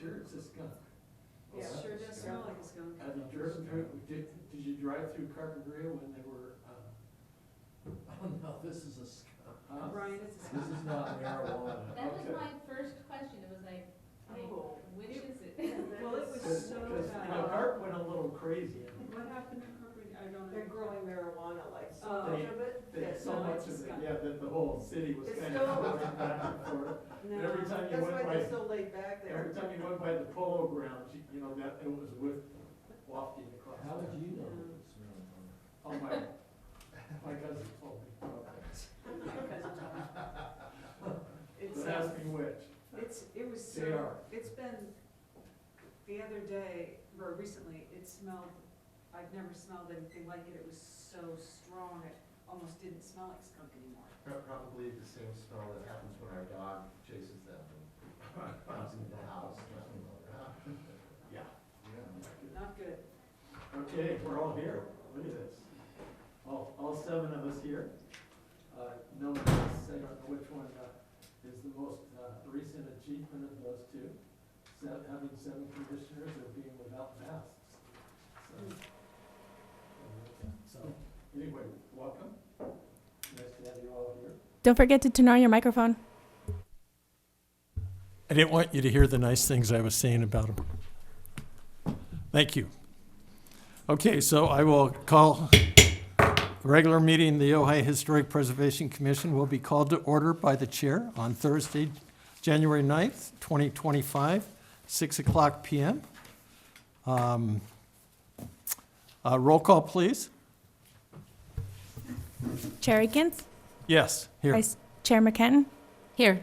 sure it's a skunk? Yeah, it sure does smell like a skunk. Have you driven through, did you drive through Carpinteria when they were, Oh, no, this is a skunk. huh? Brian, it's a This skunk. is not marijuana. That was Okay. my first question, it was like, Oh. which is it? Well, it was Cause, so Carp went a little crazy. What happened to Carpenter? I don't know. They're growing marijuana, like so Oh. much of it. They, that so now much it's a of it, skunk. yeah, that the whole city was It's kind still- of going back and forth. No. And every time you That's went why by, they're so laid back there. every time you went by the polo grounds, you know, that, it was wafting across. How would there. you know it was marijuana? Oh, my cousin told me. It's, But ask me which. it was They so, are. it's been, the other day, or recently, it smelled, I've never smelled anything like it. It was so strong, it almost didn't smell like skunk anymore. Probably the same smell that happens when our dog chases them and comes into the house. Yeah. Not good. Okay, we're all here. Look at this. All seven of us here. No, I don't know which one is the most recent achievement of those two. Having seven commissioners or being without masks. So anyway, welcome. Nice to have you all here. Don't forget to turn on your microphone. I didn't want you to hear the nice things I was saying about him. Thank you. Okay, so I will call the regular meeting. The Ojai Historic Preservation Commission will be called to order by the chair on Thursday, January 9th, 2025, 6 o'clock p.m. Roll call, please. Chair Akins? Yes, here. Vice Chair McKenton? Here.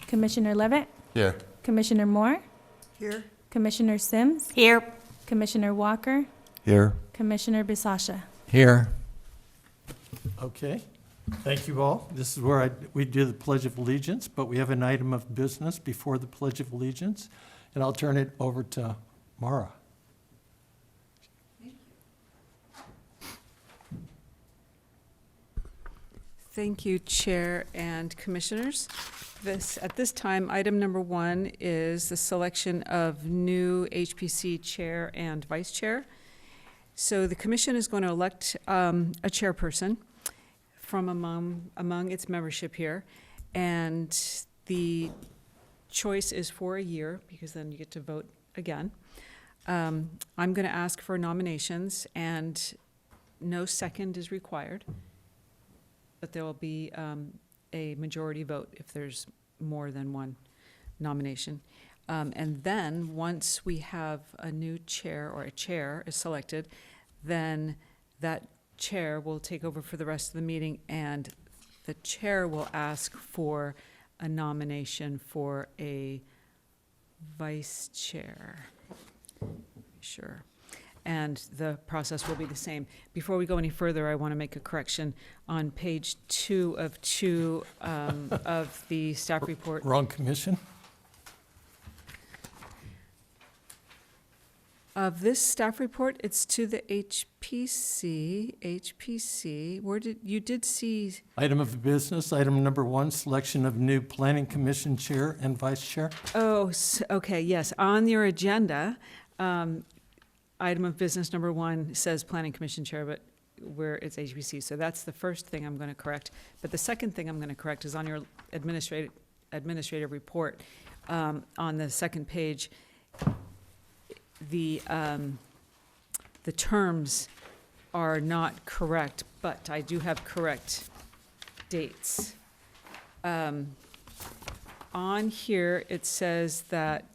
Commissioner Levitt? Here. Commissioner Moore? Here. Commissioner Sims? Here. Commissioner Walker? Here. Commissioner Bisasha? Here. Okay, thank you all. This is where we do the Pledge of Allegiance, but we have an item of business before the Pledge of Allegiance, and I'll turn it over to Mara. Thank you, Chair and Commissioners. At this time, item number 1 is the selection of new HPC Chair and Vice Chair. So the Commission is going to elect a chairperson from among its membership here, and the choice is for a year, because then you get to vote again. I'm going to ask for nominations, and no second is required, but there will be a majority vote if there's more than one nomination. And then, once we have a new chair or a chair is selected, then that chair will take over for the rest of the meeting, and the chair will ask for a nomination for a vice chair. Sure. And the process will be the same. Before we go any further, I want to make a correction. On page 2 of 2 of the staff report. Wrong commission? Of this staff report, it's to the HPC. Where you did see, Item of business, item number 1, selection of new Planning Commission Chair and Vice Chair. okay, yes, on your agenda, item of business number 1 says Planning Commission Chair, but where it's HPC. So that's the first thing I'm going to correct. But the second thing I'm going to correct is on your administrative report, on the second page, the terms are not correct, but I do have correct dates. On here, it says that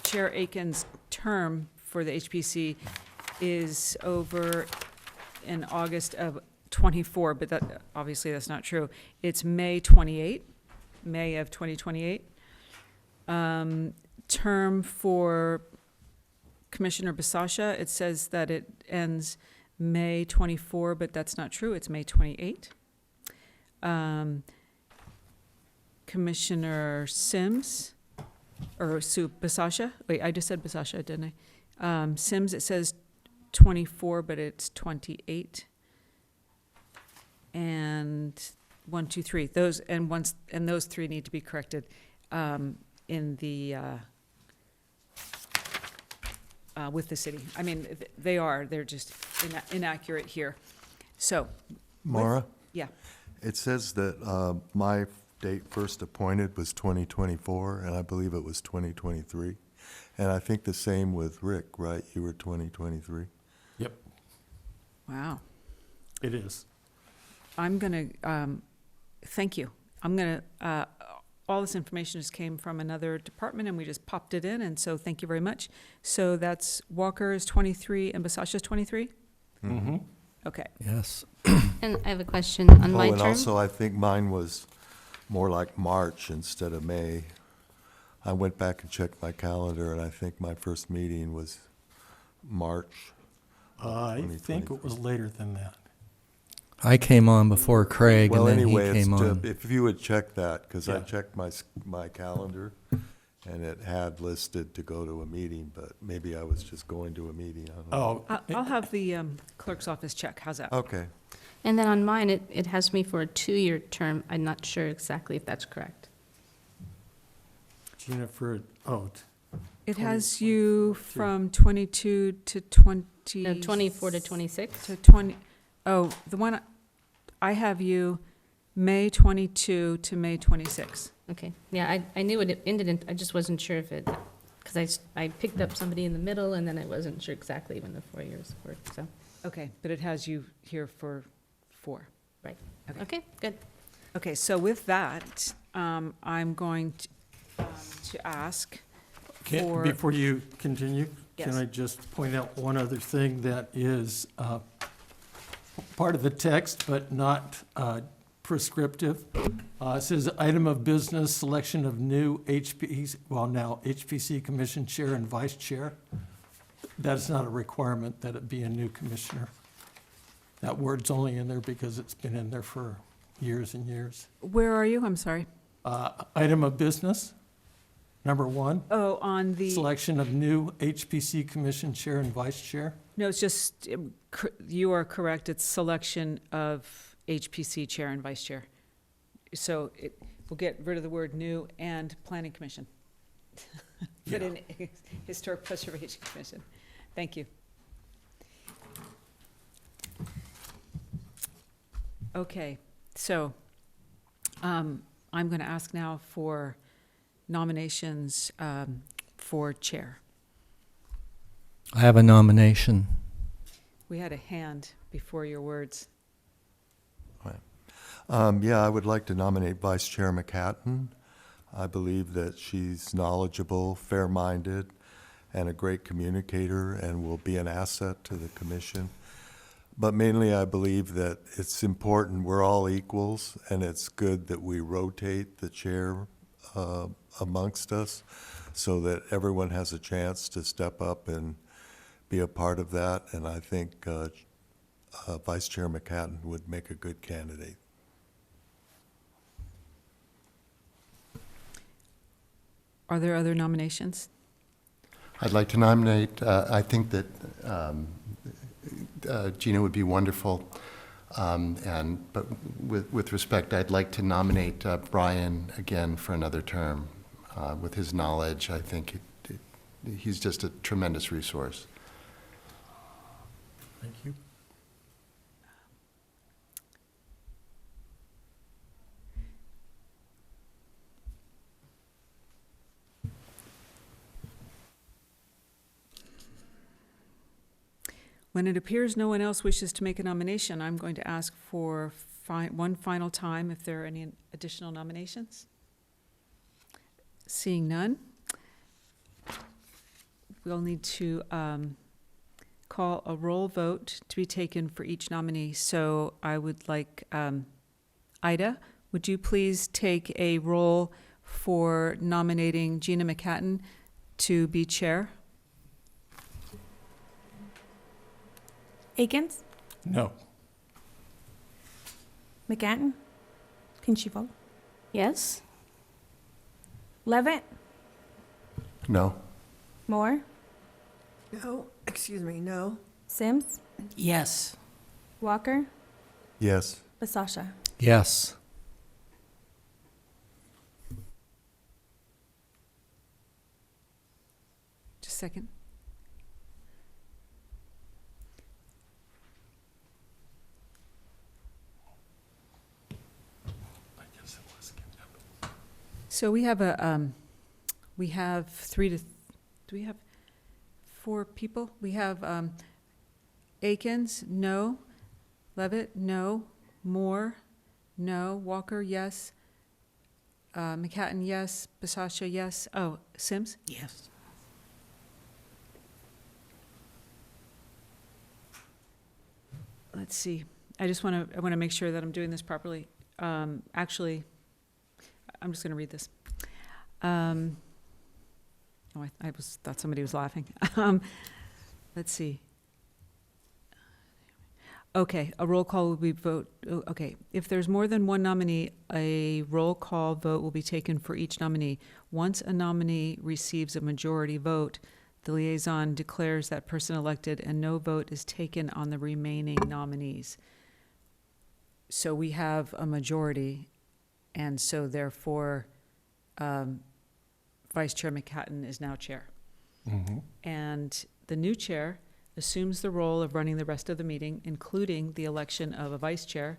Chair Aiken's term for the HPC is over in August of 24, but that, obviously that's not true. It's May of 2028. Term for Commissioner Bisasha, it says that it ends May 24, but that's not true. It's May 28. Commissioner Sims, or Sue Bisasha. Wait, I just said Bisasha, didn't I? Sims, it says 24, but it's 28. And 1, 2, 3. Those 3 need to be corrected. in the, with the city. I mean, they're just inaccurate here. So, Maura? yeah. It says that my date first appointed was 2024, and I believe it was 2023. And I think the same with Rick, right? You were 2023? Yep, Wow. it is. I'm going to, thank you. I'm going to, all this information just came from another department and we just popped it in, and so thank you very much. So that's Walker is 23 and Basasha is 23? Mm-hmm. Okay. Yes. And I have a question on Oh, my and term. also I think mine was more like March instead of May. I went back and checked my calendar, and I think my first meeting was March. I think it was later than that. I came on before Craig, Well, and then he anyway, it's came on. if you would check that, because I Yeah. checked my calendar, and it had listed to go to a meeting, but maybe I was just going to a meeting. I don't know. Oh, I'll have the clerk's office check. How's that? Okay. And then on mine, it has me for a 2-year term. I'm not sure exactly if that's correct. Jennifer, It has 20, you 22. from 22 to 20. No, 24 to 26? To 20, oh, the one, I have you May 22 to May 26. Okay, yeah, I knew it ended in, I just wasn't sure if it, because I picked up somebody in the middle, and then I wasn't sure exactly when the 4 years were, so, Okay, but it has you here for 4. okay, good. Okay, so with that, I'm going to ask for. before you continue, can Yes. I just point out one other thing that is part of the text, but not prescriptive? It says, item of business, selection of new HPC Commission Chair and Vice Chair. That is not a requirement that it be a new commissioner. That word's only in there because it's been in there for years and years. Where are you? I'm sorry. Item of business, number 1, Oh, on the, selection of new HPC Commission Chair and Vice Chair. no, it's just, you are correct. It's selection of HPC Chair and Vice Chair. So we'll get rid of the word new and Planning Commission. Put in Historic Preservation Commission. Thank you. Okay, so I'm going to ask now for nominations for chair. I have a nomination. We had a hand before your words. Yeah, I would like to nominate Vice Chair McCatton. I believe that she's knowledgeable, fair-minded, and a great communicator, and will be an asset to the commission. But mainly, I believe that it's important, we're all equals, and it's good that we rotate the chair amongst us so that everyone has a chance to step up and be a part of that. And I think Vice Chair McCatton would make a good candidate. Are there other nominations? I'd like to nominate, I think that Gina would be wonderful. But with respect, I'd like to nominate Brian again for another term. With his knowledge, I think he's just a tremendous resource. Thank you. When it appears no one else wishes to make a nomination, I'm going to ask for one final time if there are any additional nominations. Seeing none, we'll need to call a roll vote to be taken for each nominee. So I would like, Ida, would you please take a roll for nominating Gina McCatton to be chair? Akins? No. McGatton? Can she vote? Yes? Levitt? No? Moore? No, excuse me, no. Sims? Yes. Walker? Yes. Yes. Second. I guess it was. So we have do we have 4 people? We have, Akins, no. Levitt, no. Moore, no. Walker, yes. McHatton, yes. Basasha, yes. Oh, Sims? Yes. Let's see. I want to make sure that I'm doing this properly. Actually, I'm just going to read this. I thought somebody was laughing. Let's see. Okay, a roll call will be okay. If there's more than one nominee, a roll call vote will be taken for each nominee. Once a nominee receives a majority vote, the liaison declares that person elected and no vote is taken on the remaining nominees. So we have a majority, and so therefore, Vice Chair McHatton is now chair. Mm-hmm. And the new chair assumes the role of running the rest of the meeting, including the election of a vice chair,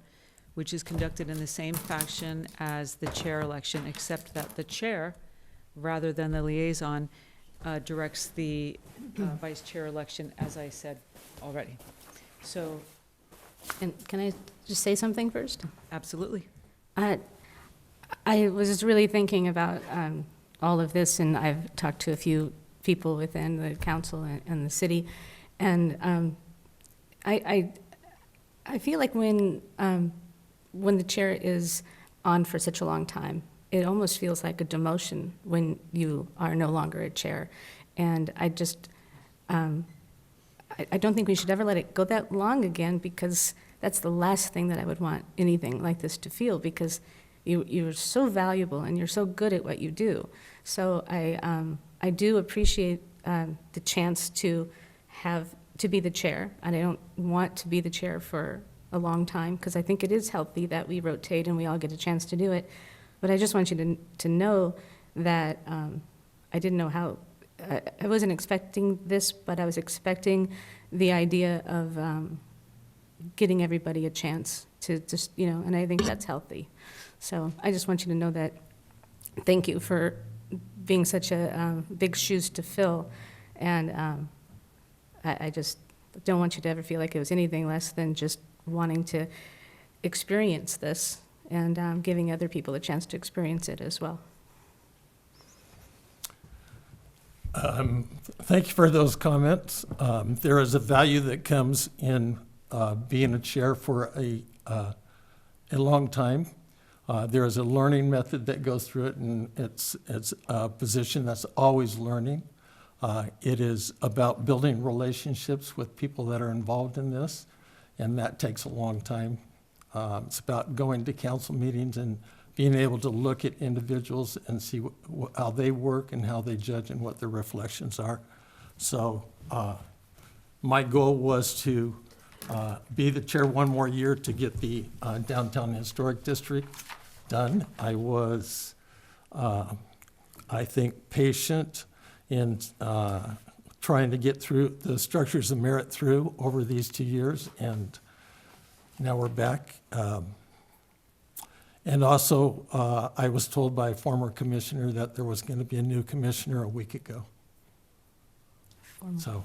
which is conducted in the same fashion as the chair election, except that the chair, rather than the liaison, directs the vice chair election, as I said already. So, And can I just say something first? absolutely. I was just really thinking about all of this, and I've talked to a few people within the council and the city, and I feel like when the chair is on for such a long time, it almost feels like a demotion when you are no longer a chair, and I just I don't think we should ever let it go that long again, because that's the last thing that I would want anything like this to feel, because you're so valuable and you're so good at what you do. So I do appreciate the chance to be the chair, and I don't want to be the chair for a long time, because I think it is healthy that we rotate and we all get a chance to do it. But I just want you to know that I didn't know how, I wasn't expecting this, but I was expecting the idea of getting everybody a chance to just, and I think that's healthy. So I just want you to know that, thank you for being such a big shoes to fill. And I just don't want you to ever feel like it was anything less than just wanting to experience this and giving other people a chance to experience it as well. Thank you for those comments. There is a value that comes in being a chair for a long time. There is a learning method that goes through it, and it's a position that's always learning. It is about building relationships with people that are involved in this, and that takes a long time. It's about going to council meetings and being able to look at individuals and see how they work and how they judge and what their reflections are. So my goal was to be the chair one more year to get the Downtown Historic District done. I was, I think, patient in trying to get through the structures of merit through over these 2 years, and now we're back. And also, I was told by a former commissioner that there was going to be a new commissioner a week ago. So,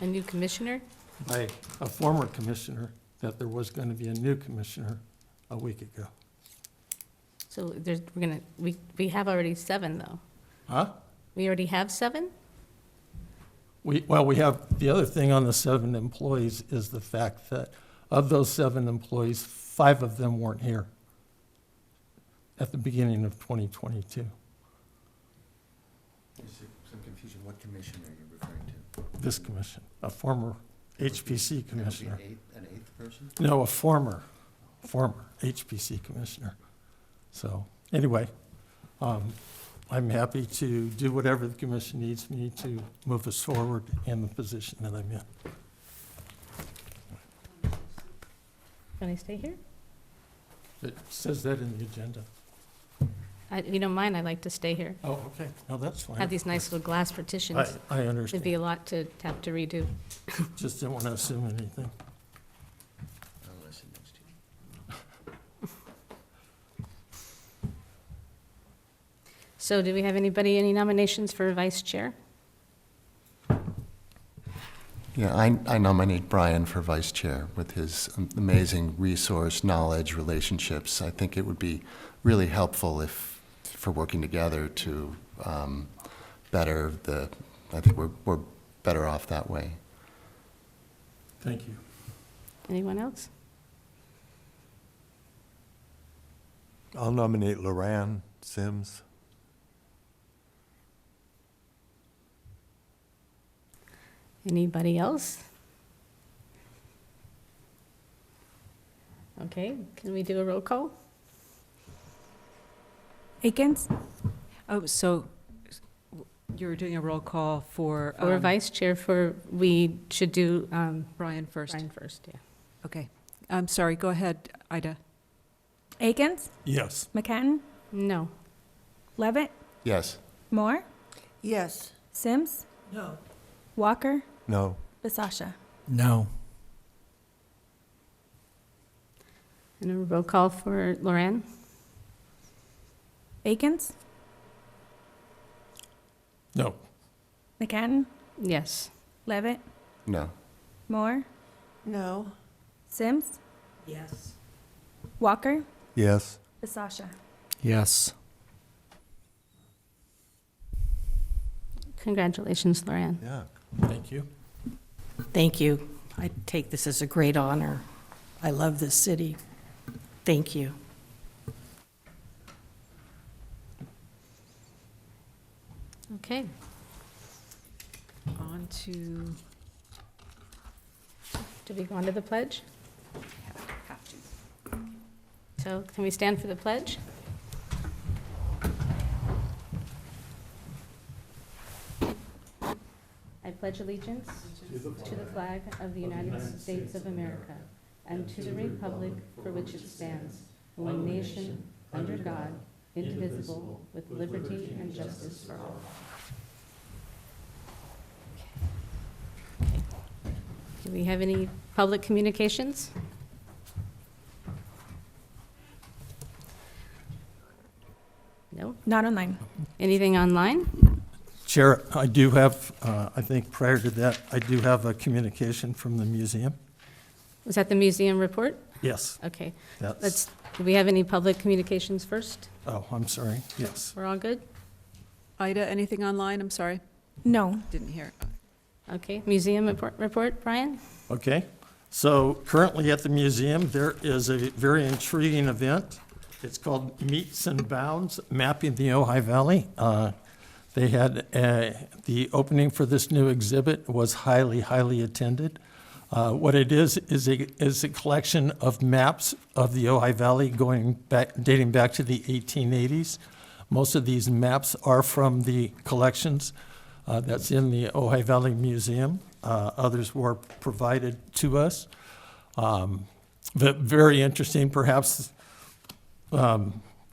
A new commissioner? by a former commissioner, that there was going to be a new commissioner a week ago. So we have already 7, though. Huh? We already have 7? We have, the other thing on the 7 employees is the fact that of those 7 employees, 5 of them weren't here at the beginning of 2022. There's some confusion. What commission are you referring to? This commission, a former HPC commissioner. That would be an eighth person? No, a former HPC commissioner. So, anyway, I'm happy to do whatever the commission needs me to move us forward in the position that I'm in. Can I stay here? It says that in the agenda. If you don't mind, I'd like to stay here. Oh, okay. No, that's fine. Have these nice little glass partitions. I It'd understand. be a lot to have to redo. Just didn't want to assume anything. So do we have any nominations for vice chair? Yeah, I nominate Brian for vice chair with his amazing resource, knowledge, relationships. I think it would be really helpful for working together to better I think we're better off that way. Thank you. Anyone else? I'll nominate Loran Sims. Anybody else? Okay, can we do a roll call? Akins, Oh, so you're doing a roll call for For vice chair we should do Brian first. Brian first, yeah. Okay. I'm sorry, go ahead, Ida. Akins, Yes. McCatton, No. Levitt, Yes. Moore, Yes. Sims, No. Walker, No. Basasha. No. And a roll call for Loran? Akins, No. McCatton, Yes. Levitt, No. Moore, No. Sims, Yes. Walker, Yes. Basasha. Yes. Congratulations, Loran. Yeah. Thank you. Thank you. I take this as a great honor. I love this city. Thank you. Okay. On to, Do we go on to the pledge? have to. So can we stand for the pledge? I pledge allegiance to the flag of the United States of America and to the republic for which it stands, one nation, under God, indivisible, with liberty and justice for all. Okay. Do we have any public communications? No? Not online. Anything online? Chair, I do have, I think prior to that, I do have a communication from the museum. Was that the museum report? Yes, Okay, that's, do we have any public communications first? oh, I'm sorry, yes. We're all good? Ida, anything online? I'm sorry, No. didn't hear. Okay, museum report, Brian? Okay, so currently at the museum, there is a very intriguing event. It's called Meets and Bounds, Mapping the Ojai Valley. They had, the opening for this new exhibit was highly, highly attended. What it is a collection of maps of the Ojai Valley dating back to the 1880s. Most of these maps are from the collections that's in the Ojai Valley Museum. Others were provided to us. But very interesting, perhaps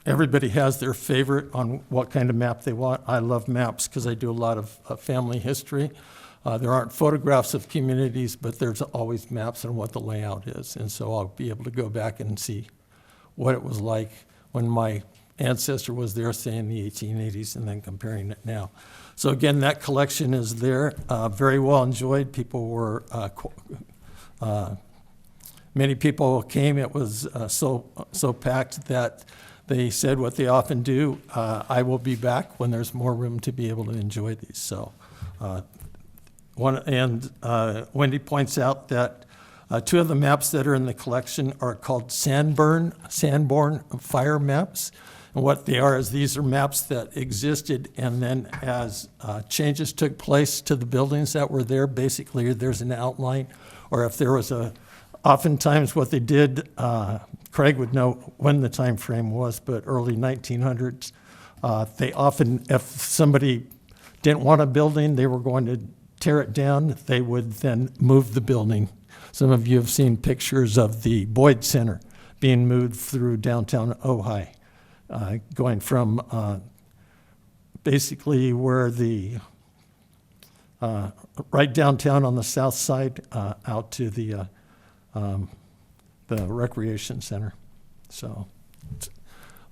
everybody has their favorite on what kind of map they want. I love maps because I do a lot of family history. There aren't photographs of communities, but there's always maps on what the layout is. And so I'll be able to go back and see what it was like when my ancestor was there, say in the 1880s, and then comparing it now. So again, that collection is there, very well enjoyed. People were, many people came. It was so packed that they said what they often do, I will be back when there's more room to be able to enjoy these. So, Wendy points out that two of the maps that are in the collection are called Sanborn fire maps. And what they are is these are maps that existed, and then as changes took place to the buildings that were there, basically there's an outline, or if there was oftentimes what they did, Craig would know when the time frame was, but early 1900s, they often, if somebody didn't want a building, they were going to tear it down, they would then move the building. Some of you have seen pictures of the Boyd Center being moved through downtown Ojai. going from basically where right downtown on the south side out to the recreation center. So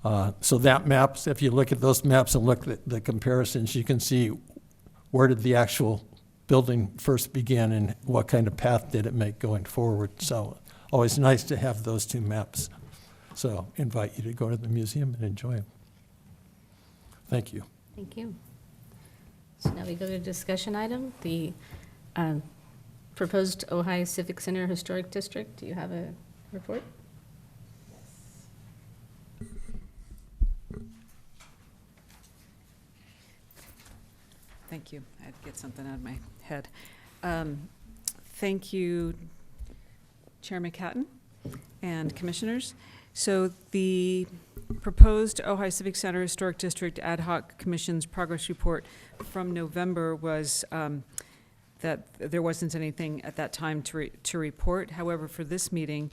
that maps, if you look at those maps and look at the comparisons, you can see where did the actual building first begin and what kind of path did it make going forward. So always nice to have those two maps. So invite you to go to the museum and enjoy them. Thank you. Thank you. So now we go to discussion item, the proposed Ojai Civic Center Historic District. Do you have a report? Thank you. I had to get something out of my head. Thank you, Chair McHatton and commissioners. So the proposed Ojai Civic Center Historic District Ad Hoc Commission's progress report from November was that there wasn't anything at that time to report. However, for this meeting,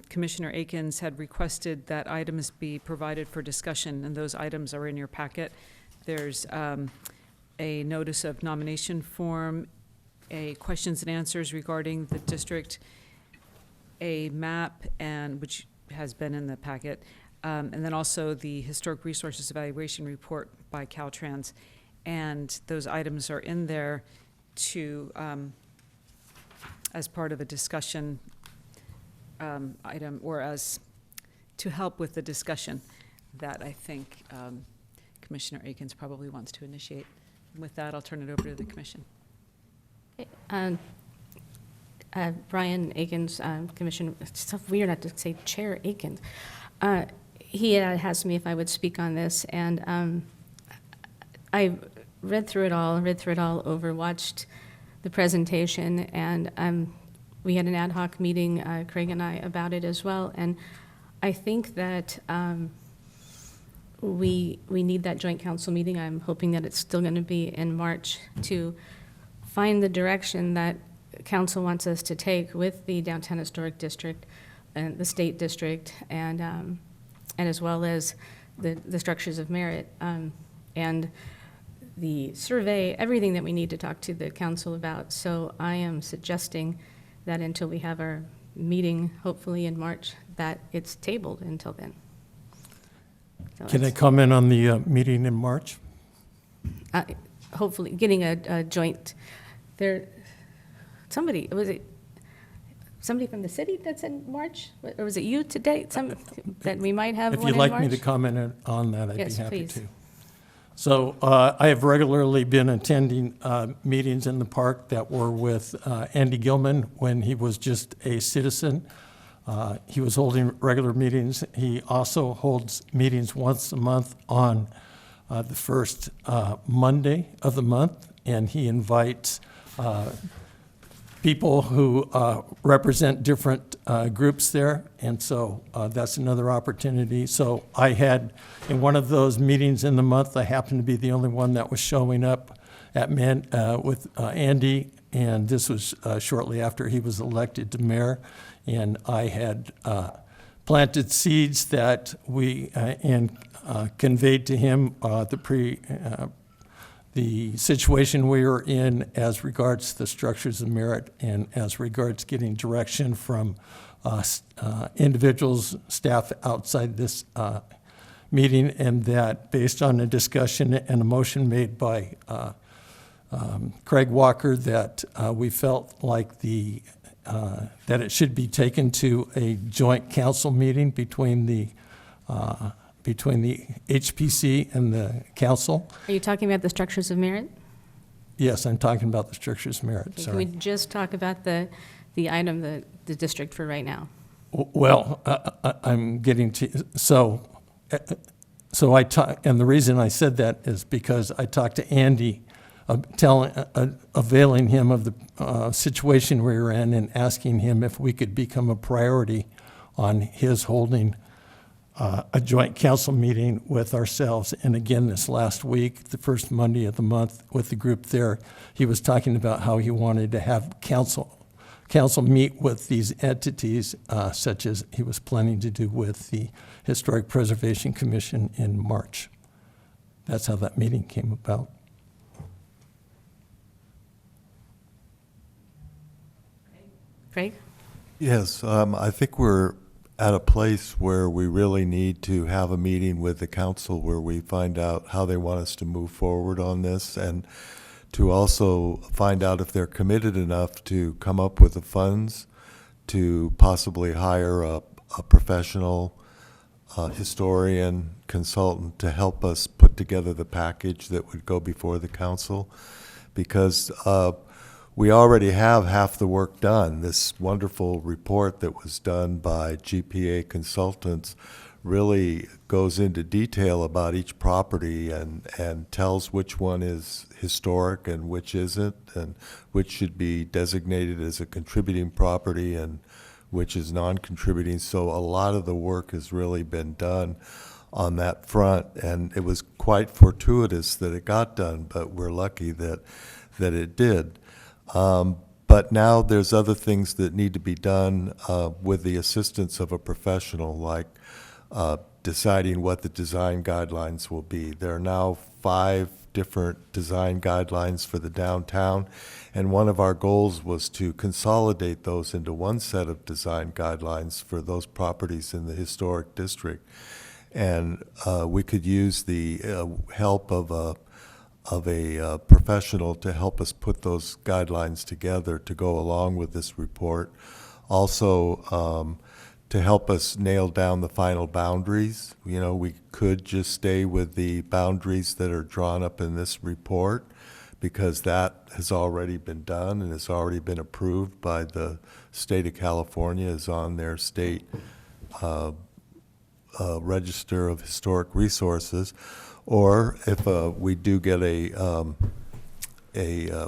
Commissioner Akins had requested that items be provided for discussion, and those items are in your packet. There's a notice of nomination form, a questions and answers regarding the district, a map, and which has been in the packet, and then also the Historic Resources Evaluation Report by Caltrans. And those items are in there to, as part of a discussion item, or as to help with the discussion that I think Commissioner Akins probably wants to initiate. With that, I'll turn it over to the commission. Okay. Brian Akins, Commissioner, it's so weird not to say Chair Akins. He asked me if I would speak on this, and I read through it all, overwatched the presentation, and we had an ad hoc meeting, Craig and I, about it as well, and I think that we need that joint council meeting. I'm hoping that it's still going to be in March to find the direction that council wants us to take with the Downtown Historic District and the State District, and as well as the structures of merit, and the survey, everything that we need to talk to the council about. So I am suggesting that until we have our meeting, hopefully in March, that it's tabled until then. So Can I it's, comment on the meeting in March? hopefully getting a joint, there, somebody, was it somebody from the city that's in March? Or was it you today? That we might have If one you'd in like March? me to comment on that, I'd be Yes, happy please. to. So I have regularly been attending meetings in the park that were with Andy Gilman when he was just a citizen. He was holding regular meetings. He also holds meetings once a month on the first Monday of the month, and he invites people who represent different groups there, and so that's another opportunity. So I had, in one of those meetings in the month, I happened to be the only one that was showing up at with Andy, and this was shortly after he was elected to mayor, and I had planted seeds that we and conveyed to him the situation we were in as regards the structures of merit and as regards getting direction from individuals, staff outside this meeting, and that based on a discussion and a motion made by Craig Walker, that we felt like that it should be taken to a joint council meeting between the HPC and the council. Are you talking about the structures of merit? Yes, I'm talking about the structures of merit, Can we sorry. just talk about the item, the district for right now? Well, I'm getting to, so I talked, and the reason I said that is because I talked to Andy, availing him of the situation we were in and asking him if we could become a priority on his holding a joint council meeting with ourselves. And again, this last week, the first Monday of the month with the group there, he was talking about how he wanted to have council council meet with these entities, such as he was planning to do with the Historic Preservation Commission in March. That's how that meeting came about. Craig? Yes, I think we're at a place where we really need to have a meeting with the council where we find out how they want us to move forward on this, and to also find out if they're committed enough to come up with the funds to possibly hire a professional historian consultant to help us put together the package that would go before the council. Because we already have half the work done. This wonderful report that was done by GPA Consultants really goes into detail about each property and tells which one is historic and which isn't, and which should be designated as a contributing property and which is non-contributing. So a lot of the work has really been done on that front, and it was quite fortuitous that it got done, but we're lucky that it did. But now there's other things that need to be done with the assistance of a professional, like deciding what the design guidelines will be. There are now 5 different design guidelines for the downtown, and one of our goals was to consolidate those into one set of design guidelines for those properties in the historic district. And we could use the help of a professional to help us put those guidelines together to go along with this report. Also, to help us nail down the final boundaries. You know, we could just stay with the boundaries that are drawn up in this report, because that has already been done and has already been approved by the state of California, is on their state register of historic resources. Or if we do get a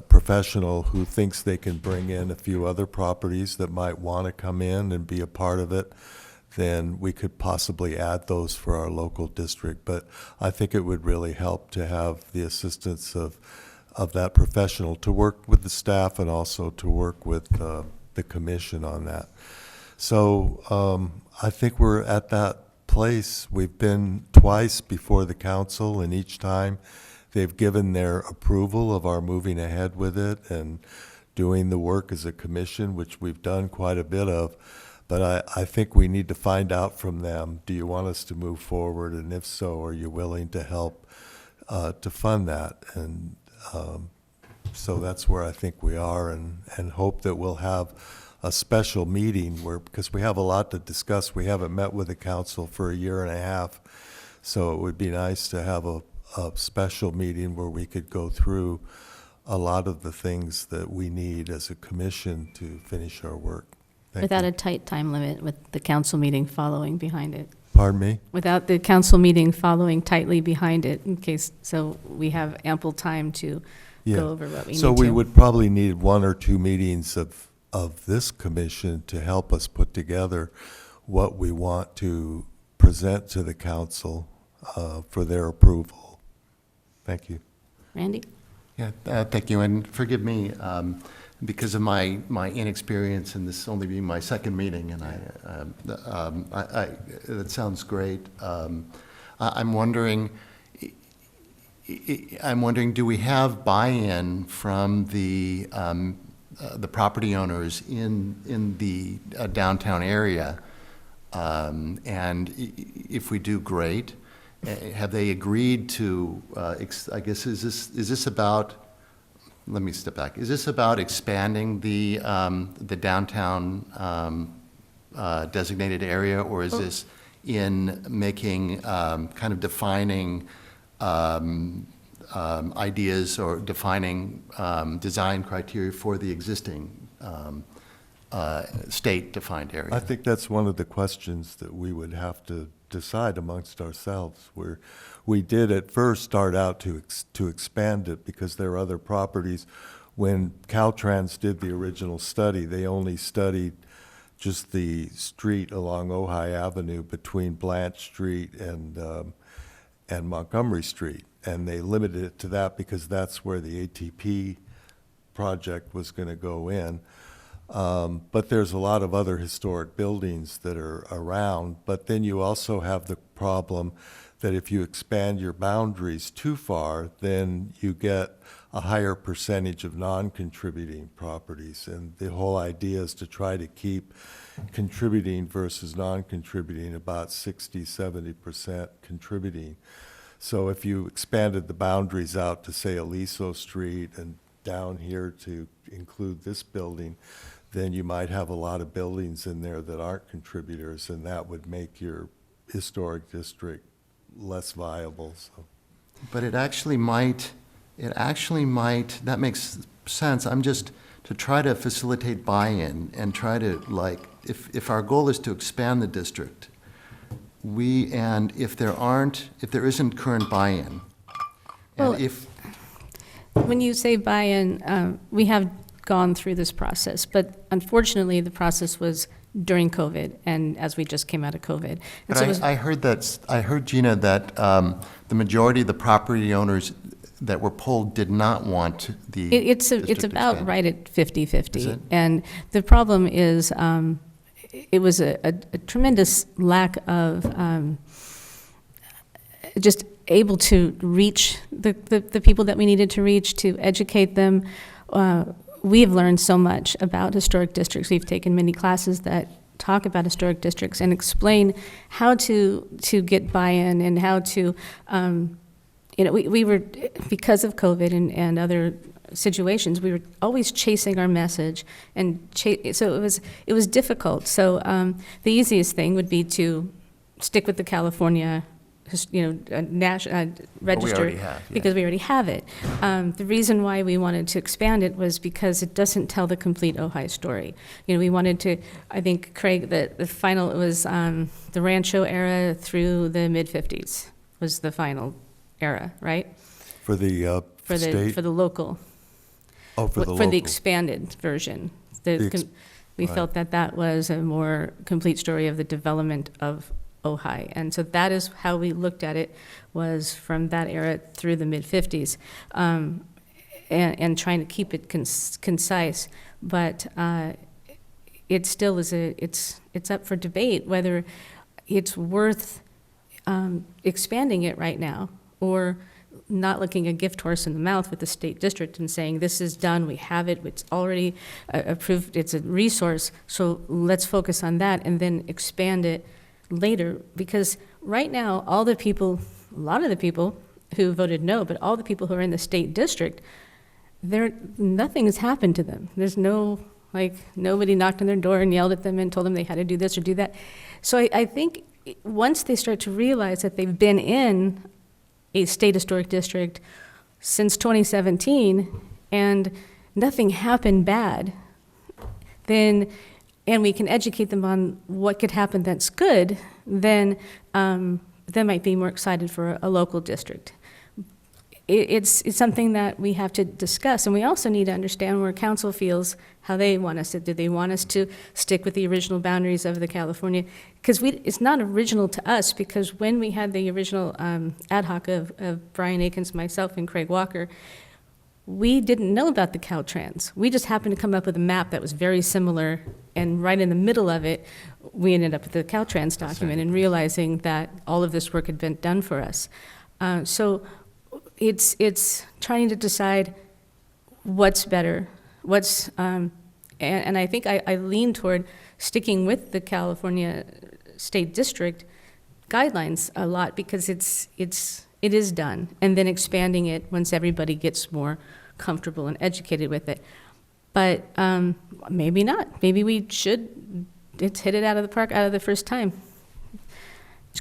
professional who thinks they can bring in a few other properties that might want to come in and be a part of it, then we could possibly add those for our local district. But I think it would really help to have the assistance of that professional to work with the staff and also to work with the commission on that. So I think we're at that place. We've been twice before the council, and each time they've given their approval of our moving ahead with it and doing the work as a commission, which we've done quite a bit of. But I think we need to find out from them, do you want us to move forward? And if so, are you willing to help to fund that? And so that's where I think we are, and hope that we'll have a special meeting where, because we have a lot to discuss. We haven't met with the council for a year and a half. So it would be nice to have a special meeting where we could go through a lot of the things that we need as a commission to finish our work. Thank Without you. a tight time limit with the council meeting following behind it. Pardon me? Without the council meeting following tightly behind it, in case, so we have ample time to Yeah. go over what we need to. So we would probably need 1 or 2 meetings of this commission to help us put together what we want to present to the council for their approval. Thank you. Randy? Yeah, thank you, and forgive me, because of my inexperience in this only being my second meeting, and that sounds great. I'm wondering, do we have buy-in from the property owners in the downtown area? And if we do, great. Have they agreed to, I guess, is this about, let me step back. Is this about expanding the downtown designated area, or is this in making, kind of defining ideas or defining design criteria for the existing state-defined area? I think that's one of the questions that we would have to decide amongst ourselves. We did at first start out to expand it because there are other properties. When Caltrans did the original study, they only studied just the street along Ojai Avenue between Blanche Street and Montgomery Street, and they limited it to that because that's where the ATP project was going to go in. But there's a lot of other historic buildings that are around. But then you also have the problem that if you expand your boundaries too far, then you get a higher percentage of non-contributing properties. And the whole idea is to try to keep contributing versus non-contributing about 60–70% contributing. So if you expanded the boundaries out to, say, Aliso Street and down here to include this building, then you might have a lot of buildings in there that aren't contributors, and that would make your historic district less viable, so. But it actually might, that makes sense. I'm just, to try to facilitate buy-in and try to, like, if our goal is to expand the district, and if there isn't current buy-in, Well, and if, When you say buy-in, we have gone through this process, but unfortunately, the process was during COVID, and as we just came out of COVID. And but so it was- I heard, Gina, that the majority of the property owners that were polled did not want the It's district about expanded. right at 50/50. Is it? And the problem is, it was a tremendous lack of just able to reach the people that we needed to reach, to educate them. We've learned so much about historic districts. We've taken many classes that talk about historic districts and explain how to get buy-in and how to, we were, because of COVID and other situations, we were always chasing our message, and so it was difficult. So the easiest thing would be to stick with the California, register, already have, yeah. because we already have it. The reason why we wanted to expand it was because it doesn't tell the complete Ojai story. We wanted to, I think, Craig, the final, it was the Rancho era through the mid-50s was the final era, right? For the state? For the local. Oh, for the For the local. expanded version. We right. felt that was a more complete story of the development of Ojai. And so that is how we looked at it, was from that era through the mid-50s, and trying to keep it concise. But it still is it's up for debate whether it's worth expanding it right now, or not looking a gift horse in the mouth with the state district and saying, this is done, we have it, it's already approved, it's a resource, so let's focus on that and then expand it later. Because right now, a lot of the people who voted no, but all the people who are in the state district, nothing has happened to them. There's nobody knocked on their door and yelled at them and told them they had to do this or do that. So I think once they start to realize that they've been in a state historic district since 2017 and nothing happened bad, and we can educate them on what could happen that's good, then they might be more excited for a local district. It's something that we have to discuss, and we also need to understand where council feels, how they want us to. Do they want us to stick with the original boundaries of the California? Because it's not original to us, because when we had the original ad hoc of Brian Akins, myself, and Craig Walker, we didn't know about the Caltrans. We just happened to come up with a map that was very similar, and right in the middle of it, we ended up with the Caltrans document and realizing that all of this work had been done for us. So it's trying to decide what's better, and I think I lean toward sticking with the California State District guidelines a lot, because it is done, and then expanding it once everybody gets more comfortable and educated with it. But maybe not. Maybe we should hit it out of the park out of the first time.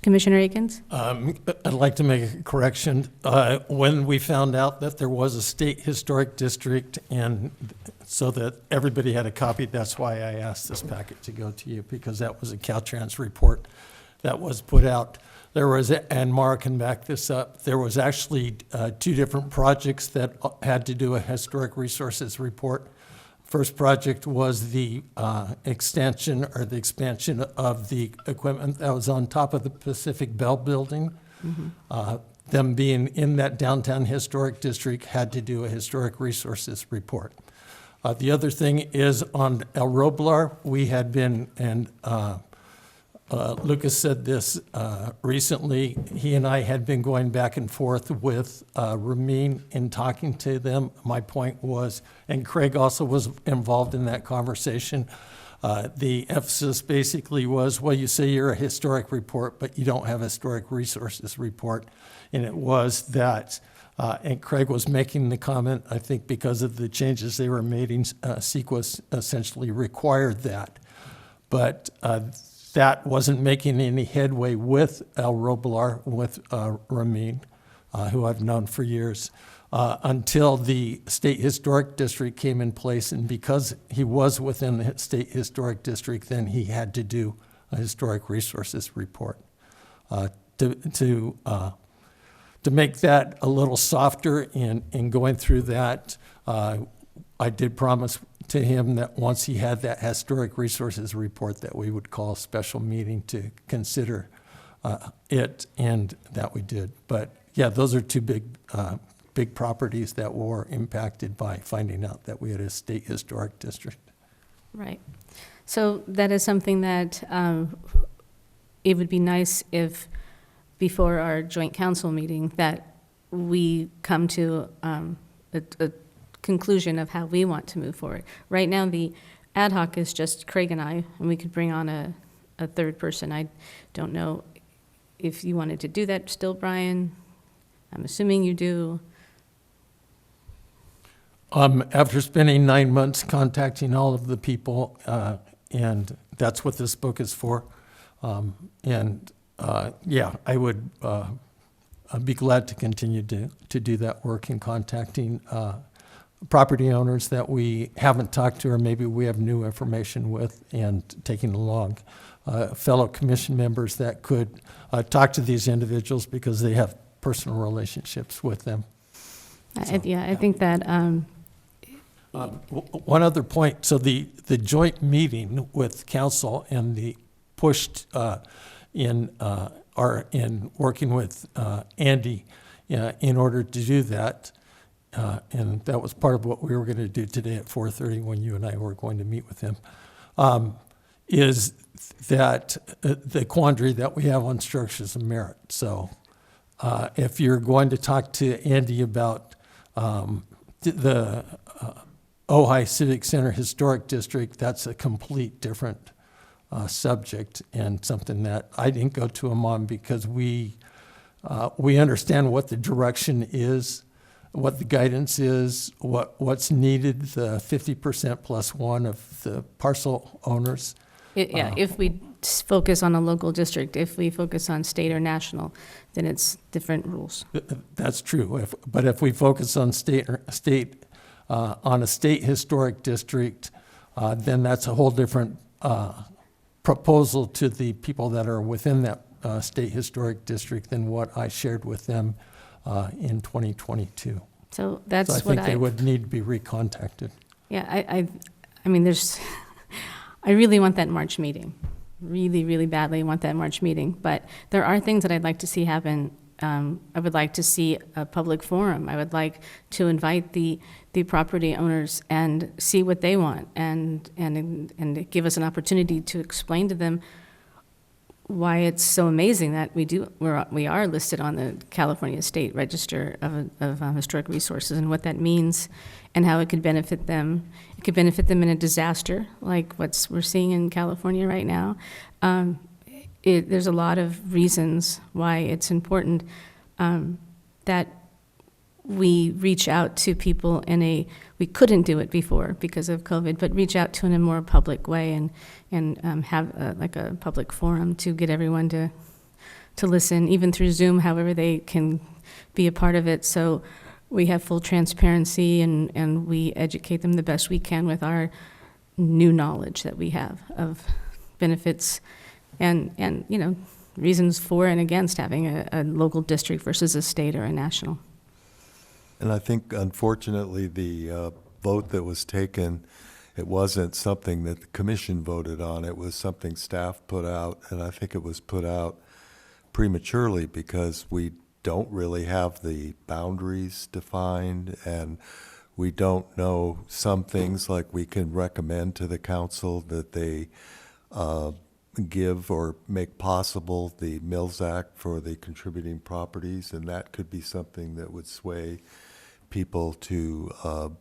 Commissioner Akins? I'd like to make a correction. When we found out that there was a state historic district, and so that everybody had a copy, that's why I asked this packet to go to you, because that was a Caltrans report that was put out. There was, and Mara can back this up, there was actually two different projects that had to do a historic resources report. First project was the extension or the expansion of the equipment that was on top of the Pacific Bell building. Mm-hmm. Them being in that downtown historic district had to do a historic resources report. The other thing is on El Roblar, we had been, and Lucas said this recently, he and I had been going back and forth with Ramin in talking to them. My point was, and Craig also was involved in that conversation, the emphasis basically was, well, you say you're a historic report, but you don't have a historic resources report. And it was that, and Craig was making the comment, I think because of the changes they were making, CEQA essentially required that. But that wasn't making any headway with El Roblar, with Ramin, who I've known for years, until the State Historic District came in place. And because he was within the State Historic District, then he had to do a historic resources report. To make that a little softer in going through that, I did promise to him that once he had that historic resources report, that we would call a special meeting to consider it, and that we did. But yeah, those are two big properties that were impacted by finding out that we had a state historic district. Right. So that is something that it would be nice if before our joint council meeting that we come to a conclusion of how we want to move forward. Right now, the ad hoc is just Craig and I, and we could bring on a third person. I don't know if you wanted to do that still, Brian. I'm assuming you do. After spending 9 months contacting all of the people, and that's what this book is for, yeah, I would I'd be glad to continue to do that work in contacting property owners that we haven't talked to or maybe we have new information with, and taking along fellow commission members that could talk to these individuals because they have personal relationships with them. I think that one other point, so the joint meeting with council and the pushed in working with Andy in order to do that, and that was part of what we were going to do today at 4:30 when you and I were going to meet with him, is that the quandary that we have on structures of merit. So if you're going to talk to Andy about the Ojai Civic Center Historic District, that's a complete different subject, and something that I didn't go to him on because we understand what the direction is, what the guidance is, what's needed, the 50% plus one of the parcel owners. If we focus on a local district, if we focus on state or national, then it's different rules. That's true. But if we focus on on a state historic district, then that's a whole different proposal to the people that are within that state historic district than what I shared with them in 2022. So that's so I what think they would need to be recontacted. Yeah, I mean, I really want that March meeting. Really, really badly want that March meeting. But there are things that I'd like to see happen. I would like to see a public forum. I would like to invite the property owners and see what they want, and give us an opportunity to explain to them why it's so amazing that we are listed on the California State Register of Historic Resources, and what that means, and how it could benefit them. It could benefit them in a disaster like we're seeing in California right now. There's a lot of reasons why it's important that we reach out to people we couldn't do it before because of COVID, but reach out to in a more public way and have like a public forum to get everyone to listen, even through Zoom, however they can be a part of it. So we have full transparency and we educate them the best we can with our new knowledge that we have of benefits and reasons for and against having a local district versus a state or a national. And I think, unfortunately, the vote that was taken, it wasn't something that the commission voted on. It was something staff put out, and I think it was put out prematurely because we don't really have the boundaries defined, and We don't know some things, like we can recommend to the council that they give or make possible the Mills Act for the contributing properties, and that could be something that would sway people to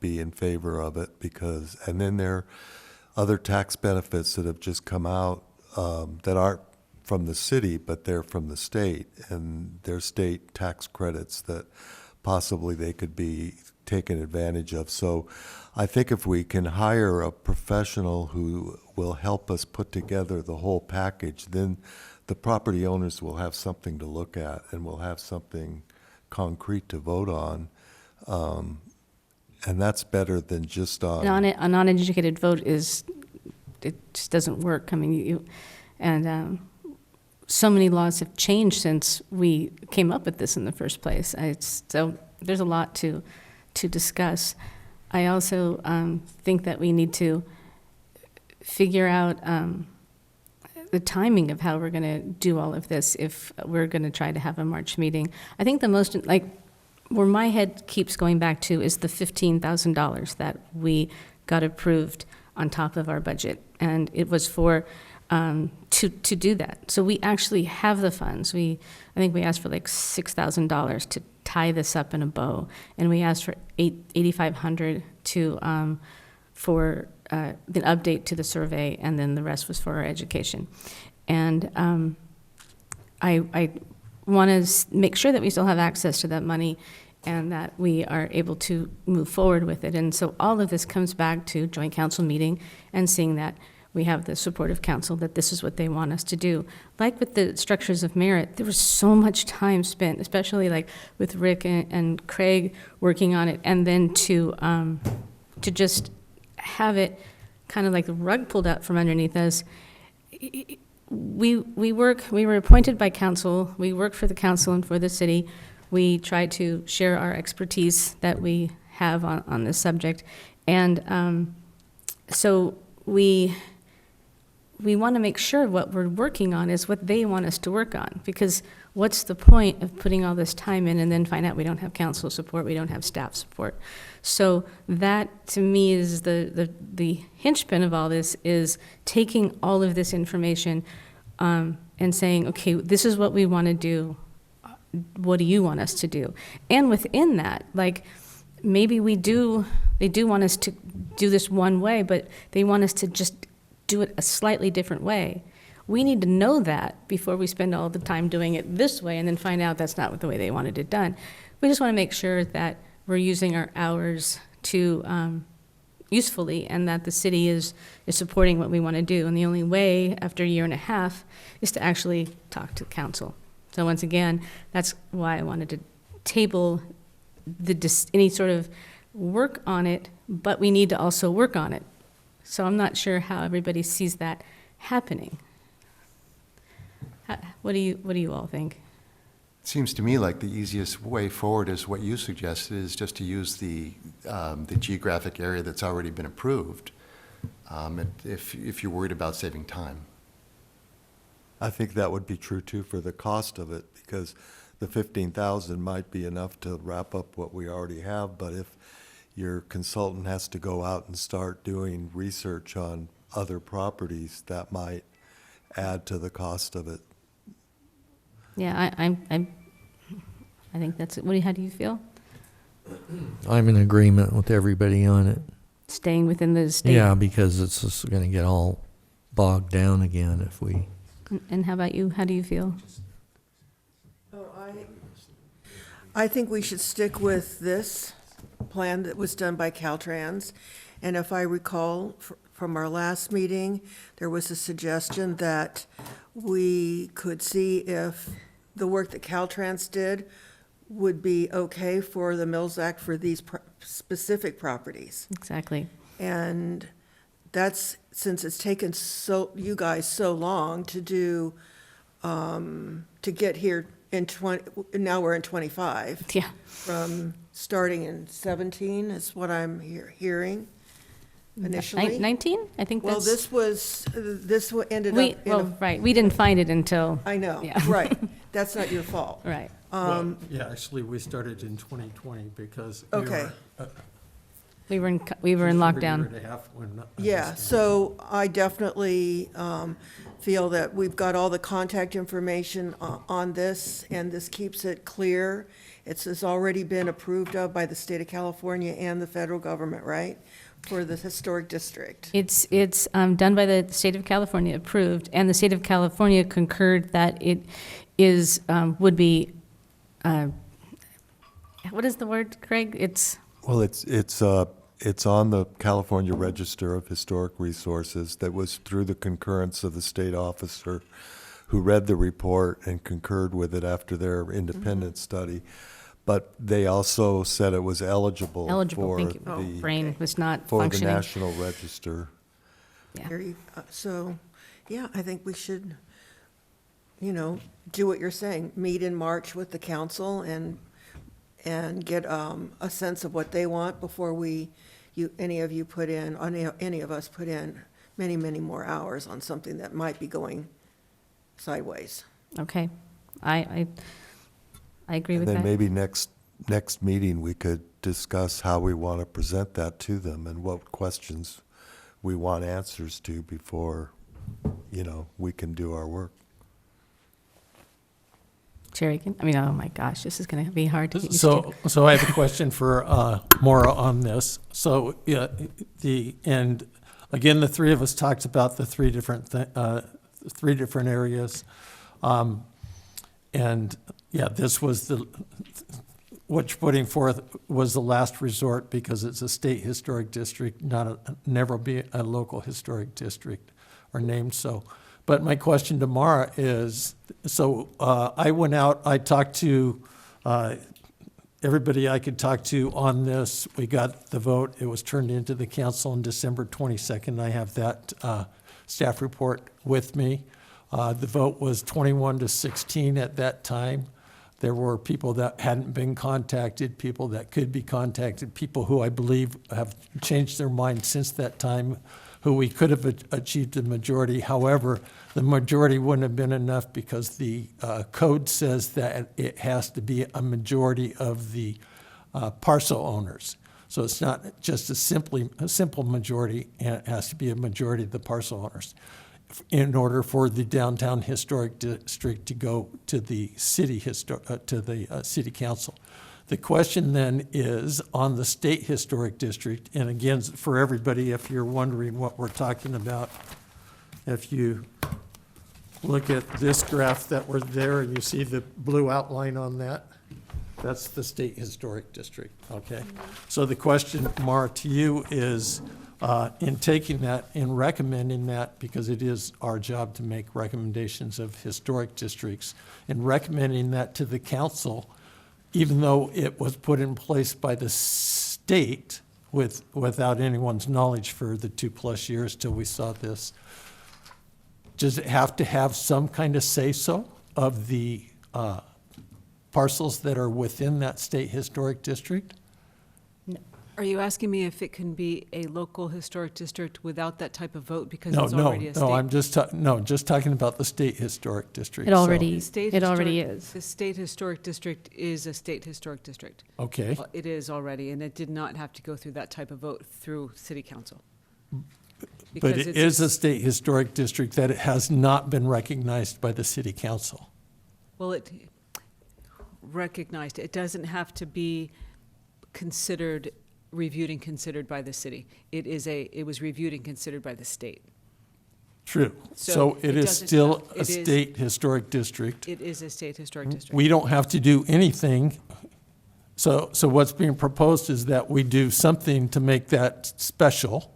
be in favor of it, because, and then there are other tax benefits that have just come out that aren't from the city, but they're from the state, and they're state tax credits that possibly they could be taken advantage of. So I think if we can hire a professional who will help us put together the whole package, then the property owners will have something to look at and will have something concrete to vote on. And that's better than just on. A non-educated vote it just doesn't work. I mean, so many laws have changed since we came up with this in the first place. So there's a lot to discuss. I also think that we need to figure out the timing of how we're going to do all of this if we're going to try to have a March meeting. I think the most, where my head keeps going back to is the $15,000 that we got approved on top of our budget. And it was for, to do that. So we actually have the funds. I think we asked for like $6,000 to tie this up in a bow. And we asked for $8,500 for the update to the survey, and then the rest was for our education. And I want to make sure that we still have access to that money and that we are able to move forward with it. And so all of this comes back to joint council meeting and seeing that we have the support of council, that this is what they want us to do. Like with the structures of merit, there was so much time spent, especially like with Rick and Craig working on it, and then to just have it kind of like the rug pulled out from underneath us. We were appointed by council, we work for the council and for the city. We try to share our expertise that we have on this subject. And so we want to make sure what we're working on is what they want us to work on, because what's the point of putting all this time in and then find out we don't have council support, we don't have staff support? So that, to me, is the hinge-pin of all this, is taking all of this information and saying, okay, this is what we want to do. What do you want us to do? And within that, like, maybe they do want us to do this one way, but they want us to just do it a slightly different way. We need to know that before we spend all the time doing it this way and then find out that's not the way they wanted it done. We just want to make sure that we're using our hours to usefully, and that the city is supporting what we want to do. And the only way, after a year and a half, is to actually talk to council. So once again, that's why I wanted to table any sort of work on it, but we need to also work on it. So I'm not sure how everybody sees that happening. What do you all think? It seems to me like the easiest way forward is what you suggested, is just to use the geographic area that's already been approved, if you're worried about saving time. I think that would be true too for the cost of it, because the 15,000 might be enough to wrap up what we already have, but if your consultant has to go out and start doing research on other properties, that might add to the cost of it. Yeah, I think that's it. How do you feel? I'm in agreement with everybody on it. Staying within the state? Yeah, because it's just going to get all bogged down again if we... And how about you? How do you feel? Oh, I think we should stick with this plan that was done by Caltrans. And if I recall from our last meeting, there was a suggestion that we could see if the work that Caltrans did would be okay for the Mills Act for these specific properties. Exactly. And that's, since it's taken you guys so long to do, to get here in now we're in 25. Yeah. From starting in 17 is what I'm hearing initially. 19? I think Well, that's... this ended up in a. Right, we didn't find it until... I know, Yeah. right. That's not your fault. Right. Well, yeah, actually, we started in 2020 because we Okay. were We were in Just for a year lockdown. and a half when, Yeah, so I definitely feel that we've got all the contact information on this, and this keeps it clear. It's already been approved of by the state of California and the federal government, right? For the historic district. It's done by the state of California, approved, and the state of California concurred that it is, would be, what is the word, Craig? Well, it's on the California Register of Historic Resources that was through the concurrence of the state officer who read the report and concurred with it after their independent study. But they also said it was eligible for thank you. the, Brain was not for the functioning. National Register. Yeah. So, yeah, I think we should, do what you're saying, meet in March with the council and get a sense of what they want before any of us put in many, many more hours on something that might be going sideways. Okay. I agree with And then that. maybe next meeting, we could discuss how we want to present that to them and what questions we want answers to before, we can do our work. Chair Aiken? Oh my gosh, this is going to be hard to get used So, to. so I have a question for Maura on this. So, yeah, and again, the three of us talked about the three different areas. And yeah, this was what you're putting forth was the last resort because it's a state historic district, never be a local historic district or named so. But my question to Mara is, so I went out, I talked to everybody I could talk to on this. We got the vote. It was turned into the council on December 22nd. I have that staff report with me. The vote was 21-16 at that time. There were people that hadn't been contacted, people that could be contacted, people who I believe have changed their mind since that time, who we could have achieved a majority. However, the majority wouldn't have been enough because the code says that it has to be a majority of the parcel owners. So it's not just a simple majority, it has to be a majority of the parcel owners in order for the downtown historic district to go to the city city council. The question then is on the state historic district, and again, for everybody, if you're wondering what we're talking about, if you look at this graph that was there and you see the blue outline on that, that's the state historic district, okay? So the question, Mara, to you is, in taking that, in recommending that, because it is our job to make recommendations of historic districts, in recommending that to the council, even though it was put in place by the state without anyone's knowledge for the 2+ years till we saw this, does it have to have some kind of say-so of the parcels that are within that state historic district? Are you asking me if it can be a local historic district without that type of vote because No, it's no, already a state? no, I'm just, just talking about the state historic district. It So- already, The state it already historic- is. The state historic district is a state historic district. Okay, It is already, and it did not have to go through that type of vote through city council. but Because it it's is a state historic district that it has not been recognized by the city council. Well, it recognized, it doesn't have to be reviewed and considered by the city. It was reviewed and considered by the state. True. So So it it is doesn't still have- a it is- state historic district. It is a state historic district. We don't have to do anything. So what's being proposed is that we do something to make that special.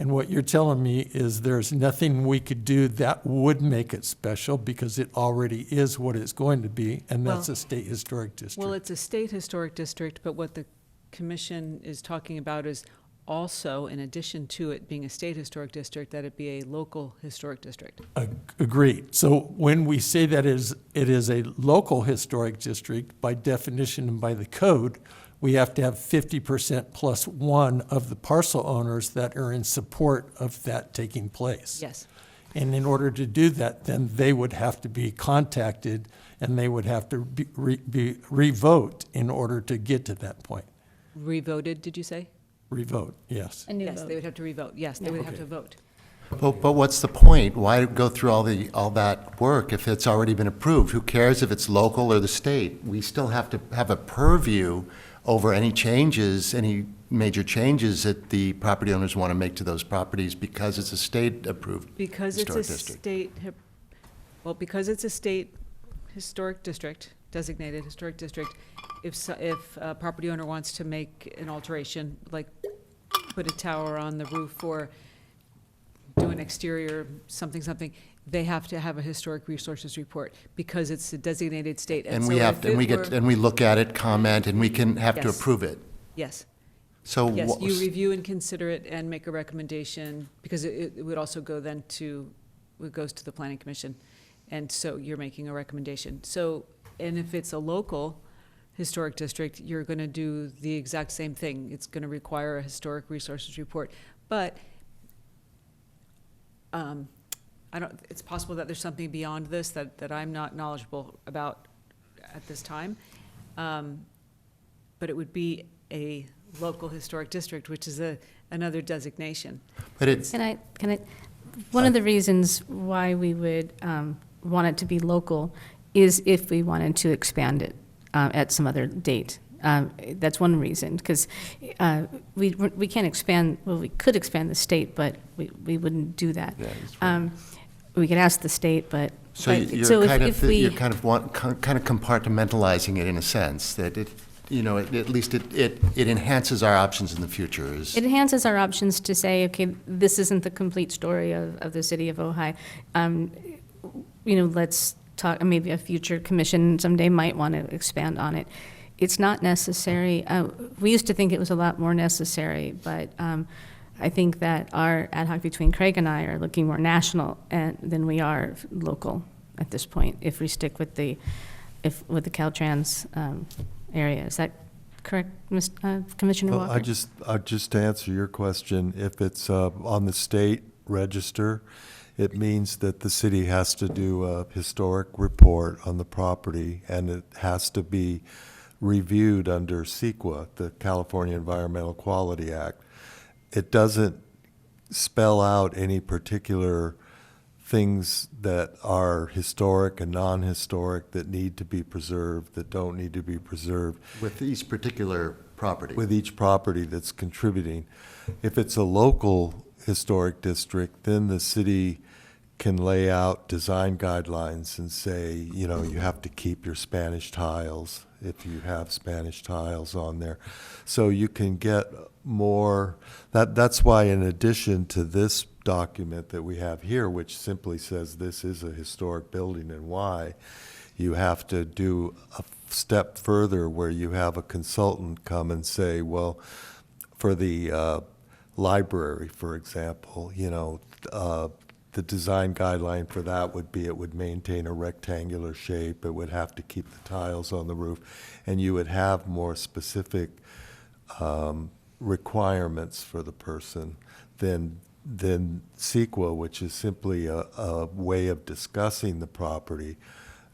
And what you're telling me is there's nothing we could do that would make it special because it already is what it's going to be, and that's Well- a state historic district. Well, it's a state historic district, but what the commission is talking about is also, in addition to it being a state historic district, that it be a local historic district. Agreed. So when we say that it is a local historic district, by definition and by the code, we have to have 50% plus one of the parcel owners that are in support of that taking place. Yes. And in order to do that, then they would have to be contacted and they would have to be revote in order to get to that point. Revoted, did you say? Revote, yes. A new Yes, they vote. would have to revote. Yes, they Yeah. would have Okay. to vote. But what's the point? Why go through all that work if it's already been approved? Who cares if it's local or the state? We still have to have a purview over any changes, any major changes that the property owners want to make to those properties because it's a state-approved Because it's a historic district. because it's a state historic district, designated historic district, if a property owner wants to make an alteration, like put a tower on the roof or do an exterior something, they have to have a historic resources report because it's a designated state. And so we have, if to- and we it get, were- and we look at it, comment, and we can have to Yes. approve it. Yes. So Yes, what you was- review and consider it and make a recommendation, because it would also go then to, it goes to the planning commission. And so you're making a recommendation. So, and if it's a local historic district, you're gonna do the exact same thing. It's gonna require a historic resources report. But, it's possible that there's something beyond this that I'm not knowledgeable about at this time. But it would be a local historic district, which is another designation. but it's, Can I, one of the reasons why we would want it to be local is if we wanted to expand it at some other date. That's one reason, because we can't expand, well, we could expand the state, but we wouldn't do that. Yeah, that's right. We could ask the state, but. so but- you're so kind if of, we- you're kind of compartmentalizing it in a sense, that it, you know, at least it enhances our options in the future is. It enhances our options to say, okay, this isn't the complete story of the city of Ojai. Let's talk, maybe a future commission someday might want to expand on it. It's not necessary. We used to think it was a lot more necessary, but I think that our ad hoc between Craig and I are looking more national than we are local at this point, if we stick with the Caltrans area. Is that correct, Commissioner Well, Walker? just to answer your question, if it's on the state register, it means that the city has to do a historic report on the property, and it has to be reviewed under CEQA, the California Environmental Quality Act. It doesn't spell out any particular things that are historic and non-historic that need to be preserved, that don't need to be preserved, With each particular property. with each property that's contributing. If it's a local historic district, then the city can lay out design guidelines and say, you know, you have to keep your Spanish tiles if you have Spanish tiles on there. So you can get more, that's why in addition to this document that we have here, which simply says this is a historic building and why, you have to do a step further where you have a consultant come and say, well, for the library, for example, you know, the design guideline for that would be it would maintain a rectangular shape, it would have to keep the tiles on the roof, and you would have more specific requirements for the person than CEQA, which is simply a way of discussing the property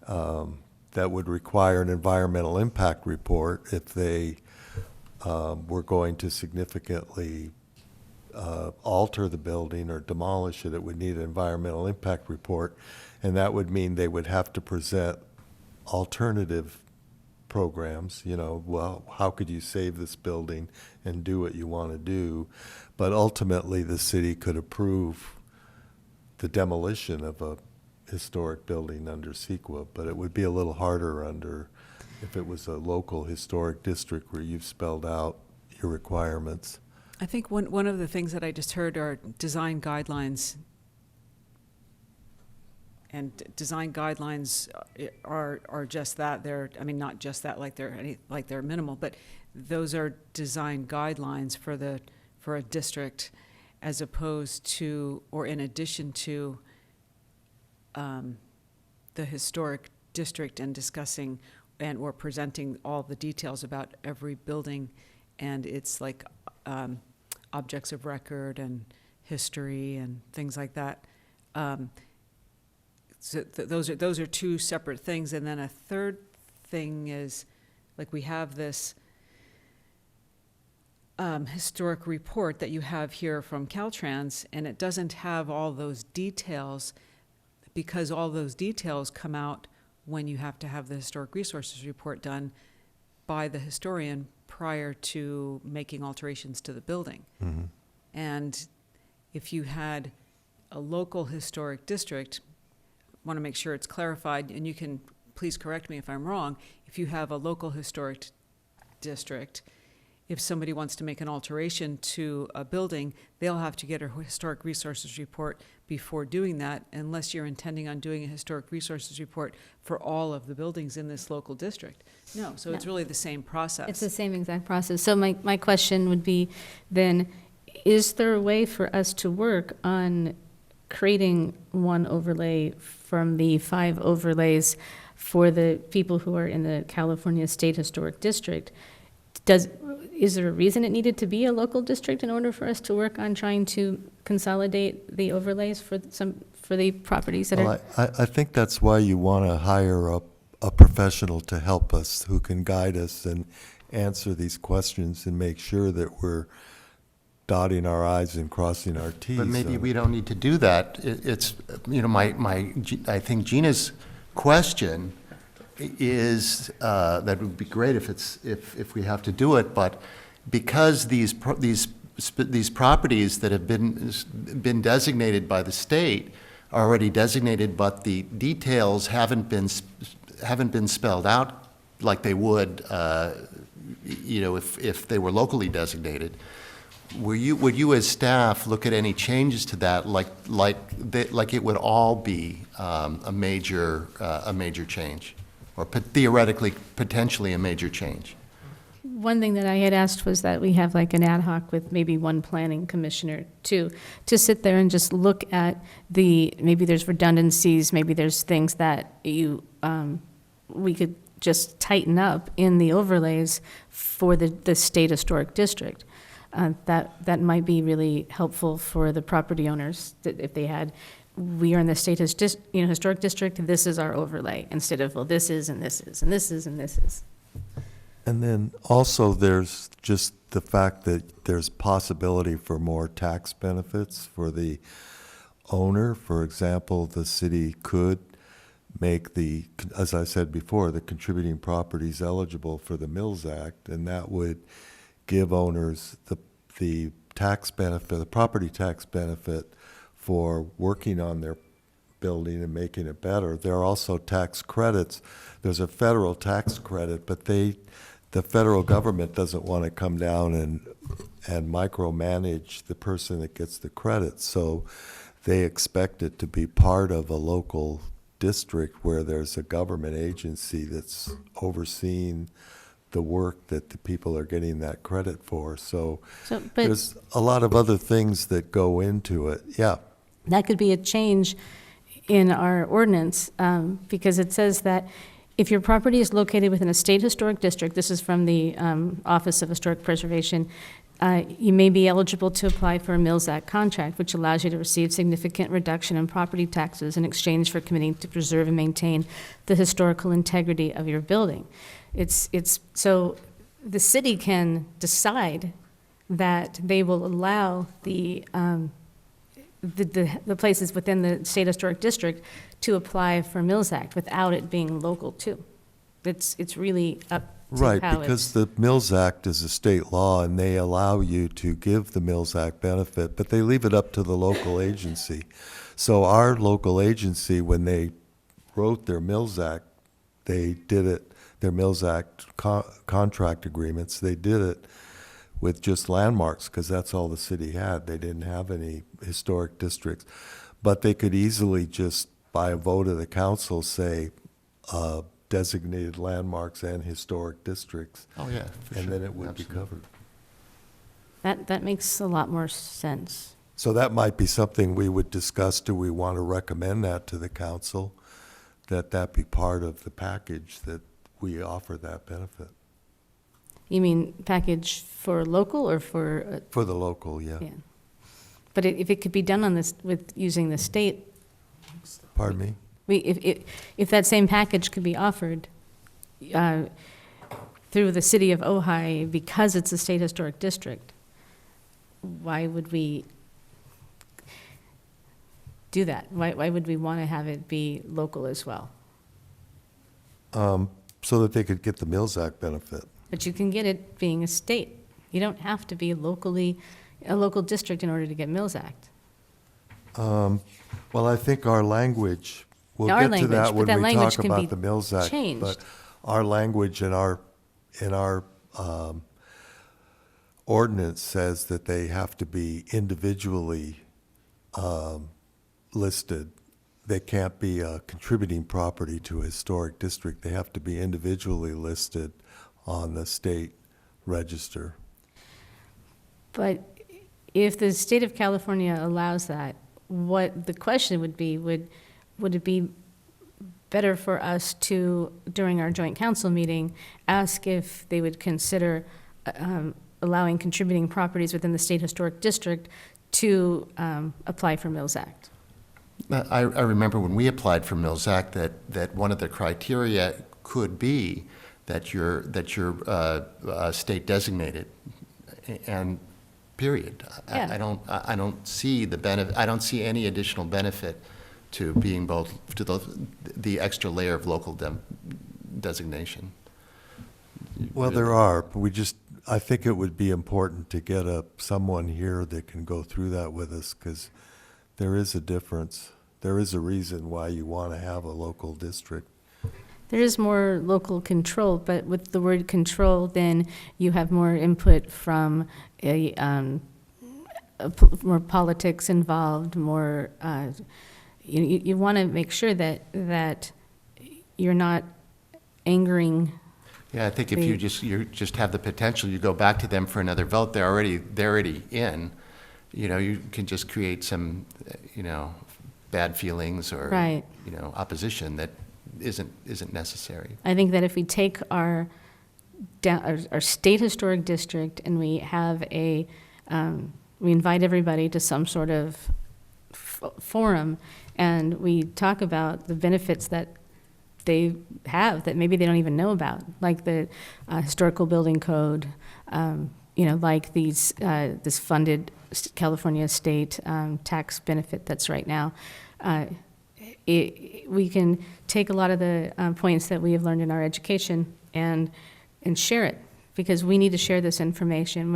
that would require an environmental impact report if they were going to significantly alter the building or demolish it. It would need an environmental impact report, and that would mean they would have to present alternative programs, you know, well, how could you save this building and do what you want to do? But ultimately, the city could approve the demolition of a historic building under CEQA, but it would be a little harder under, if it was a local historic district where you've spelled out your requirements. I think one of the things that I just heard are design guidelines. And design guidelines are just that. They're, I mean, not just that, like they're minimal, but those are design guidelines for a district, as opposed to, or in addition to, the historic district, and discussing or presenting all the details about every building and its like objects of record and history and things like that. So those are two separate things. And then a third thing is, like, we have this historic report that you have here from Caltrans, and it doesn't have all those details, because all those details come out when you have to have the historic resources report done by the historian prior to making alterations to the building. Mhm. And if you had a local historic district, want to make sure it's clarified, and you can please correct me if I'm wrong, if you have a local historic district, if somebody wants to make an alteration to a building, they'll have to get a historic resources report before doing that, unless you're intending on doing a historic resources report for all of the buildings in this local district. No, so it's No. really the same process. It's the same exact process. So my question would be then, is there a way for us to work on creating one overlay from the 5 overlays for the people who are in the California State Historic District? Is there a reason it needed to be a local district in order for us to work on trying to consolidate the overlays for the properties that are? Well, I think that's why you want to hire a professional to help us, who can guide us and answer these questions and make sure that we're dotting our i's and crossing our t's. But maybe we don't need to do that. It's, I think Gina's question is, that would be great if we have to do it, but because these properties that have been designated by the state are already designated, but the details haven't been spelled out like they would, if they were locally designated. Would you as staff look at any changes to that, like it would all be a major change, or theoretically, potentially a major change? One thing that I had asked was that we have like an ad hoc with maybe one planning commissioner to sit there and just look at maybe there's redundancies, maybe there's things that we could just tighten up in the overlays for the state historic district. That might be really helpful for the property owners, that if they had, we are in the state historic district, this is our overlay, instead of, well, this is, and this is, and this is, and this is. And then also there's just the fact that there's possibility for more tax benefits for the owner. For example, the city could make as I said before, the contributing properties eligible for the Mills Act, and that would give owners the tax benefit, the property tax benefit for working on their building and making it better. There are also tax credits. There's a federal tax credit, but the federal government doesn't want to come down and micromanage the person that gets the credit. So they expect it to be part of a local district where there's a government agency that's overseeing the work that the people are getting that credit for. So But there's a lot of other things that go into it. Yeah. that could be a change in our ordinance, because it says that if your property is located within a state historic district, this is from the Office of Historic Preservation, you may be eligible to apply for a Mills Act contract, which allows you to receive significant reduction in property taxes in exchange for committing to preserve and maintain the historical integrity of your building. So the city can decide that they will allow the places within the state historic district to apply for Mills Act without it being local too. It's really up to Right, how because it's. the Mills Act is a state law, and they allow you to give the Mills Act benefit, but they leave it up to the local agency. So our local agency, when they wrote their Mills Act, they did it, their Mills Act contract agreements, they did it with just landmarks, because that's all the city had. They didn't have any historic districts. But they could easily just, by a vote of the council, say, designated landmarks and historic districts, Oh, yeah, for and sure. then it would Absolutely. be covered. That makes a lot more sense. So that might be something we would discuss. Do we want to recommend that to the council, that be part of the package, that we offer that benefit? You mean package for local or for? For the local, yeah. Yeah. But if it could be done on this, with using the state, Pardon me? if that same package could be offered through the city of Ojai because it's a state historic district. Why would we do that? Why would we want to have it be local as well? So that they could get the Mills Act benefit. But you can get it being a state. You don't have to be a local district in order to get Mills Act. Well, I think our language, we'll Our get to language, that but when that we language talk can be about the Mills Act. changed. But our language in our ordinance says that they have to be individually listed. They can't be a contributing property to a historic district. They have to be individually listed on the state register. But if the state of California allows that, what the question would be, would it be better for us to, during our joint council meeting, ask if they would consider allowing contributing properties within the state historic district to apply for Mills Act? I remember when we applied for Mills Act that one of the criteria could be that you're state designated, and period. Yeah. I don't see the benefit. I don't see any additional benefit to being both to the extra layer of local designation. Well, there are, but I think it would be important to get someone here that can go through that with us, because there is a difference. There is a reason why you want to have a local district. There is more local control, but with the word control, then you have more input from more politics involved, more, you want to make sure that you're not angering. Yeah, I think if you just have the potential, you go back to them for another vote, they're already in. You can just create some, bad feelings or, Right. opposition that isn't necessary. I think that if we take our state historic district and we have we invite everybody to some sort of forum and we talk about the benefits that they have that maybe they don't even know about, like the historical building code, like this funded California state tax benefit that's right now. We can take a lot of the points that we have learned in our education and share it, because we need to share this information.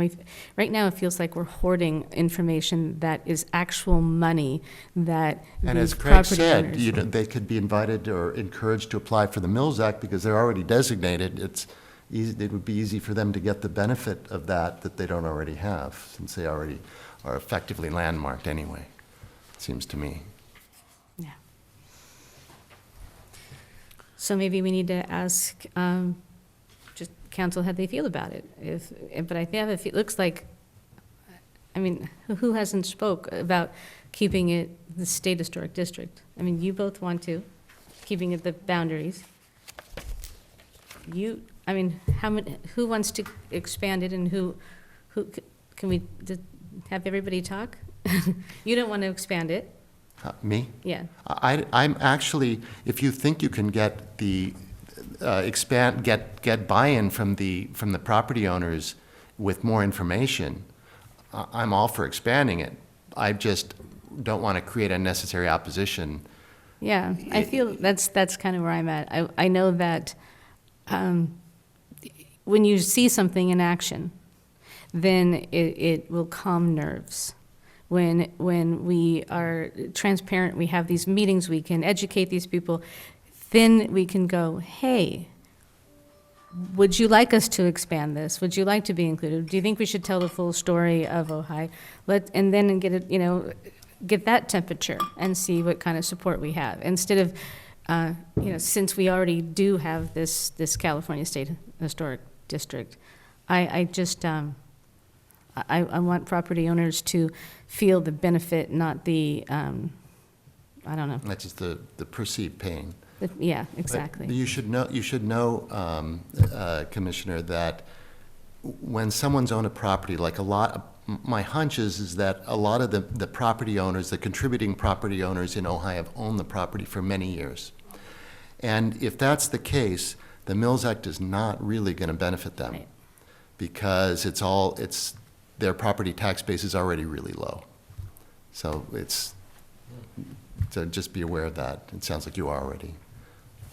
Right now it feels like we're hoarding information that is actual money that And these as Craig property said, owners- they could be invited or encouraged to apply for the Mills Act because they're already designated. It's easy, it would be easy for them to get the benefit of that they don't already have, since they already are effectively landmarked anyway, it seems to me. Yeah. So maybe we need to ask just council how they feel about it. But I think it looks like, who hasn't spoke about keeping it the state historic district? You both want to, keeping it the boundaries. Who wants to expand it, and who can we have everybody talk? You don't want to expand it. Me? Yeah. I'm actually, if you think you can get the get buy-in from the property owners with more information, I'm all for expanding it. I just don't want to create unnecessary opposition. Yeah, I feel that's kind of where I'm at. I know that when you see something in action, then it will calm nerves. When we are transparent, we have these meetings, we can educate these people, then we can go, hey, would you like us to expand this? Would you like to be included? Do you think we should tell the full story of Ojai? And then get it, get that temperature and see what kind of support we have. Instead of, since we already do have this California State Historic District, I just, I want property owners to feel the benefit, not the, I don't know. That's just the perceived pain. Yeah, exactly. But you should know, Commissioner, that when someone's owned a property, my hunch is that a lot of the property owners, the contributing property owners in Ojai have owned the property for many years. And if that's the case, the Mills Act is not really going to benefit them Right. because their property tax base is already really low. So so just be aware of that. It sounds like you are already.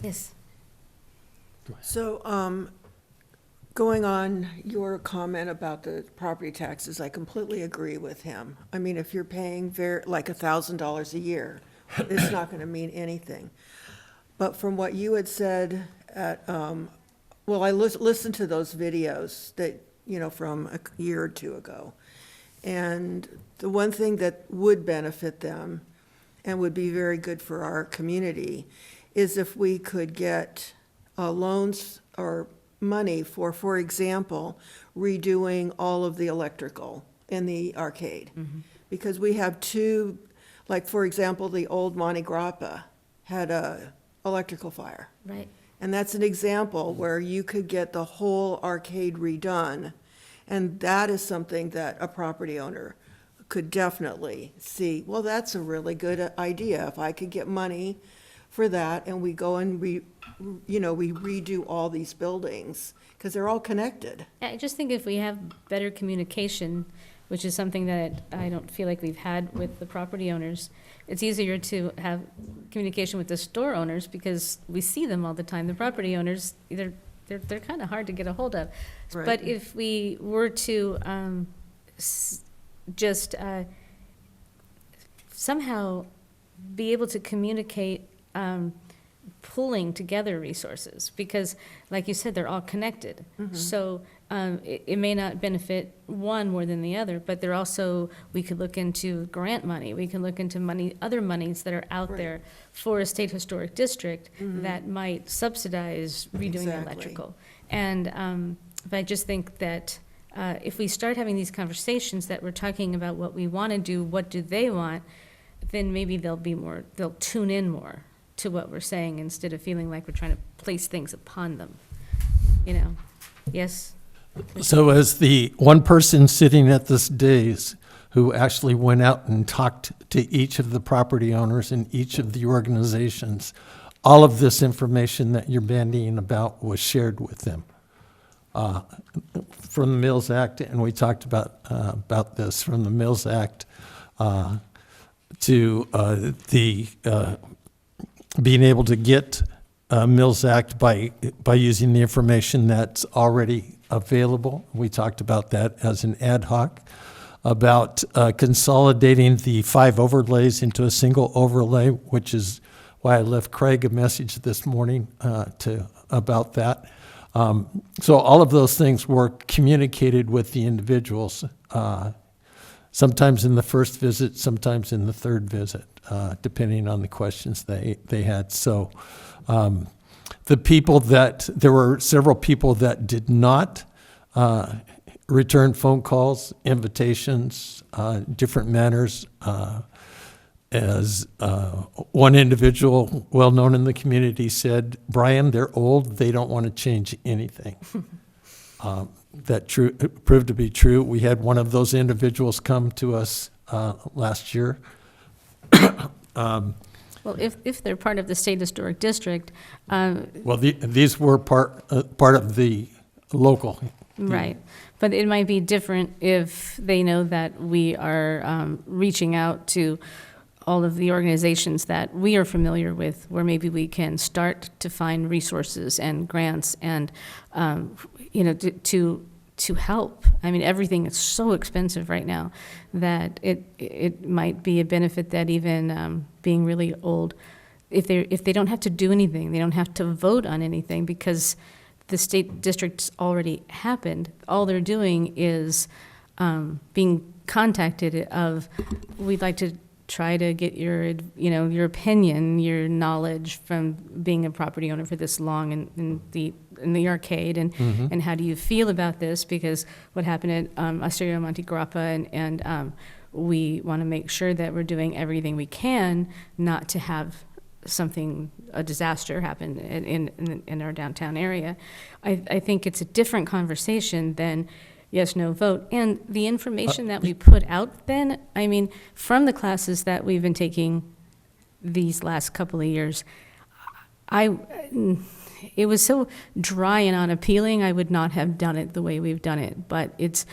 Yes. So, going on your comment about the property taxes, I completely agree with him. I mean, if you're paying like $1,000 a year, it's not gonna mean anything. But from what you had said well, I listened to those videos that, from a year or two ago. And the one thing that would benefit them and would be very good for our community is if we could get loans or money for example, redoing all of the electrical in the arcade. Because we have two, like, for example, the old Monte Grappa had a electrical fire. Right. And that's an example where you could get the whole arcade redone. And that is something that a property owner could definitely see, well, that's a really good idea. If I could get money for that and we go and we redo all these buildings, because they're all connected. I just think if we have better communication, which is something that I don't feel like we've had with the property owners, it's easier to have communication with the store owners because we see them all the time. The property owners, they're kind of hard to get a hold of. Right. But if we were to just somehow be able to communicate pulling together resources, because like you said, they're all connected. So it may not benefit one more than the other, but they're also, we could look into grant money, we can look into other monies that are out there for a state historic district that might subsidize redoing the Exactly. electrical. And but I just think that if we start having these conversations that we're talking about what we want to do, what do they want, then maybe they'll tune in more to what we're saying instead of feeling like we're trying to place things upon them, Yes? So as the one person sitting at this dais who actually went out and talked to each of the property owners in each of the organizations, all of this information that you're bandying about was shared with them from the Mills Act, and we talked about this, from the Mills Act to the being able to get Mills Act by using the information that's already available. We talked about that as an ad hoc, about consolidating the 5 overlays into a single overlay, which is why I left Craig a message this morning about that. So all of those things were communicated with the individuals, sometimes in the first visit, sometimes in the third visit, depending on the questions they had. So there were several people that did not return phone calls, invitations, different manners. As one individual well-known in the community said, Brian, they're old, they don't want to change anything. That proved to be true. We had one of those individuals come to us last year. Well, if they're part of the state historic district. These were part of the local. Right, but it might be different if they know that we are reaching out to all of the organizations that we are familiar with, where maybe we can start to find resources and grants and, to help. I mean, everything is so expensive right now that it might be a benefit that even being really old, if they don't have to do anything, they don't have to vote on anything because the state district's already happened. All they're doing is being contacted of, we'd like to try to get your opinion, your knowledge from being a property owner for this long in the arcade, and how do you feel about this? Because what happened at Osteria Monte Grappa, and we want to make sure that we're doing everything we can not to have a disaster happen in our downtown area. I think it's a different conversation than yes, no vote. And the information that we put out then, I mean, from the classes that we've been taking these last couple of years, it was so dry and unappealing, I would not have done it the way we've done it. But it's,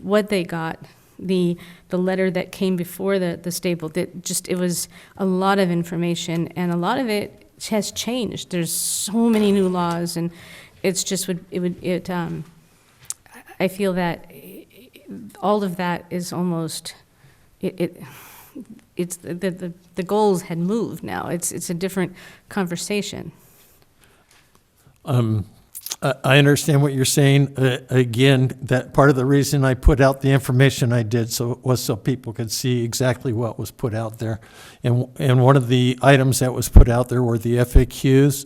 what they got, the letter that came before the staple, it was a lot of information, and a lot of it has changed. There's so many new laws, and it's just I feel that all of that is almost, it's the goals had moved now. It's a different conversation. I understand what you're saying. Again, that part of the reason I put out the information I did was so people could see exactly what was put out there. And one of the items that was put out there were the FAQs.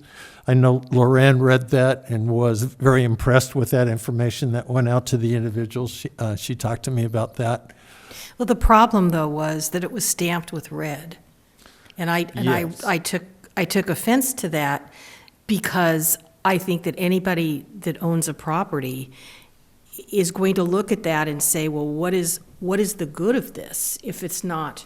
I know Lorraine read that and was very impressed with that information that went out to the individuals. She talked to me about that. Well, the problem, though, was that it was stamped with red. And Yes. I took offense to that, because I think that anybody that owns a property is going to look at that and say, well, what is the good of this if it's not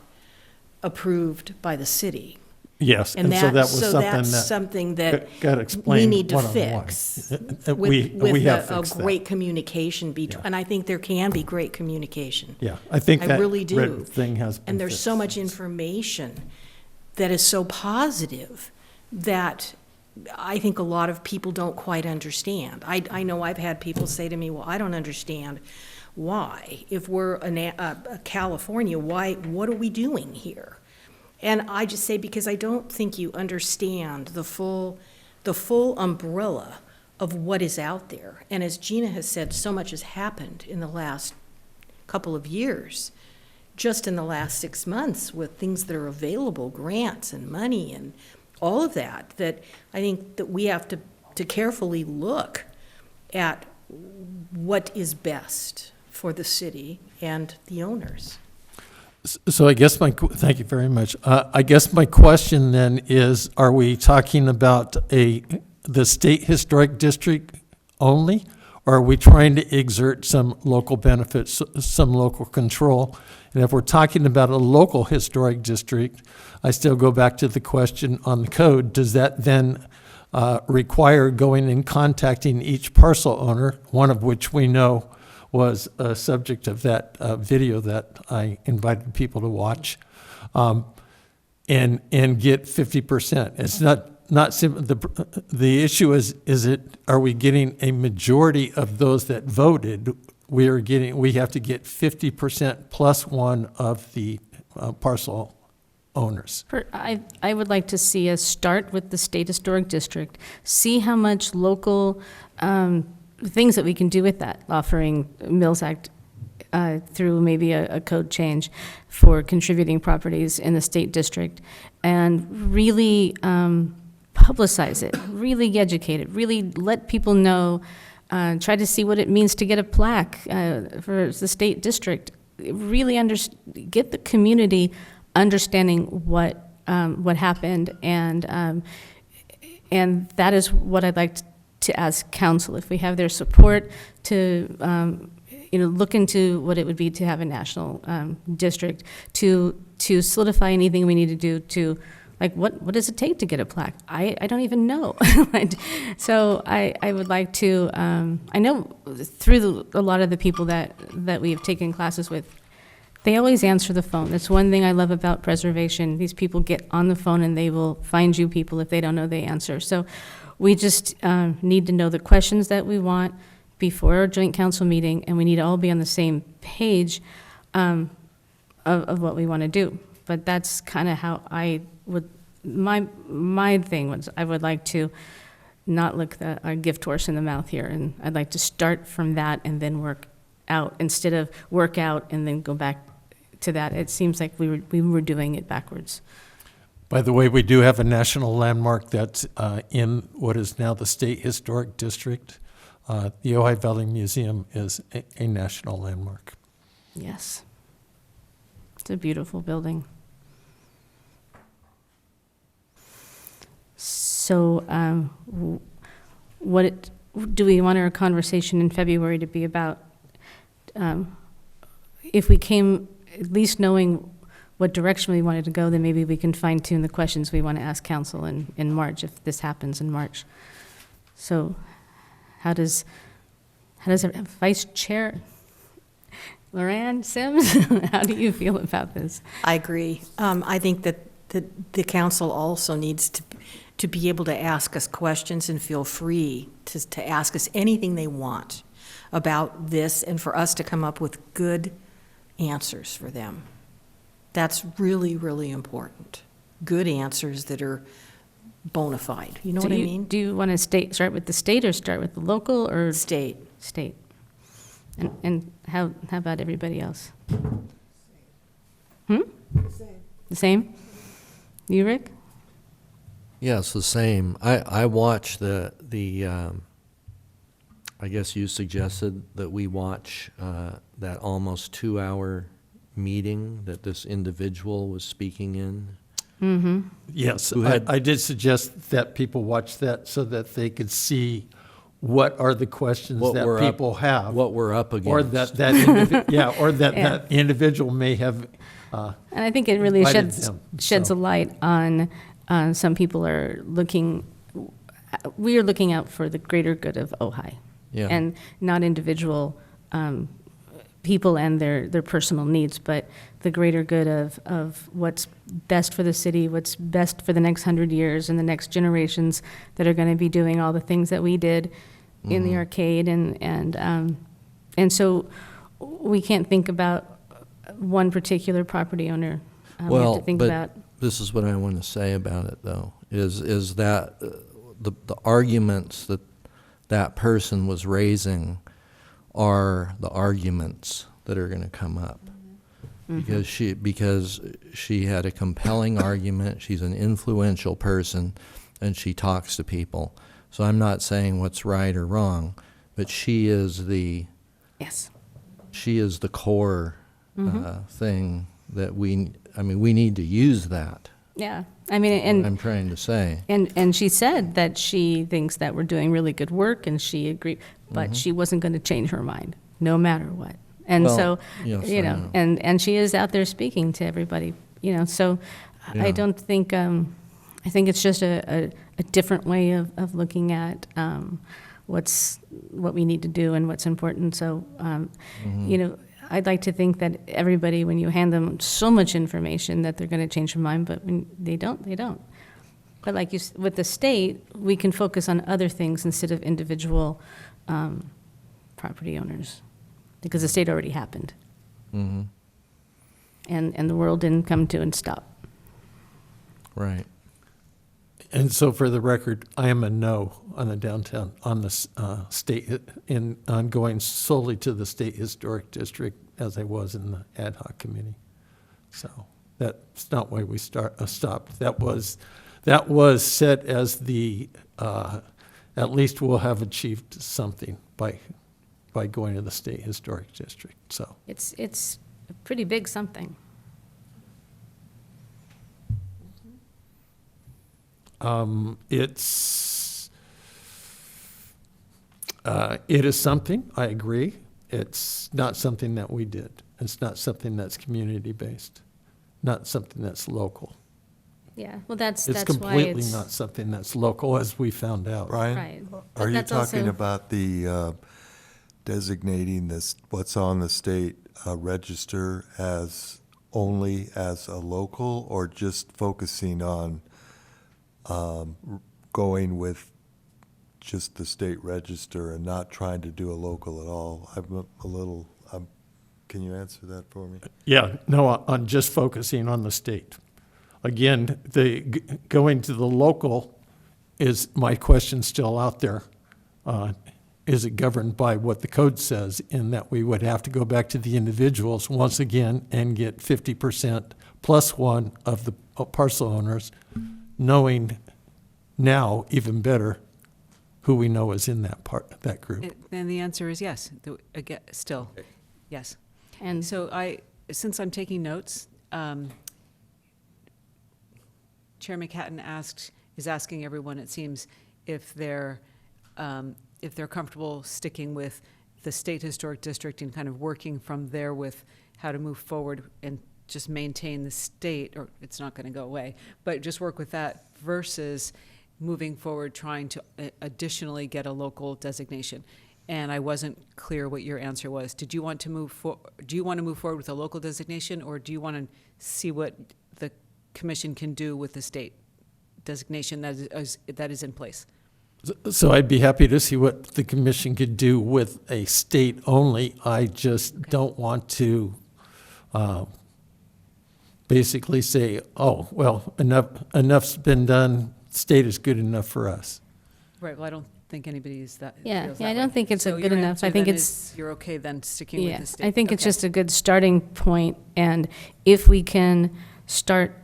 approved by the city? Yes, and so that was something that got we explained need to one-on-one. fix We have a fixed that. great communication between, Yeah. and I think there can be great communication. Yeah, I think I that really do. red thing has been And there's so fixed. much information that is so positive that I think a lot of people don't quite understand. I know I've had people say to me, well, I don't understand why. If we're California, what are we doing here? And I just say, because I don't think you understand the full umbrella of what is out there. And as Gina has said, so much has happened in the last couple of years, just in the last 6 months, with things that are available, grants and money and all of that, that I think that we have to carefully look at what is best for the city and the owners. So I guess thank you very much. I guess my question then is, are we talking about the state historic district only? Or are we trying to exert some local benefits, some local control? And if we're talking about a local historic district, I still go back to the question on the code. Does that then require going and contacting each parcel owner, one of which we know was a subject of that video that I invited people to watch, and get 50%? It's not simple. The issue is are we getting a majority of those that voted? We have to get 50% plus one of the parcel owners. I would like to see us start with the State Historic District, see how much local things that we can do with that, offering Mills Act through maybe a code change for contributing properties in the State District, and really publicize it, really educate it, really let people know, try to see what it means to get a plaque for the State District, really get the community understanding what happened, and that is what I'd like to ask council, if we have their support, to look into what it would be to have a national district, to solidify anything we need to do to, like, what does it take to get a plaque? I don't even know. So I would like to, I know through a lot of the people that we have taken classes with, they always answer the phone. That's one thing I love about preservation. These people get on the phone and they will find you people. If they don't know, they answer. So we just need to know the questions that we want before our joint council meeting, and we need to all be on the same page of what we want to do. But that's kind of how I would, my thing was, I would like to not look our gift horse in the mouth here, and I'd like to start from that and then work out, instead of work out and then go back to that. It seems like we were doing it backwards. By the way, we do have a national landmark that's in what is now the State Historic District. The Ojai Valley Museum is a national landmark. Yes. It's a beautiful building. So do we want our conversation in February to be about, if we came at least knowing what direction we wanted to go, then maybe we can fine tune the questions we want to ask council in March, if this happens in March. So how does a vice chair, Loran Sims, how do you feel about this? I agree. I think that the council also needs to be able to ask us questions and feel free to ask us anything they want about this, and for us to come up with good answers for them. That's really, really important. Good answers that are bona fide. You know what I mean? Do you want to start with the state or start with the local or? State. State. And how about everybody else? The same? You, Rick? Yes, the same. I watched the I guess you suggested that we watch that almost 2-hour meeting that this individual was speaking in. Mm-hmm. Yes, Who had- I did suggest that people watch that so that they could see what are the questions What that we're up- people have. What we're up against. Or that individual may have, And I think it really invited sheds them, a light on, some people are we are looking out for the greater good of Ojai. Yeah. And not individual people and their personal needs, but the greater good of what's best for the city, what's best for the next 100 years and the next generations that are going to be doing all the things that we did in the arcade. And so we can't think about one particular property owner. We have Well, to think but about. this is what I want to say about it, though, is that the arguments that person was raising are the arguments that are going to come up. Because she had a compelling argument, she's an influential person, and she talks to people. So I'm not saying what's right or wrong, but she is the core thing that we need to use that. Yeah, I mean, I'm trying to say. And she said that she thinks that we're doing really good work, and she agreed, but she wasn't going to change her mind, no matter what. And Well, so, yes, you I know, know. and she is out there speaking to everybody, you know, so Yeah. I don't think, I think it's just a different way of looking at what we need to do and what's important. So, you know, I'd like to think that everybody, when you hand them so much information, that they're going to change their mind, but when they don't, they don't. But like with the state, we can focus on other things instead of individual property owners, because the state already happened. Mm-hmm. And the world didn't come to and stop. Right. and so for the record, I am a no on the downtown, on the state, on going solely to the State Historic District as I was in the ad hoc committee. So that's not why we stopped. That was set as the, at least we'll have achieved something by going to the State Historic District, so. It's a pretty big something. It is something, I agree. It's not something that we did. It's not something that's community-based, not something that's local. Yeah, well, that's It's why completely it's. not something that's local, as we found out. Brian, Right. But are you that's talking also- about the designating this, what's on the state register as only as a local, or just focusing on going with just the state register and not trying to do a local at all? I'm a little, can you answer that for me? Yeah, no, on just focusing on the state. Again, going to the local is, my question still out there. Is it governed by what the code says, in that we would have to go back to the individuals once again and get 50% plus one of the parcel owners, knowing now even better who we know is in that group? And the answer is yes, again, still, yes. And So since I'm taking notes, Chair McHatton is asking everyone, it seems, if they're comfortable sticking with the State Historic District and kind of working from there with how to move forward and just maintain the state, or it's not going to go away, but just work with that versus moving forward, trying to additionally get a local designation. And I wasn't clear what your answer was. Did you want to move do you want to move forward with a local designation, or do you want to see what the commission can do with the state designation that is in place? So I'd be happy to see what the commission could do with a state only. I just don't want to basically say, oh, well, enough's been done, state is good enough for us. Right, well, I don't think anybody's that. Yeah, feels yeah, that I don't way. think it's So a good your enough. answer I think then it's, is you're okay then sticking with yeah, the state? I think it's Okay. just a good starting point, and if we can start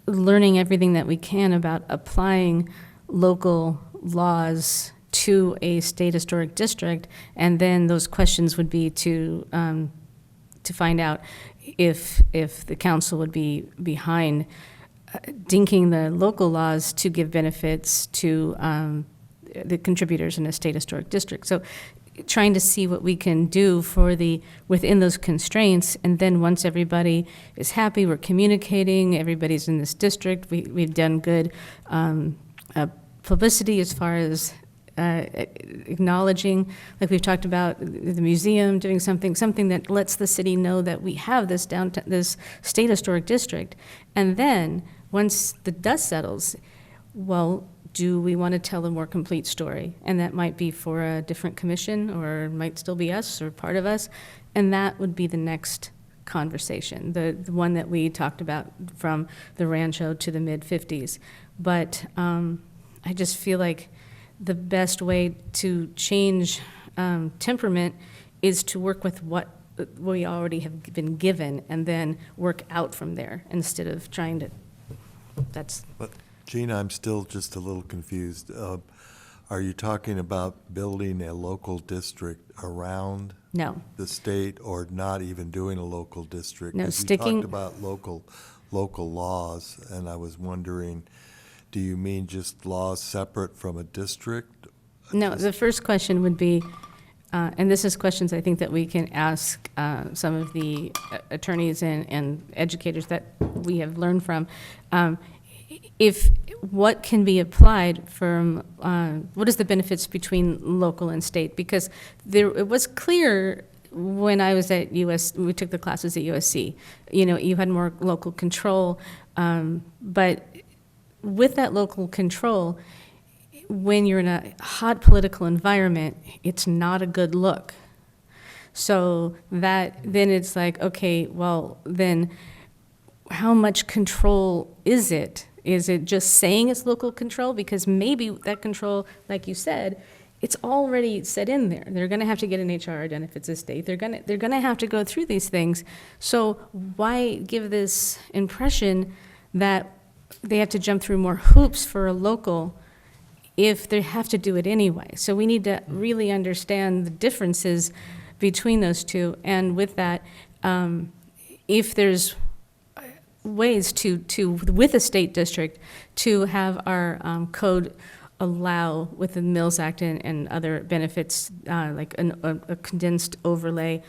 learning everything that we can about applying local laws to a state historic district, and then those questions would be to find out if the council would be behind dinking the local laws to give benefits to the contributors in a state historic district. So trying to see what we can do within those constraints, and then once everybody is happy, we're communicating, everybody's in this district, we've done good publicity as far as acknowledging, like we've talked about, the museum doing something that lets the city know that we have this this state historic district. And then, once the dust settles, well, do we want to tell a more complete story? And that might be for a different commission, or it might still be us, or part of us. And that would be the next conversation, the one that we talked about from the Rancho to the mid-50s. But I just feel like the best way to change temperament is to work with what we already have been given, and then work out from there, instead of trying to, But Gina, I'm still just a little confused. Are you talking about building a local district around no. the state, or not even doing a local district? No, 'Cause sticking- You talked about local laws, and I was wondering, do you mean just laws separate from a district? No, the first question would be, and this is questions I think that we can ask some of the attorneys and educators that we have learned from. If what can be applied from, what is the benefits between local and state? Because it was clear when I was at we took the classes at USC, you had more local control, but with that local control, when you're in a hot political environment, it's not a good look. So then it's like, okay, well, then how much control is it? Is it just saying it's local control? Because maybe that control, like you said, it's already set in there. They're going to have to get an HR done if it's a state. They're going to have to go through these things. So why give this impression that they have to jump through more hoops for a local if they have to do it anyway? So we need to really understand the differences between those two. And with that, if there's ways to with a state district, to have our code allow with the Mills Act and other benefits, like a condensed overlay,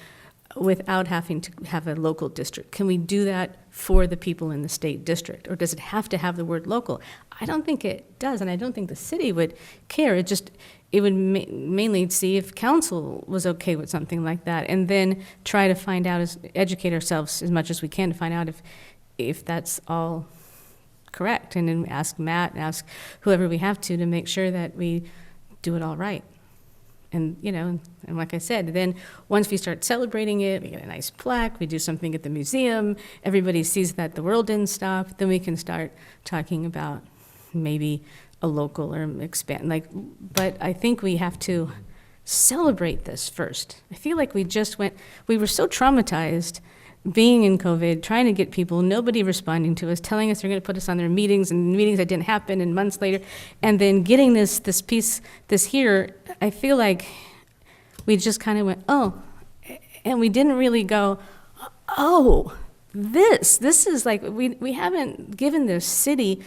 without having to have a local district. Can we do that for the people in the state district? Or does it have to have the word local? I don't think it does, and I don't think the city would care. It would mainly see if council was okay with something like that, and then try to find out, educate ourselves as much as we can to find out if that's all correct, and then ask Matt, ask whoever we have to make sure that we do it all right. And, and like I said, then once we start celebrating it, we get a nice plaque, we do something at the museum, everybody sees that the world didn't stop, then we can start talking about maybe a local or expand, but I think we have to celebrate this first. I feel like we were so traumatized being in COVID, trying to get people, nobody responding to us, telling us they're going to put us on their meetings, and meetings that didn't happen, and months later, and then getting this piece, here, I feel like we just kind of went, oh, and we didn't really go, oh, this is like, we haven't given this city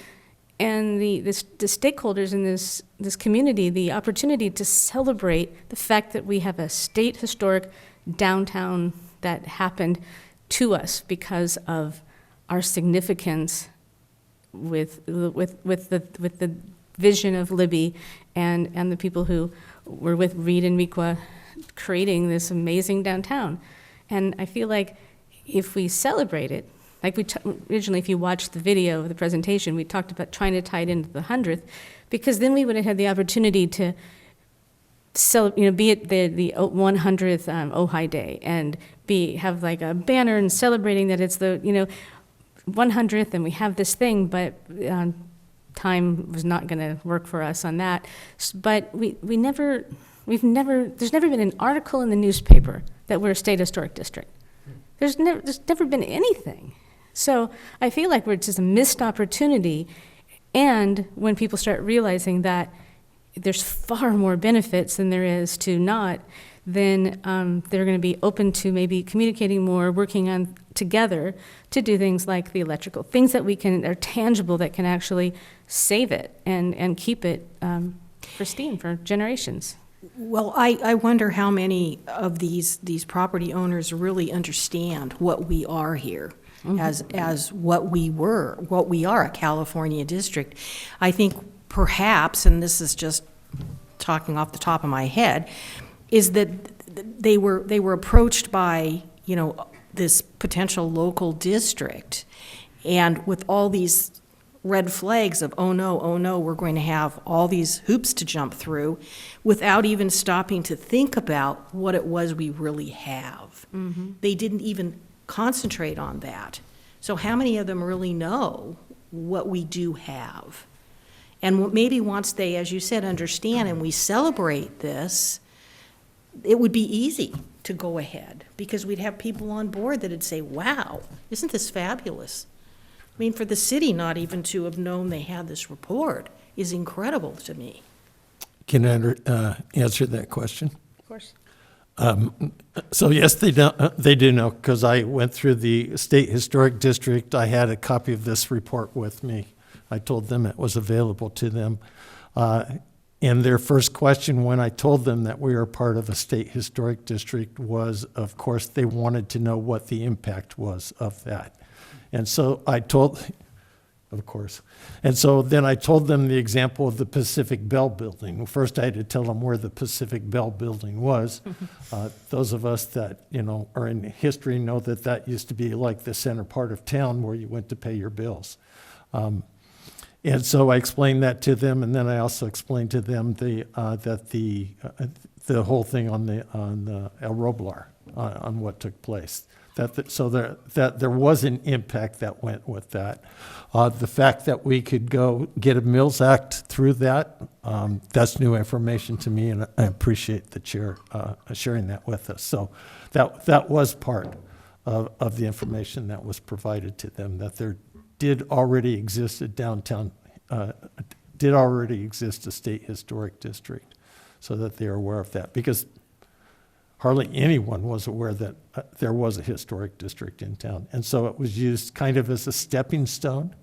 and the stakeholders in this community the opportunity to celebrate the fact that we have a state historic downtown that happened to us because of our significance with the vision of Libby and the people who were with Reed and Miqua creating this amazing downtown. And I feel like if we celebrate it, like originally, if you watched the video of the presentation, we talked about trying to tie it into the 100th, because then we would have had the opportunity to be at the 100th Ojai Day and have like a banner and celebrating that it's the 100th and we have this thing, but time was not going to work for us on that. But there's never been an article in the newspaper that we're a state historic district. There's never been anything. So I feel like we're just a missed opportunity. And when people start realizing that there's far more benefits than there is to not, then they're going to be open to maybe communicating more, working on together to do things like the electrical, things that are tangible that can actually save it and keep it pristine for generations. Well, I wonder how many of these property owners really understand what we are here. As what we are, a California district. I think perhaps, and this is just talking off the top of my head, is that they were approached by, this potential local district, and with all these red flags of, oh no, we're going to have all these hoops to jump through, without even stopping to think about what it was we really have. They didn't even concentrate on that. So how many of them really know what we do have? And maybe once they, as you said, understand and we celebrate this, it would be easy to go ahead, because we'd have people on board that would say, wow, isn't this fabulous? I mean, for the city not even to have known they had this report is incredible to me. Can I answer that question? Of course. So yes, they do know, because I went through the State Historic District. I had a copy of this report with me. I told them it was available to them. And their first question when I told them that we are part of a State Historic District was, of course, they wanted to know what the impact was of that. And so I told, of course. And so then I told them the example of the Pacific Bell Building. First, I had to tell them where the Pacific Bell Building was. Those of us that, are in history know that that used to be like the center part of town where you went to pay your bills. And so I explained that to them, and then I also explained to them that the whole thing on the El Roblar, on what took place. That there was an impact that went with that. The fact that we could go get a Mills Act through that, that's new information to me, and I appreciate the chair sharing that with us. So that was part of the information that was provided to them, that there did already exist a downtown, did already exist a state historic district, so that they are aware of that. Because hardly anyone was aware that there was a historic district in town. And so it was used kind of as a stepping stone,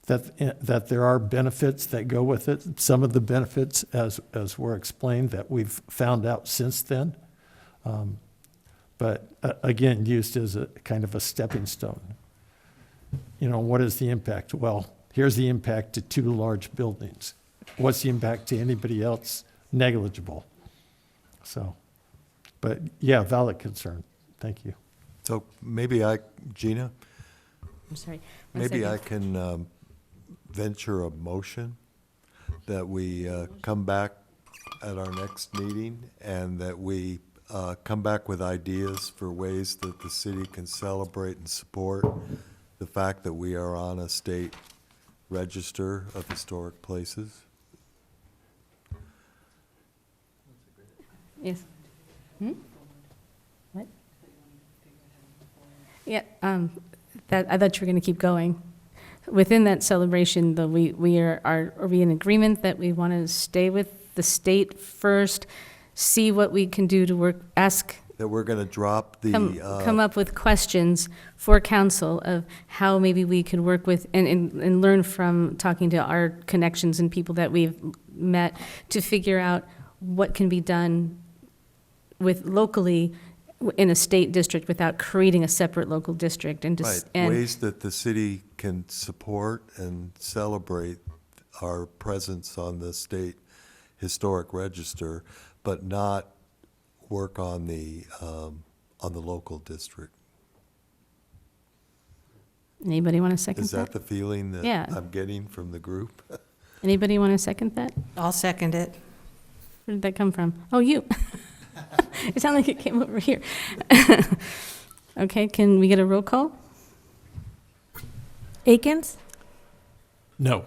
that there are benefits that go with it. Some of the benefits, as were explained, that we've found out since then. But again, used as a kind of a stepping stone. What is the impact? Well, here's the impact to 2 large buildings. What's the impact to anybody else? Negligible. So. But yeah, valid concern. Thank you. So maybe Gina, I'm sorry. maybe I can venture a motion that we come back at our next meeting, and that we come back with ideas for ways that the city can celebrate and support the fact that we are on a state register of historic places. Yes. What? Yeah, I thought you were going to keep going. Within that celebration, though, are we in agreement that we want to stay with the state first, see what we can do to work, ask, That we're going to drop the. come up with questions for council of how maybe we could work with and learn from talking to our connections and people that we've met to figure out what can be done with locally in a state district without creating a separate local district and Right, just, and, ways that the city can support and celebrate our presence on the state historic register, but not work on the local district. anybody want to second Is that the feeling that Yeah. I'm getting from the group? Anybody want to second that? I'll second it. Where did that come from? Oh, you. It sounded like it came over here. Okay, can we get a roll call? Akins, No.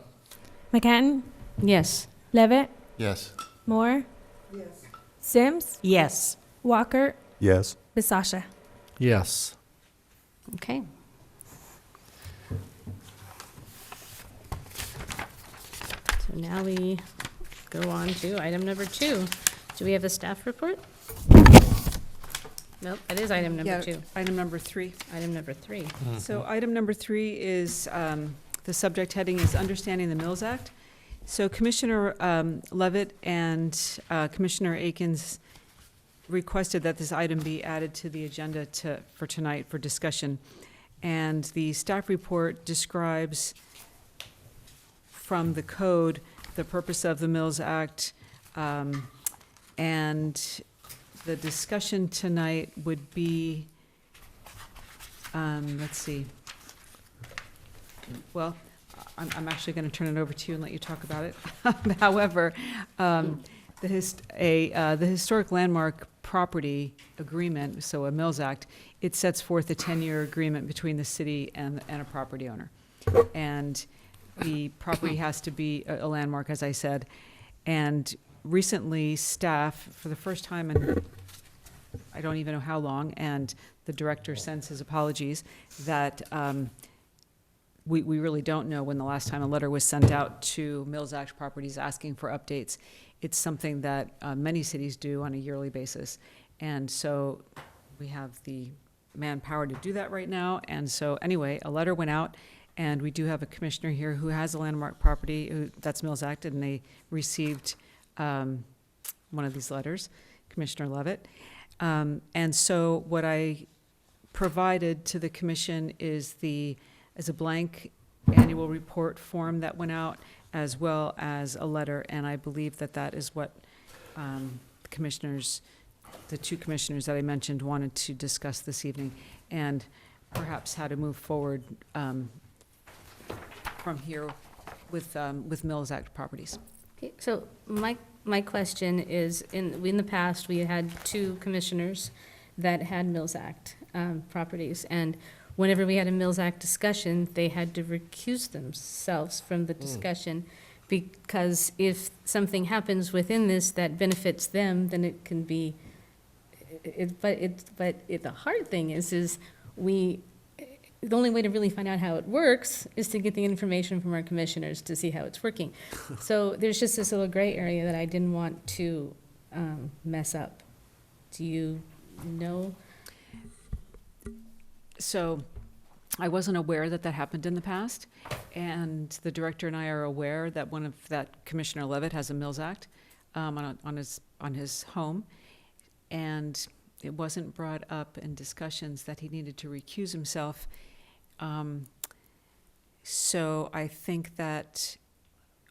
McCatton, Yes. Levitt, Yes. Moore. Sims, Yes. Walker, Yes. Bisasha. Yes. Okay. So now we go on to item number 2. Do we have a staff report? Nope, that is item number Yeah, 2. item number 3. Item number 3. So item number 3 is, the subject heading is Understanding the Mills Act. So Commissioner Levitt and Commissioner Akins requested that this item be added to the agenda for tonight for discussion. And the staff report describes from the code the purpose of the Mills Act. And the discussion tonight would be, let's see. Well, I'm actually going to turn it over to you and let you talk about it. However, the Historic Landmark Property Agreement, so a Mills Act, it sets forth a 10-year agreement between the city and a property owner. And the property has to be a landmark, as I said. And recently, staff, for the first time in I don't even know how long, and the director sends his apologies, that we really don't know when the last time a letter was sent out to Mills Act properties asking for updates. It's something that many cities do on a yearly basis. And so we have the manpower to do that right now. And so anyway, a letter went out, and we do have a commissioner here who has a landmark property, that's Mills Act, and they received one of these letters, Commissioner Levitt. And so what I provided to the commission is a blank annual report form that went out, as well as a letter, and I believe that is what the two commissioners that I mentioned wanted to discuss this evening, and perhaps how to move forward from here with Mills Act properties. Okay, so my question is, in the past, we had 2 commissioners that had Mills Act properties, and whenever we had a Mills Act discussion, they had to recuse themselves from the discussion, because if something happens within this that benefits them, then it can be, the hard thing is the only way to really find out how it works is to get the information from our commissioners to see how it's working. So there's just this little gray area that I didn't want to mess up. Do you know? So I wasn't aware that happened in the past, and the director and I are aware that Commissioner Levitt has a Mills Act on his home, and it wasn't brought up in discussions that he needed to recuse himself. So I think that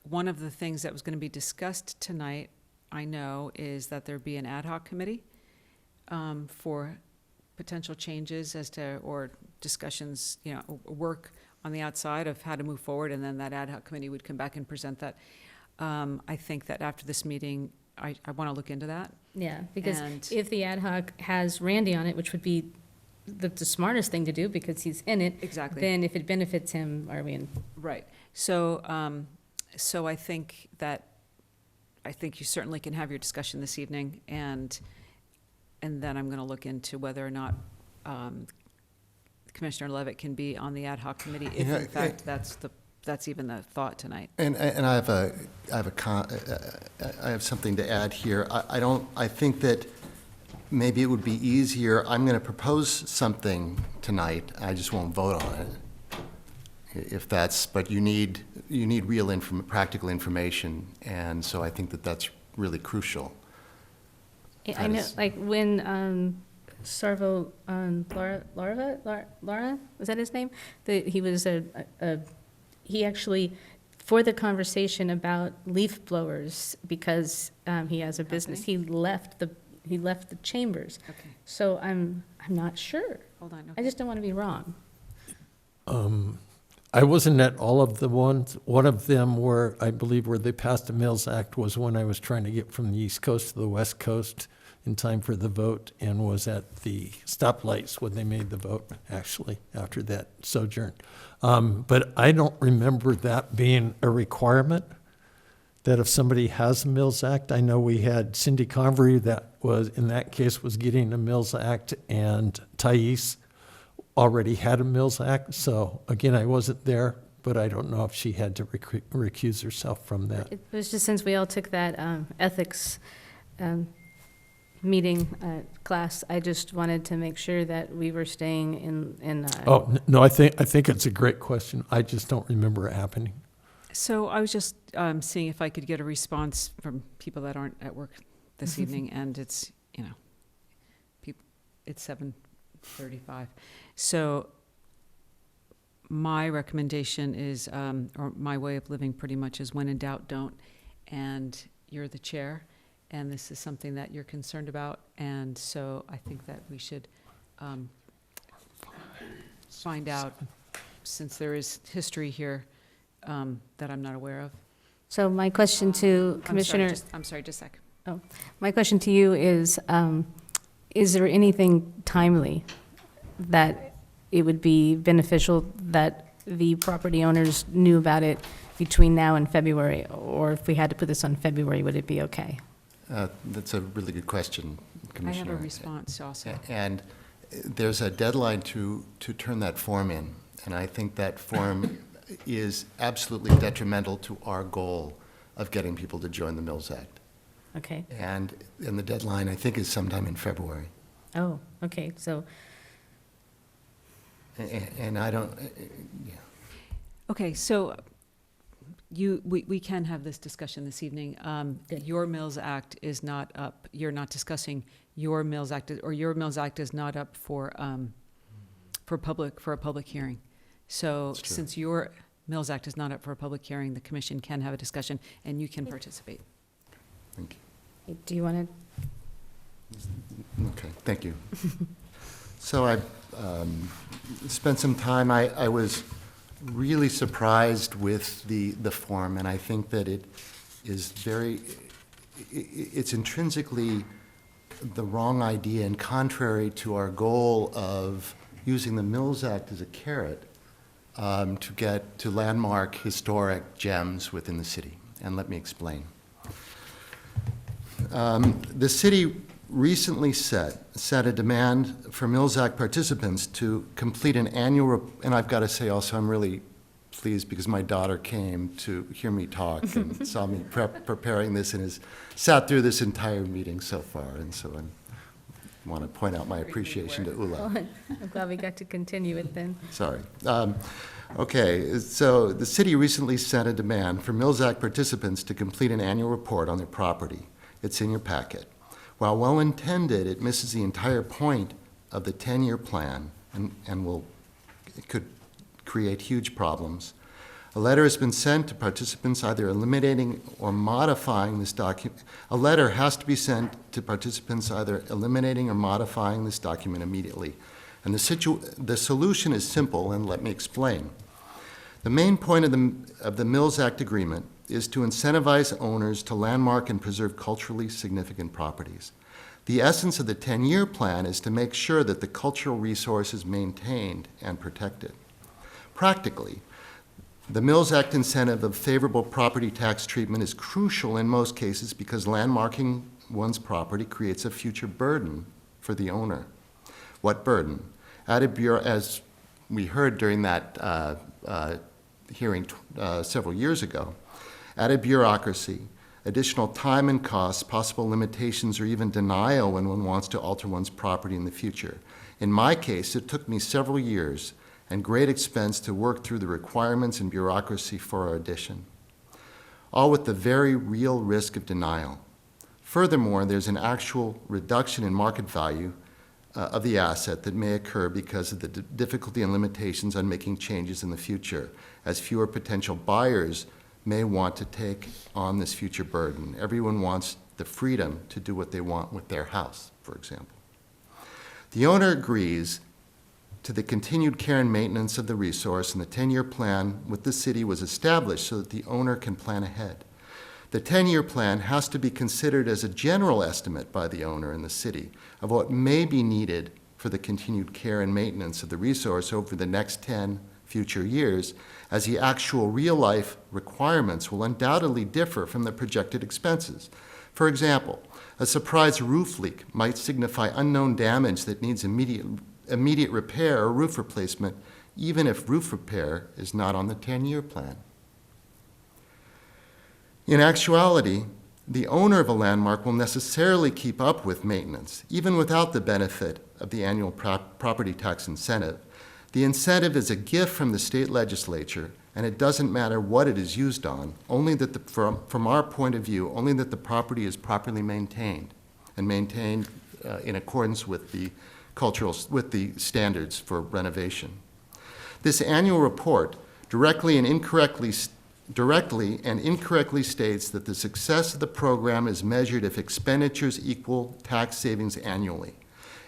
one of the things that was going to be discussed tonight, I know, is that there be an ad hoc committee for potential changes or discussions, work on the outside of how to move forward, and then that ad hoc committee would come back and present that. I think that after this meeting, I want to look into that. Yeah, because And- if the ad hoc has Randy on it, which would be the smartest thing to do because he's in it, Exactly. then if it benefits him, are we in? Right. So, so I think you certainly can have your discussion this evening, and then I'm going to look into whether or not Commissioner Levitt can be on the ad hoc committee, if in fact that's even the thought tonight. And I have something to add here. I think that maybe it would be easier, I'm going to propose something tonight, I just won't vote on it. But you need real practical information, and so I think that's really crucial. I know, like when Sarvo Laura, was that his name? He was he actually, for the conversation about leaf blowers, because he has a business, he left the chambers. Okay, So I'm not sure. hold on. I Okay. just don't want to be wrong. I wasn't at all of the ones. One of them were, I believe, where they passed the Mills Act was when I was trying to get from the East Coast to the West Coast in time for the vote, and was at the stoplights when they made the vote, actually, after that sojourn. But I don't remember that being a requirement, that if somebody has a Mills Act. I know we had Cindy Convery that was, in that case, was getting a Mills Act, and Thais already had a Mills Act. So again, I wasn't there, but I don't know if she had to recuse herself from that. It was just since we all took that ethics meeting class, I just wanted to make sure that we were staying in. No, I think it's a great question. I just don't remember it happening. So I was just seeing if I could get a response from people that aren't at work this evening, and it's, it's 7:35. So my recommendation is, or my way of living pretty much is, when in doubt, don't. And you're the chair, and this is something that you're concerned about, and so I think that we should find out, since there is history here that I'm not aware of. So my question to Commissioner. I'm sorry, just a sec. My question to you is there anything timely that it would be beneficial that the property owners knew about it between now and February? Or if we had to put this on February, would it be okay? That's a really good question, I Commissioner. have a response also. And there's a deadline to turn that form in, and I think that form is absolutely detrimental to our goal of getting people to join the Mills Act. Okay. And the deadline, I think, is sometime in February. Oh, okay. So And I don't, yeah. Okay, so we can have this discussion this evening. Your Mills Act is not up. You're not discussing your Mills Act, or your Mills Act is not up for a public hearing. So since your Mills Act is not up for a public hearing, the commission can have a discussion, and you can participate. Thank you. do you want Okay, thank you. So I spent some time, I was really surprised with the form, and I think that it is it's intrinsically the wrong idea and contrary to our goal of using the Mills Act as a carrot to landmark historic gems within the city. And let me explain. The city recently set a demand for Mills Act participants to complete an annual, and I've got to say also, I'm really pleased because my daughter came to hear me talk and saw me preparing this and has sat through this entire meeting so far, and so I want to point out my appreciation to Ula. I'm glad we got to continue it then. Sorry. Okay, so the city recently sent a demand for Mills Act participants to complete an annual report on their property. It's in your packet. While well-intended, it misses the entire point of the 10-year plan and it could create huge problems. A letter has been sent to participants either eliminating or modifying this document. A letter has to be sent to participants either eliminating or modifying this document immediately. And the solution is simple, and let me explain. The main point of the Mills Act agreement is to incentivize owners to landmark and preserve culturally significant properties. The essence of the 10-year plan is to make sure that the cultural resource is maintained and protected. Practically, the Mills Act incentive of favorable property tax treatment is crucial in most cases because landmarking one's property creates a future burden for the owner. What burden? As we heard during that hearing several years ago, added bureaucracy, additional time and costs, possible limitations, or even denial when one wants to alter one's property in the future. In my case, it took me several years and great expense to work through the requirements and bureaucracy for our addition, all with the very real risk of denial. Furthermore, there's an actual reduction in market value of the asset that may occur because of the difficulty and limitations on making changes in the future, as fewer potential buyers may want to take on this future burden. Everyone wants the freedom to do what they want with their house, for example. The owner agrees to the continued care and maintenance of the resource, and the 10-year plan with the city was established so that the owner can plan ahead. The 10-year plan has to be considered as a general estimate by the owner and the city of what may be needed for the continued care and maintenance of the resource over the next 10 future years, as the actual real-life requirements will undoubtedly differ from the projected expenses. For example, a surprise roof leak might signify unknown damage that needs immediate repair or roof replacement, even if roof repair is not on the 10-year plan. In actuality, the owner of a landmark will necessarily keep up with maintenance, even without the benefit of the annual property tax incentive. The incentive is a gift from the state legislature, and it doesn't matter what it is used on, only that from our point of view, only that the property is properly maintained, and maintained in accordance with the standards for renovation. This annual report directly and incorrectly states that the success of the program is measured if expenditures equal tax savings annually.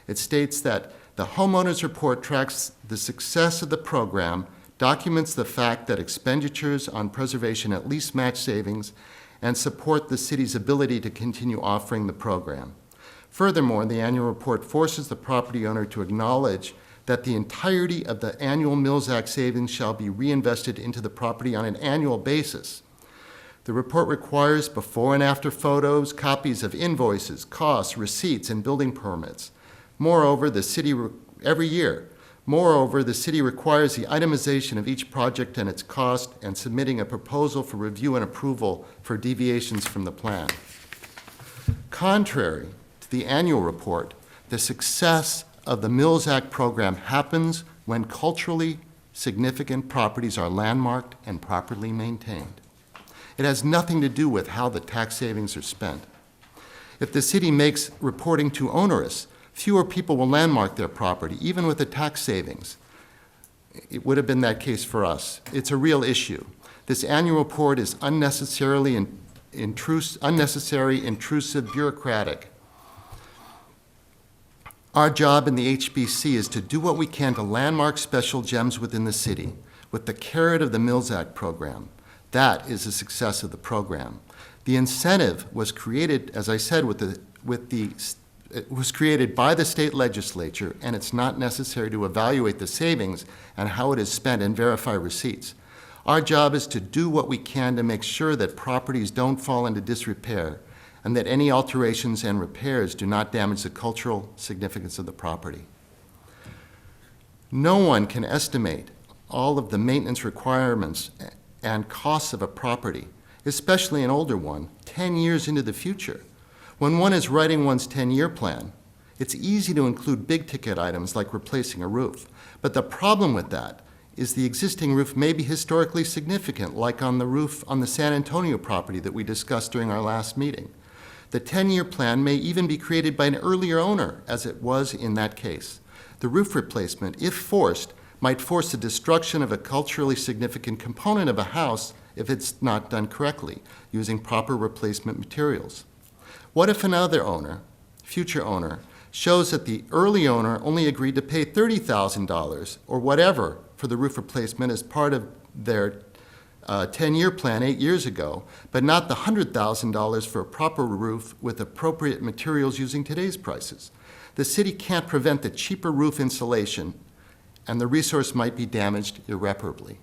It states that the homeowner's report tracks the success of the program, documents the fact that expenditures on preservation at least match savings, and support the city's ability to continue offering the program. Furthermore, the annual report forces the property owner to acknowledge that the entirety of the annual Mills Act savings shall be reinvested into the property on an annual basis. The report requires before and after photos, copies of invoices, costs, receipts, and building permits. Moreover, the city requires the itemization of each project and its cost, and submitting a proposal for review and approval for deviations from the plan. Contrary to the annual report, the success of the Mills Act program happens when culturally significant properties are landmarked and properly maintained. It has nothing to do with how the tax savings are spent. If the city makes reporting too onerous, fewer people will landmark their property, even with the tax savings. It would have been that case for us. It's a real issue. This annual report is unnecessary, intrusive, bureaucratic. Our job in the HBC is to do what we can to landmark special gems within the city with the carrot of the Mills Act program. That is the success of the program. The incentive was created, as I said, it was created by the state legislature, and it's not necessary to evaluate the savings and how it is spent and verify receipts. Our job is to do what we can to make sure that properties don't fall into disrepair and that any alterations and repairs do not damage the cultural significance of the property. No one can estimate all of the maintenance requirements and costs of a property, especially an older one, 10 years into the future. When one is writing one's 10-year plan, it's easy to include big-ticket items like replacing a roof. But the problem with that is the existing roof may be historically significant, like on the roof on the San Antonio property that we discussed during our last meeting. The 10-year plan may even be created by an earlier owner, as it was in that case. The roof replacement, if forced, might force the destruction of a culturally significant component of a house if it's not done correctly, using proper replacement materials. What if another owner, future owner, shows that the early owner only agreed to pay $30,000 or whatever for the roof replacement as part of their 10-year plan 8 years ago, but not the $100,000 for a proper roof with appropriate materials using today's prices? The city can't prevent the cheaper roof insulation, and the resource might be damaged irreparably.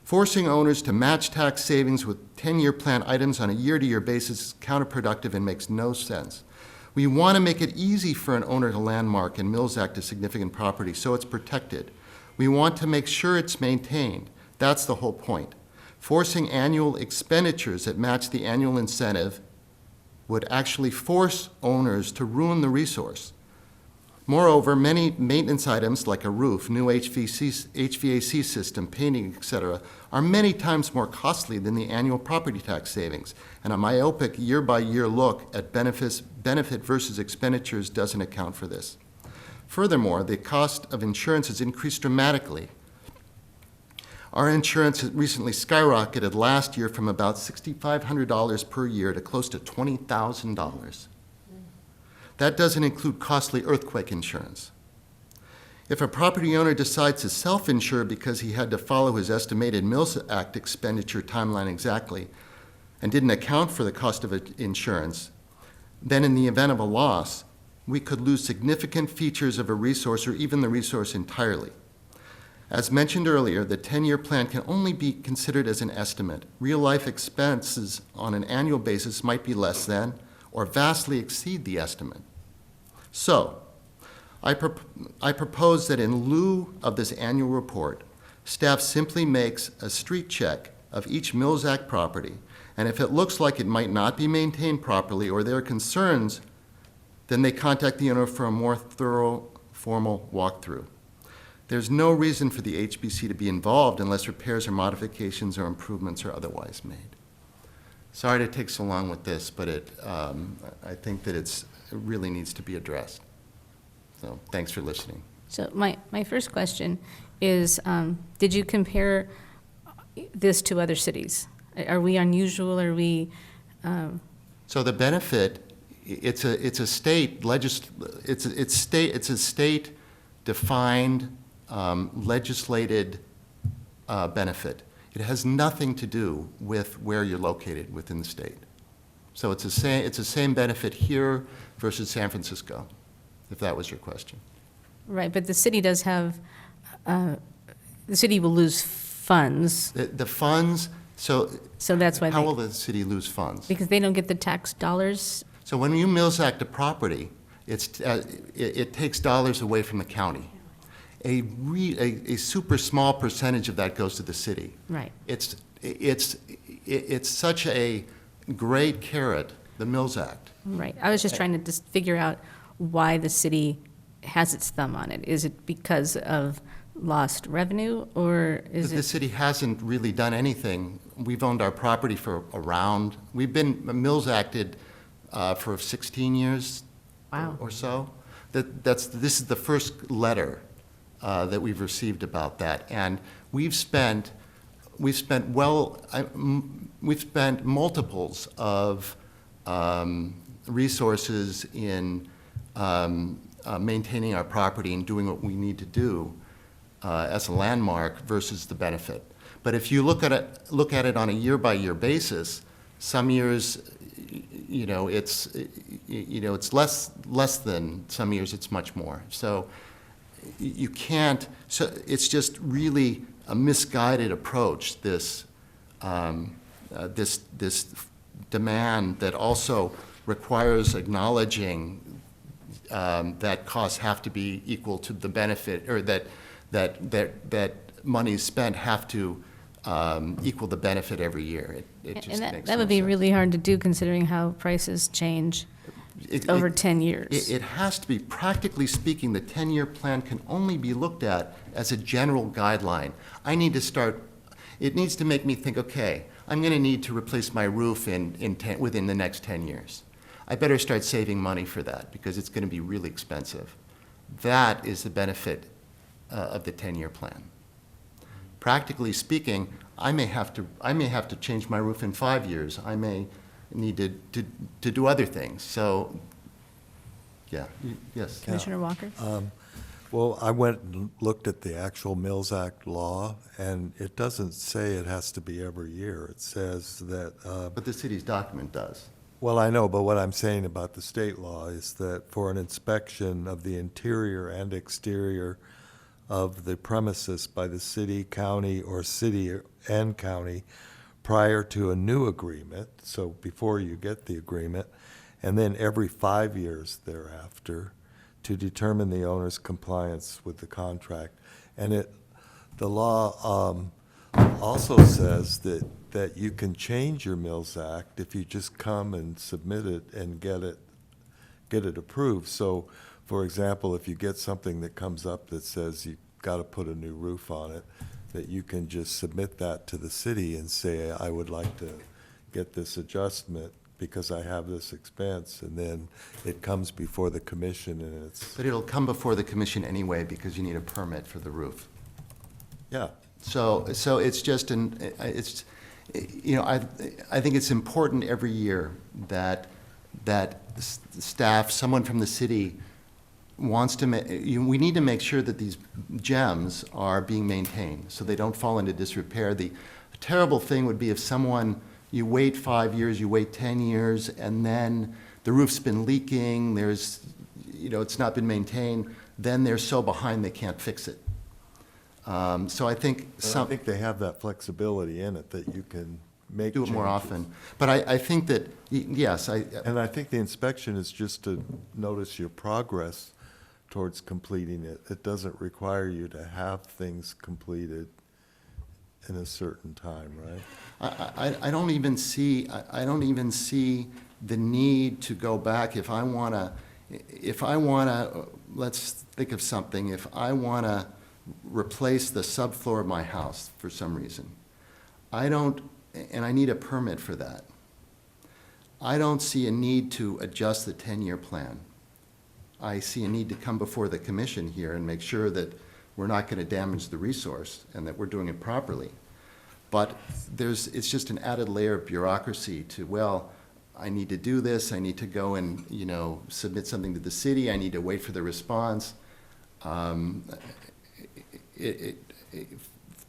Forcing owners to match tax savings with 10-year plan items on a year-to-year basis is counterproductive and makes no sense. We want to make it easy for an owner to landmark and Mills Act a significant property so it's protected. We want to make sure it's maintained. That's the whole point. Forcing annual expenditures that match the annual incentive would actually force owners to ruin the resource. Moreover, many maintenance items like a roof, new HVAC system, painting, etc., are many times more costly than the annual property tax savings, and a myopic year-by-year look at benefit versus expenditures doesn't account for this. Furthermore, the cost of insurance has increased dramatically. Our insurance has recently skyrocketed last year from about $6,500 per year to close to $20,000. That doesn't include costly earthquake insurance. If a property owner decides to self-insure because he had to follow his estimated Mills Act expenditure timeline exactly and didn't account for the cost of insurance, then in the event of a loss, we could lose significant features of a resource or even the resource entirely. As mentioned earlier, the 10-year plan can only be considered as an estimate. Real-life expenses on an annual basis might be less than or vastly exceed the estimate. So, I propose that in lieu of this annual report, staff simply makes a street check of each Mills Act property, and if it looks like it might not be maintained properly or there are concerns, then they contact the owner for a more thorough, formal walkthrough. There's no reason for the HBC to be involved unless repairs or modifications or improvements are otherwise made. Sorry to take so long with this, but I think that it really needs to be addressed. So thanks for listening. So my first question is, did you compare this to other cities? Are we unusual? Are we? So the benefit, it's a state defined legislated benefit. It has nothing to do with where you're located within the state. So it's the same benefit here versus San Francisco, if that was your question. Right, but the city does have, the city will lose funds. The funds, so that's why how will the city lose funds? because they don't get the tax dollars. So when you Mills Act a property, it takes dollars away from the county. A super small percentage of that goes to the city. Right. It's such a great carrot, the Mills Act. Right. I was just trying to just figure out why the city has its thumb on it. Is it because of lost revenue, or is The it? city hasn't really done anything. We've owned our property we've been Mills Acted for 16 years Wow. or so. This is the first letter that we've received about that, and we've spent multiples of resources in maintaining our property and doing what we need to do as a landmark versus the benefit. But if you look at it on a year-by-year basis, some years, it's less than, some years it's much more. So you can't. So it's just really a misguided approach. This demand that also requires acknowledging that costs have to be equal to the benefit, or that money spent have to equal the benefit every year. It just And makes that no would be sense. really hard to do considering how prices change over 10 years. It has to be, practically speaking, the 10-year plan can only be looked at as a general guideline. It needs to make me think, okay, I'm going to need to replace my roof within the next 10 years. I better start saving money for that because it's going to be really expensive. That is the benefit of the 10-year plan. Practically speaking, I may have to change my roof in 5 years. I may need to do other things. So, yeah, yes. Commissioner Walker? Well, I went and looked at the actual Mills Act law, and it doesn't say it has to be every year. It says that, But the city's document does. well, I know, but what I'm saying about the state law is that for an inspection of the interior and exterior of the premises by the city, county, or city and county prior to a new agreement, so before you get the agreement, and then every 5 years thereafter, to determine the owner's compliance with the contract. And the law also says that you can change your Mills Act if you just come and submit it and get it approved. So, for example, if you get something that comes up that says you've got to put a new roof on it, that you can just submit that to the city and say, I would like to get this adjustment because I have this expense, and then it comes before the commission and it's, But it'll come before the commission anyway because you need a permit for the roof. yeah. So it's just it's, you know, I think it's important every year that staff, someone from the city wants to we need to make sure that these gems are being maintained so they don't fall into disrepair. The terrible thing would be if you wait 5 years, you wait 10 years, and then the roof's been leaking, it's not been maintained, then they're so behind they can't fix it. So I think But I think they have that flexibility in it that you can make do it more changes. often. But I think that, yes, And I think the inspection is just to notice your progress towards completing it. It doesn't require you to have things completed in a certain time, right? I don't even see the need to go back if I wanna, let's think of something, if I wanna replace the subfloor of my house for some reason, and I need a permit for that, I don't see a need to adjust the 10-year plan. I see a need to come before the commission here and make sure that we're not gonna damage the resource and that we're doing it properly. But it's just an added layer of bureaucracy to, well, I need to do this, I need to go and, submit something to the city, I need to wait for the response.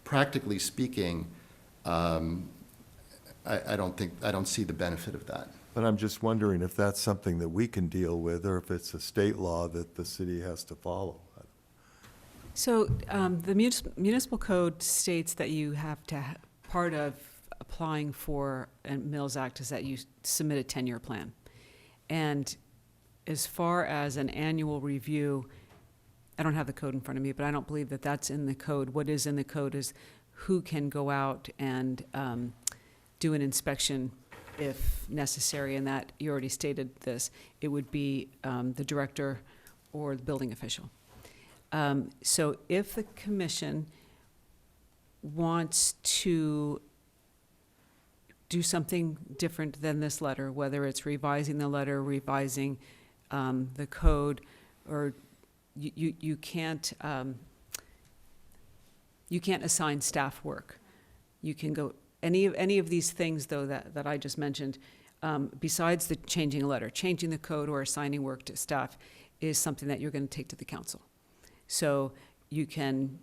Practically speaking, I don't see the benefit of that. But I'm just wondering if that's something that we can deal with, or if it's a state law that the city has to follow. So the municipal code states that you have to, part of applying for a Mills Act is that you submit a 10-year plan. And as far as an annual review, I don't have the code in front of me, but I don't believe that that's in the code. What is in the code is who can go out and do an inspection if necessary, and that, you already stated this, it would be the director or the building official. So if the commission wants to do something different than this letter, whether it's revising the letter, revising the code, or you can't assign staff work. You can go, any of these things, though, that I just mentioned, besides the changing a letter, changing the code or assigning work to staff is something that you're going to take to the council. So you can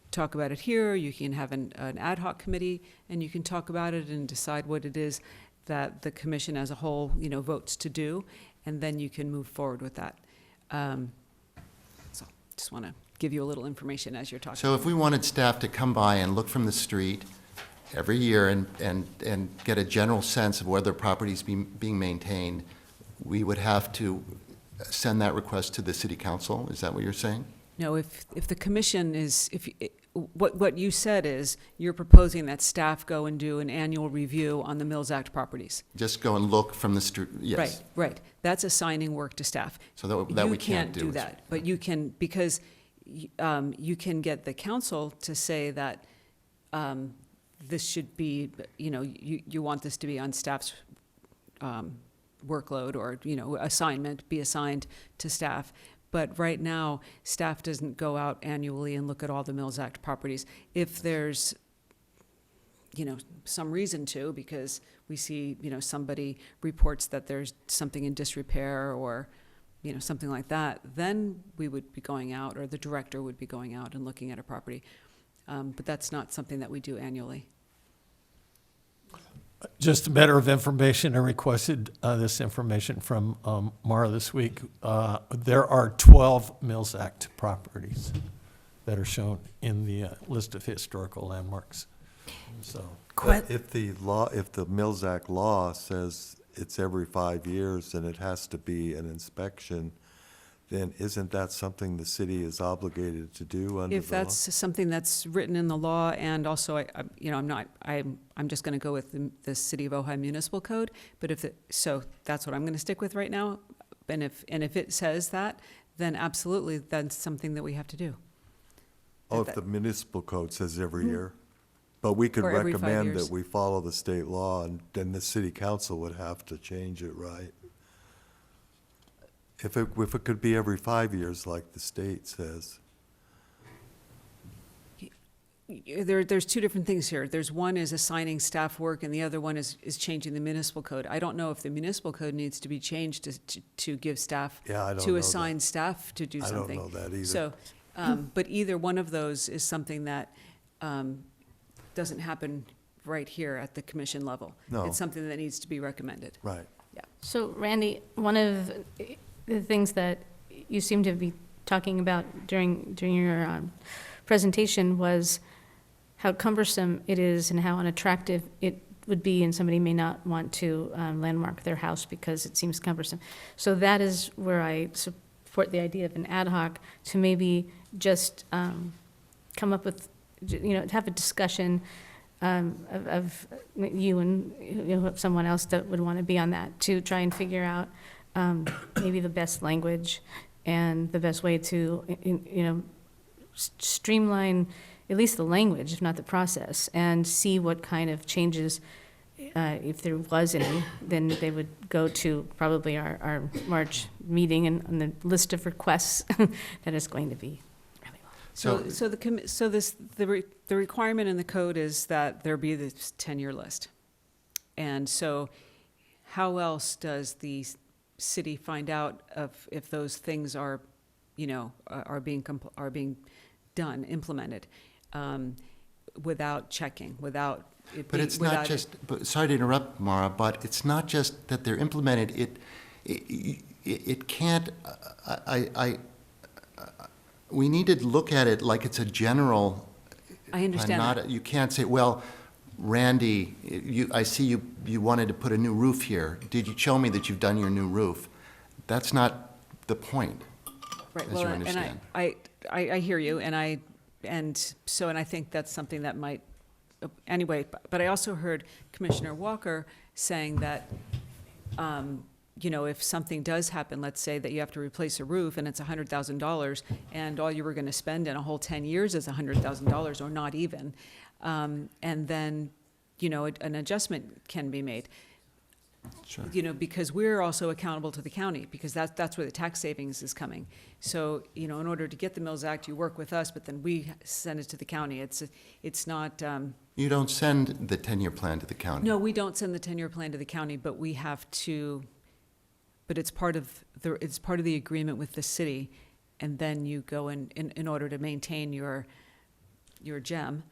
talk about it here, you can have an ad hoc committee, and you can talk about it and decide what it is that the commission as a whole, votes to do, and then you can move forward with that. So just want to give you a little information as you're talking. So if we wanted staff to come by and look from the street every year and get a general sense of whether property's being maintained, we would have to send that request to the city council? Is that what you're saying? No, if the commission is, what you said is, you're proposing that staff go and do an annual review on the Mills Act properties. Just go and look from the street, yes. Right. That's assigning work to staff. So that we can't do. You can't do that, but you can, because you can get the council to say that this should be, you want this to be on staff's workload or, assignment, be assigned to staff. But right now, staff doesn't go out annually and look at all the Mills Act properties. If there's, some reason to, because we see, somebody reports that there's something in disrepair or, something like that, then we would be going out, or the director would be going out and looking at a property. But that's not something that we do annually. Just a matter of information, I requested this information from Mara this week. There are 12 Mills Act properties that are shown in the list of historical landmarks. So, But if the Mills Act law says it's every 5 years and it has to be an inspection, then isn't that something the city is obligated to do under If the law? that's something that's written in the law, and also, I'm just going to go with the City of Ojai Municipal Code, but so that's what I'm going to stick with right now. And if it says that, then absolutely, that's something that we have to do. Oh, if the municipal code says every year? But we could Or every 5 recommend years. that we follow the state law, and then the city council would have to change it, right? If it could be every 5 years like the state says. There's two different things here. There's one is assigning staff work, and the other one is changing the municipal code. I don't know if the municipal code needs to be changed to give staff, Yeah, I don't know to that. assign staff to do I don't something. know that either. So, but either one of those is something that doesn't happen right here at the commission level. No. It's something that needs to be recommended. Right. So Randy, one of the things that you seem to be talking about during your presentation was how cumbersome it is and how unattractive it would be, and somebody may not want to landmark their house because it seems cumbersome. So that is where I support the idea of an ad hoc to maybe just come up with, have a discussion of you and someone else that would want to be on that, to try and figure out maybe the best language and the best way to, streamline at least the language, if not the process, and see what kind of changes, if there was any, then they would go to probably our March meeting and on the list of requests that is going to be really long. The requirement in the code is that there be this 10-year list. And so how else does the city find out if those things are, are being done, implemented, without checking, without it But being, it's not just, sorry to interrupt, Mara, but it's not just that they're implemented. It can't, we need to look at it like it's a general. I understand that. You can't say, well, Randy, I see you wanted to put a new roof here. Did you show me that you've done your new roof? That's not the point, Right, as well, you and understand. I hear you, and I think that's something that might, anyway, but I also heard Commissioner Walker saying that, if something does happen, let's say that you have to replace a roof and it's $100,000, and all you were gonna spend in a whole 10 years is $100,000, or not even, and then, an adjustment can be made. Sure. Because we're also accountable to the county, because that's where the tax savings is coming. So, in order to get the Mills Act, you work with us, but then we send it to the county. It's not, You don't send the 10-year plan to the county. no, we don't send the 10-year plan to the county, but we have to, but it's part of the agreement with the city, and then you go in order to maintain your gem,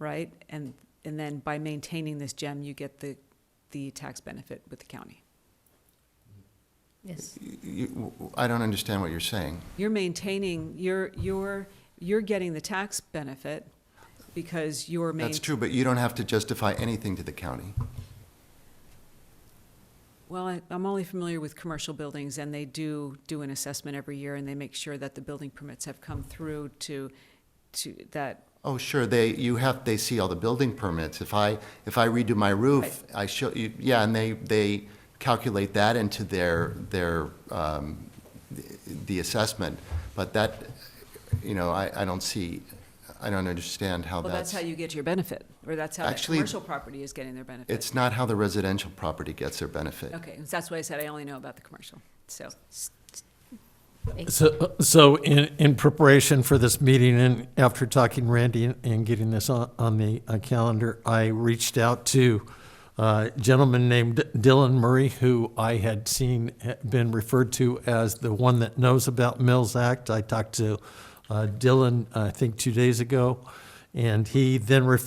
right? And then by maintaining this gem, you get the tax benefit with the county. Yes. I don't understand what you're saying. You're maintaining, you're getting the tax benefit because you're That's true, but you don't have to justify anything to the county. Well, I'm only familiar with commercial buildings, and they do an assessment every year, and they make sure that the building permits have come through to that. Oh, sure, they see all the building permits. If I redo my roof, I show you, yeah, and they calculate that into their the assessment. But that, I don't understand how Well, that's how you get your benefit, or that's how that Actually, commercial property is getting their benefit. It's not how the residential property gets their benefit. Okay, that's why I said I only know about the commercial, so. So in preparation for this meeting, and after talking to Randy and getting this on the calendar, I reached out to a gentleman named Dylan Murray, who I had been referred to as the one that knows about Mills Act. I talked to Dylan, I think 2 days ago, and he then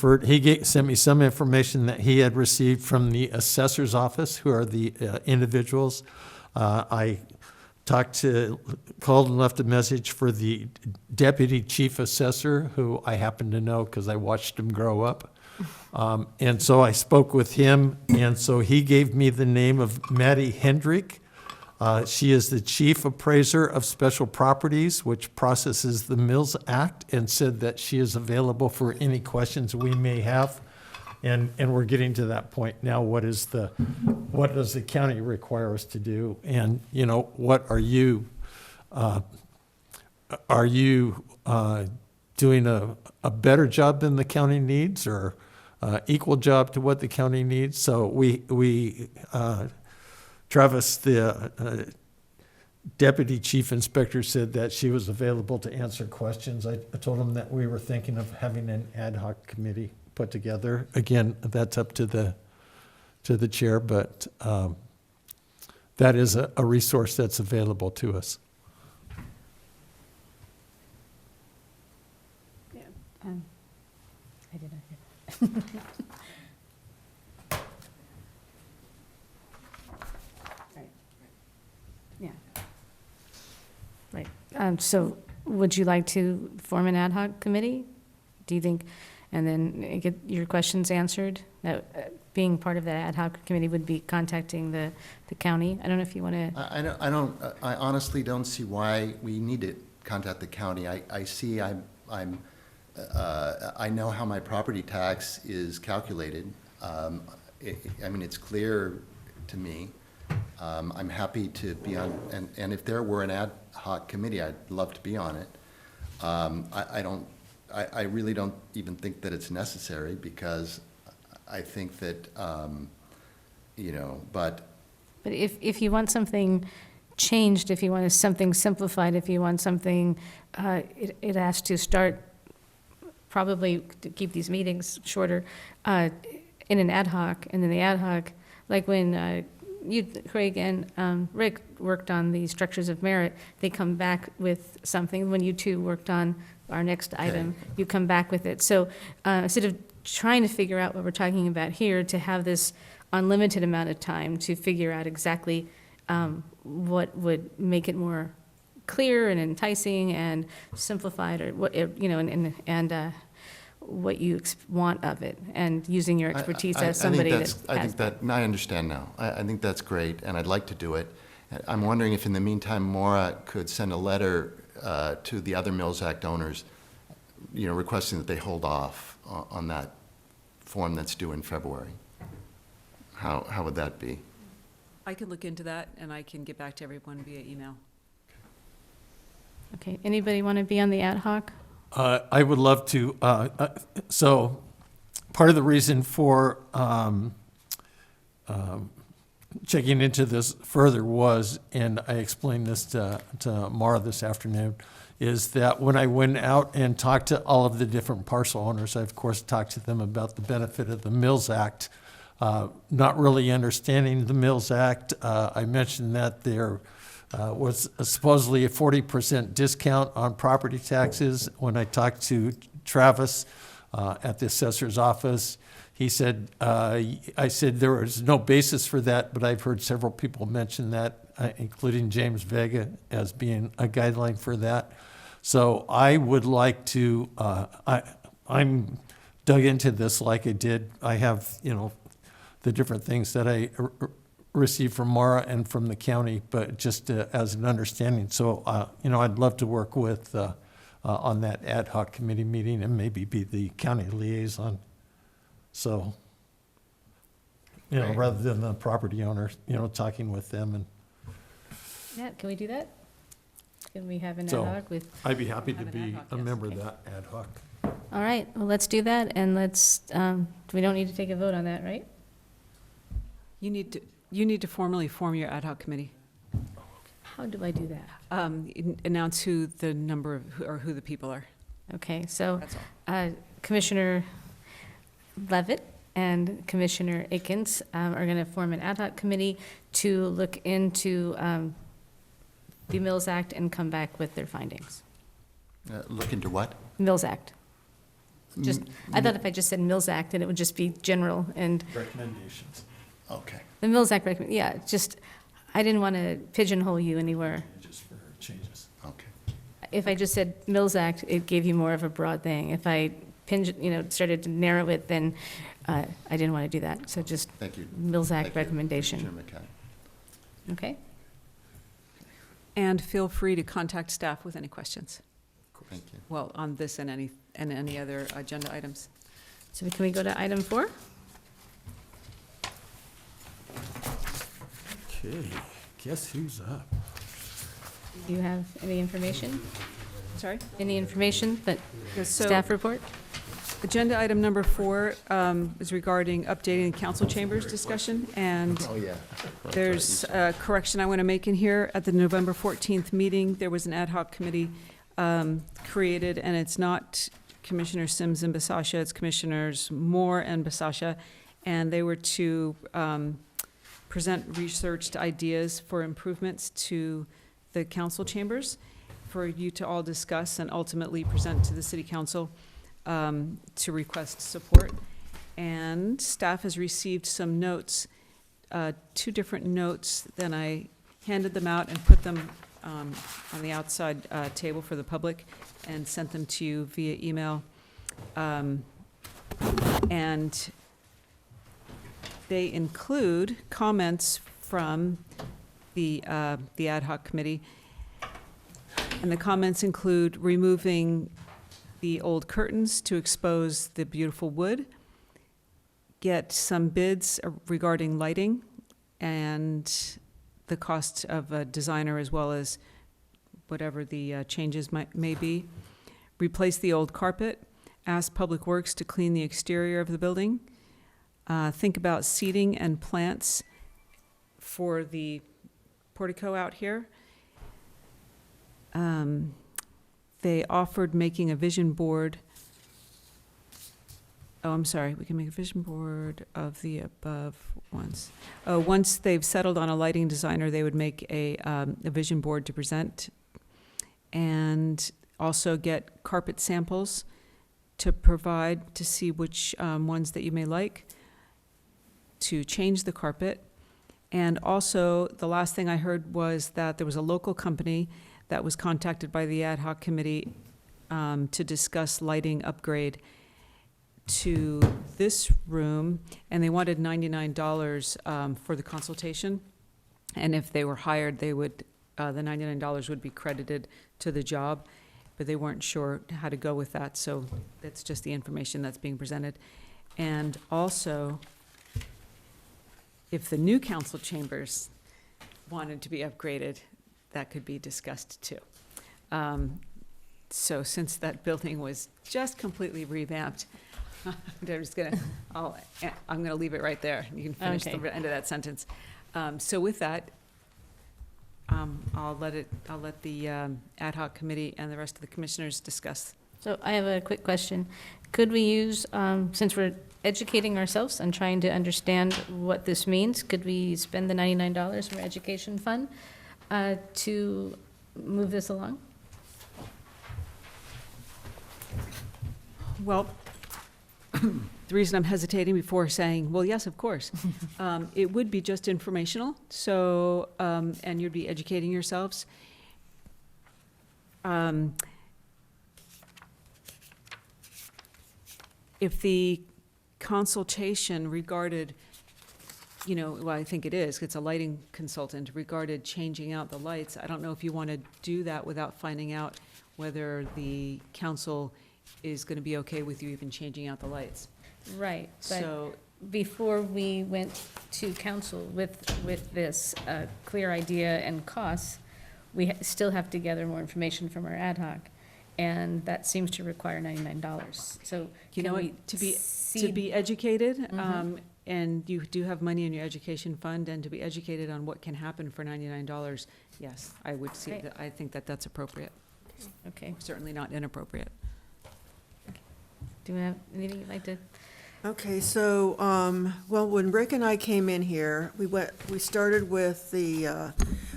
sent me some information that he had received from the assessor's office, who are the individuals. I called and left a message for the deputy chief assessor, who I happen to know because I watched him grow up. And so I spoke with him, and so he gave me the name of Maddie Hendrick. She is the chief appraiser of special properties, which processes the Mills Act, and said that she is available for any questions we may have. And we're getting to that point now. What does the county require us to do? And, what are you doing a better job than the county needs? Or equal job to what the county needs. So Travis, the deputy chief inspector, said that she was available to answer questions. I told him that we were thinking of having an ad hoc committee put together. Again, that's up to the chair, but that is a resource that's available to us. I did not hear. Right. Yeah. Right. So would you like to form an ad hoc committee? Do you think, and then get your questions answered? That being part of that ad hoc committee would be contacting the county? I don't know if you want to. I honestly don't see why we need to contact the county. I know how my property tax is calculated. It's clear to me. I'm happy to be on, and if there were an ad hoc committee, I'd love to be on it. I really don't even think that it's necessary, because I think that, but. But if you want something changed, if you want something simplified, if you want something, it has to start, probably to keep these meetings shorter, in an ad hoc, and then the ad hoc, like when you, Craig, and Rick worked on the structures of merit, they come back with something. When you two worked on our next item, you come back with it. So instead of trying to figure out what we're talking about here, to have this unlimited amount of time to figure out exactly what would make it more clear and enticing and simplified, or what, and what you want of it, and using your expertise as somebody that has. I think that, I understand now. I think that's great, and I'd like to do it. I'm wondering if in the meantime, Maura could send a letter to the other Mills Act owners, requesting that they hold off on that form that's due in February. How would that be? I can look into that, and I can get back to everyone via email. Okay, anybody want to be on the ad hoc? I would love to. So part of the reason for checking into this further was, and I explained this to Mara this afternoon, is that when I went out and talked to all of the different parcel owners, I of course talked to them about the benefit of the Mills Act, not really understanding the Mills Act. I mentioned that there was supposedly a 40% discount on property taxes. When I talked to Travis at the assessor's office, he said, I said there was no basis for that, but I've heard several people mention that, including James Vega, as being a guideline for that. So I would like to, I'm dug into this like I did. I have, the different things that I received from Mara and from the county, but just as an understanding. So, I'd love to work with on that ad hoc committee meeting and maybe be the county liaison. So, Right. rather than the property owner, talking with them. And Yeah, can we do that? Can we have an ad So- hoc with? I'd be happy to Have an ad be hoc, a yes. member Okay. of that ad hoc. All right, well, let's do that, and let's, we don't need to take a vote on that, right? You need to formally form your ad hoc committee. How do I do that? Announce who the number of, or who the people are. Okay, so That's all. Commissioner Levitt and Commissioner Akins are going to form an ad hoc committee to look into the Mills Act and come back with their findings. Look into what? Mills Act. Just, I thought if I just said Mills Act, then it would just be general, and Recommendations. Okay. the Mills Act recommend, yeah, just, I didn't want to pigeonhole you anywhere. Just for changes. Okay. If I just said Mills Act, it gave you more of a broad thing. If I started to narrow it, then I didn't want to do that. So just Thank you. Mills Thank Act you, recommendation. Commissioner McCann. Okay? And feel free to contact staff with any questions. Thank you. Well, on this and any other agenda items. So can we go to item 4? Okay, guess who's up? Do you have any information? Sorry? Any information that So staff report? Agenda item number 4 is regarding updating the council chambers discussion, and Oh, yeah. there's a correction I want to make in here. At the November 14th meeting, there was an ad hoc committee created, and it's not Commissioner Sims and Basasha, it's Commissioners Moore and Basasha, and they were to present researched ideas for improvements to the council chambers for you to all discuss and ultimately present to the city council to request support. And staff has received some notes, 2 different notes, then I handed them out and put them on the outside table for the public and sent them to you via email. And they include comments from the ad hoc committee. And the comments include removing the old curtains to expose the beautiful wood, get some bids regarding lighting and the cost of a designer as well as whatever the changes may be, replace the old carpet, ask Public Works to clean the exterior of the building, think about seating and plants for the portico out here. They offered making a vision board. Oh, I'm sorry, we can make a vision board of the above ones. Oh, once they've settled on a lighting designer, they would make a vision board to present. And also get carpet samples to provide to see which ones that you may like to change the carpet. And also, the last thing I heard was that there was a local company that was contacted by the ad hoc committee to discuss lighting upgrade to this room, and they wanted $99 for the consultation. And if they were hired, they would, the $99 would be credited to the job, but they weren't sure how to go with that, so that's just the information that's being presented. And also, if the new council chambers wanted to be upgraded, that could be discussed too. So since that building was just completely revamped, I'm gonna leave it right there. You can finish the Okay. end of that sentence. So with that, I'll let the ad hoc committee and the rest of the commissioners discuss. So I have a quick question. Could we use, since we're educating ourselves and trying to understand what this means, could we spend the $99 from our education fund to move this along? Well, the reason I'm hesitating before saying, well, yes, of course, it would be just informational, so, and you'd be educating yourselves. If the consultation regarded, well, I think it is, it's a lighting consultant, regarded changing out the lights, I don't know if you want to do that without finding out whether the council is going to be okay with you even changing out the lights. Right, but So, before we went to council with this clear idea and costs, we still have to gather more information from our ad hoc, and that seems to require $99. So you know can we what, to seed- be educated, Mhm. and you do have money in your education fund, and to be educated on what can happen for $99, yes, I would see Great. that, I think that that's appropriate, Okay, certainly not inappropriate. do we have anything you'd like to? Okay, so, well, when Rick and I came in here, we started with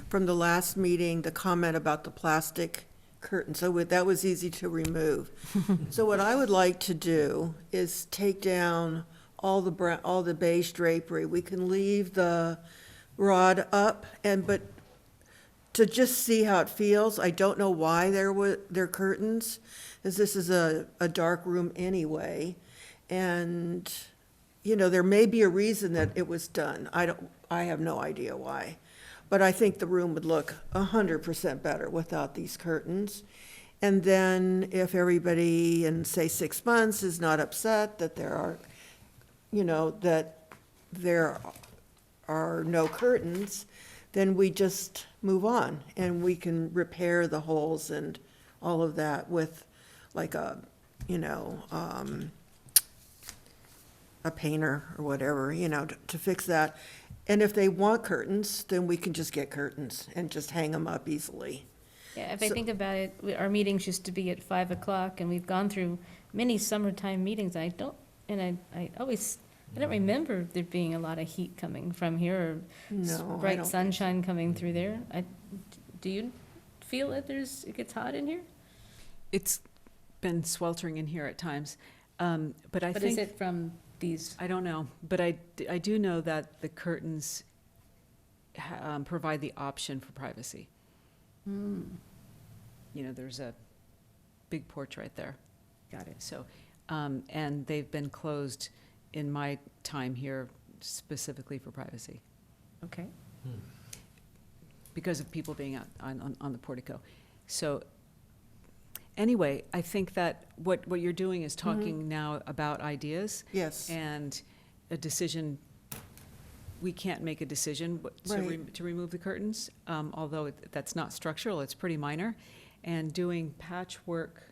from the last meeting, the comment about the plastic curtain, so that was easy to remove. So what I would like to do is take down all the beige drapery. We can leave the rod up, but to just see how it feels, I don't know why there are curtains, as this is a dark room anyway. And, there may be a reason that it was done. I have no idea why. But I think the room would look 100% better without these curtains. And then if everybody in, say, 6 months is not upset that there are no curtains, then we just move on and we can repair the holes and all of that with like a, a painter or whatever, to fix that. And if they want curtains, then we can just get curtains and just hang them up easily. Yeah, if I So- think about it, our meetings used to be at 5 o'clock, and we've gone through many summertime meetings. I don't remember there being a lot of heat coming from here, or No, I bright don't think sunshine coming through there. Do you feel that it gets hot in here? It's been sweltering in here at times. But I But think. is it from these? I don't know, but I do know that the curtains provide the option for privacy. There's a big porch right there. Got it. So, and they've been closed in my time here specifically for privacy Okay. because of people being out on the portico. So anyway, I think that what you're doing is talking now about ideas. Yes. And a decision, we can't make a decision Right. to remove the curtains, although that's not structural, it's pretty minor. And doing patchwork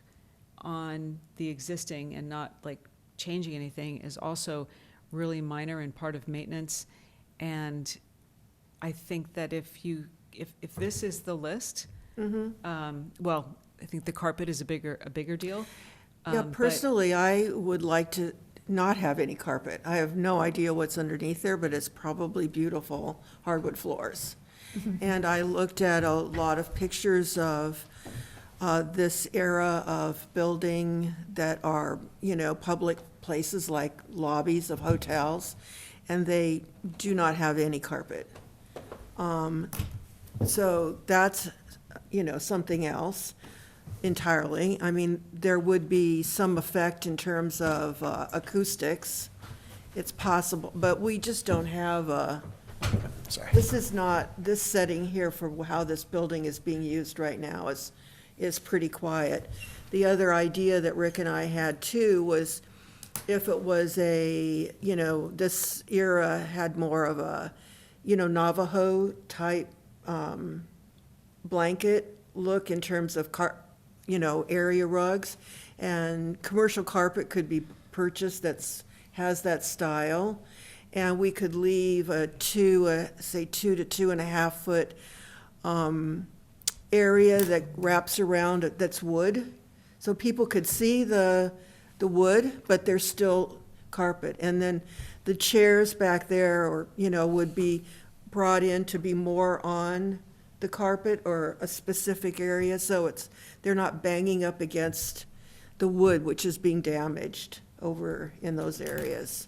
on the existing and not like changing anything is also really minor and part of maintenance. And I think that if this is the list, well, I think the carpet is a bigger deal. Yeah, But- personally, I would like to not have any carpet. I have no idea what's underneath there, but it's probably beautiful hardwood floors. And I looked at a lot of pictures of this era of building that are, public places like lobbies of hotels, and they do not have any carpet. So that's, something else entirely. I mean, there would be some effect in terms of acoustics. It's possible, but we just don't have Sorry. this is not, this setting here for how this building is being used right now is pretty quiet. The other idea that Rick and I had too was if it was this era had more of a, Navajo type blanket look in terms of area rugs, and commercial carpet could be purchased has that style, and we could leave a say 2 to 2.5 foot area that wraps around it that's wood, so people could see the wood, but there's still carpet. And then the chairs back there, would be brought in to be more on the carpet or a specific area, so they're not banging up against the wood, which is being damaged over in those areas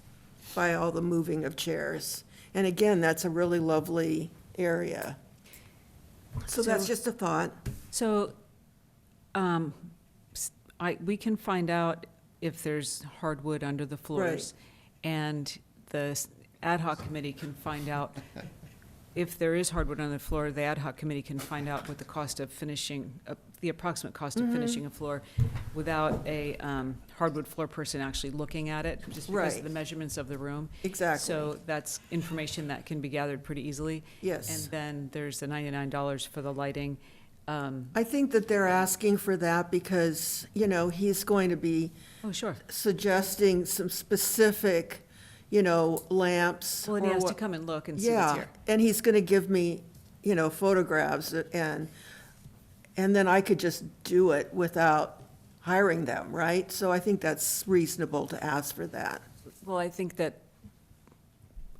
by all the moving of chairs. And again, that's a really lovely area. So that's just a thought. So, we can find out if there's hardwood under the floors. And the ad hoc committee can find out if there is hardwood on the floor. The ad hoc committee can find out what the cost of finishing, the approximate cost of finishing a floor without a hardwood floor person actually looking at it, just because of Right. the measurements of the room. Exactly. So that's information that can be gathered pretty easily. Yes. And then there's the $99 for the lighting. I think that they're asking for that because, he's going to be Oh, sure. suggesting some specific, lamps. Well, and he or has to what- come and look and see what's Yeah, here. and he's gonna give me, photographs and then I could just do it without hiring them, right? So I think that's reasonable to ask for that. Well, I think that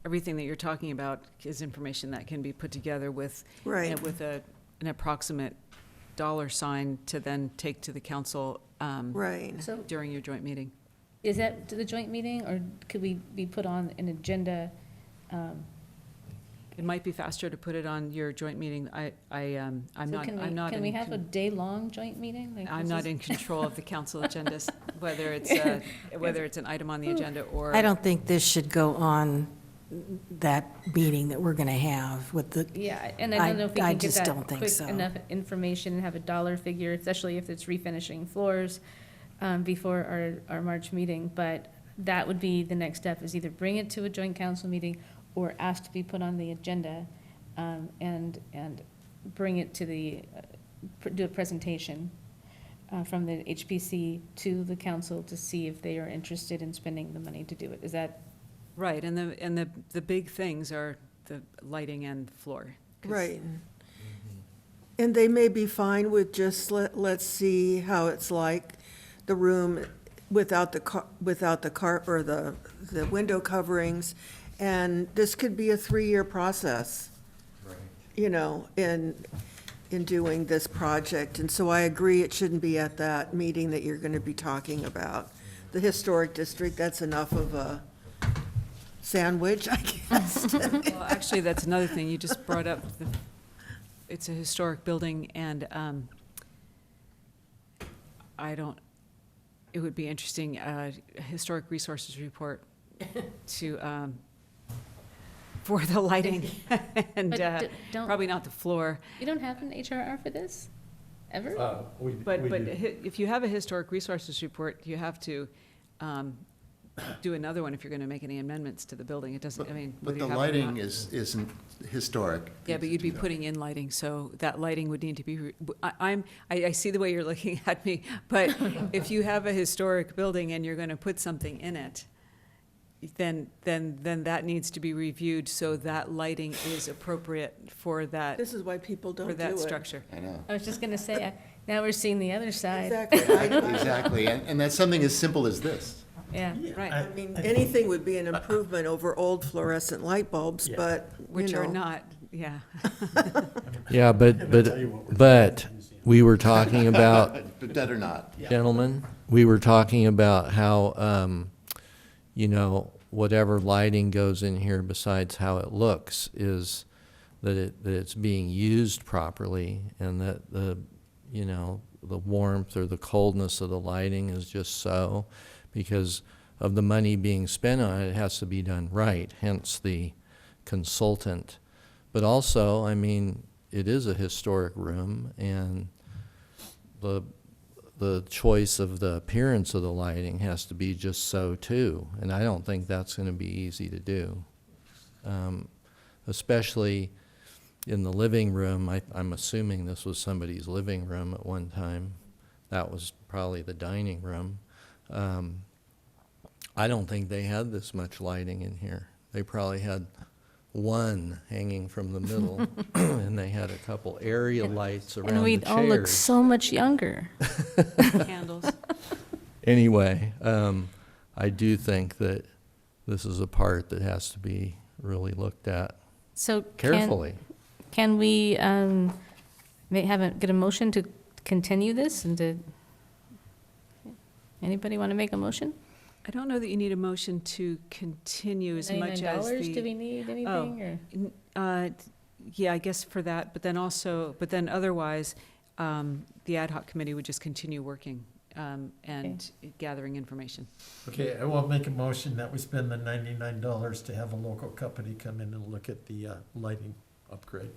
everything that you're talking about is information that can be put together with, Right. with an approximate dollar sign to then take to the council Right. So during your joint meeting. is that to the joint meeting, or could we be put on an agenda? It might be faster to put it on your joint meeting. I'm So not, can I'm not Can we in, have a day-long joint meeting? Like, I'm this not is- in control of the council agendas, whether it's, whether it's an item on the agenda or. I don't think this should go on that meeting that we're going to have with the, Yeah, and I don't know if we I can get just that don't think quick so. enough information and have a dollar figure, especially if it's refinishing floors, before our March meeting. But that would be the next step, is either bring it to a joint council meeting or ask to be put on the agenda, and bring it to do a presentation from the HPC to the council to see if they are interested in spending the money to do it. Is that Right, and the big things are the lighting and floor. 'cause- Right. And they may be fine with just let's see how it's like, the room without the or the window coverings. And this could be a 3-year process, you know, in doing this project. And so I agree, it shouldn't be at that meeting that you're going to be talking about. The historic district, that's enough of a sandwich, I guess. Well, actually, that's another thing, you just brought up, it's a historic building, and it would be interesting, a historic resources report to, for the lighting, and But don't, probably not the floor. you don't have an HRR for this, ever? But if you have a historic resources report, you have to do another one if you're going to make any amendments to the building. It doesn't, I mean. But whether the you have it or lighting not. isn't historic. Yeah, but you'd be putting in lighting, so that lighting would need to be, I see the way you're looking at me, but if you have a historic building and you're going to put something in it, then that needs to be reviewed so that lighting is appropriate for that, This is why people don't for do that it. structure. I know. I was just gonna say, now we're seeing the other side. Exactly. Exactly, and that's something as simple as this. Yeah. Right, I mean, anything would be an improvement over old fluorescent light bulbs, Yeah. but, which you are know. not, yeah. Yeah, but we were talking about, But dead or not. gentlemen, we were talking about how, you know, whatever lighting goes in here besides how it looks is that it's being used properly, and that the, you know, the warmth or the coldness of the lighting is just so, because of the money being spent on it, it has to be done right, hence the consultant. But also, I mean, it is a historic room, and the choice of the appearance of the lighting has to be just so too, and I don't think that's going to be easy to do. Especially in the living room, I'm assuming this was somebody's living room at one time. That was probably the dining room. I don't think they had this much lighting in here. They probably had one hanging from the middle, and they had a couple area lights around the And we'd all look chairs. so much younger. Candles. Anyway, I do think that this is a part that has to be really looked at So carefully. can we get a motion to continue this and to, anybody want to make a motion? I don't know that you need a motion to continue as much as $99, the. do we need anything, or? Yeah, I guess for that, but then otherwise, the ad hoc committee would just continue working and gathering information. Okay, I will make a motion that we spend the $99 to have a local company come in and look at the lighting upgrade.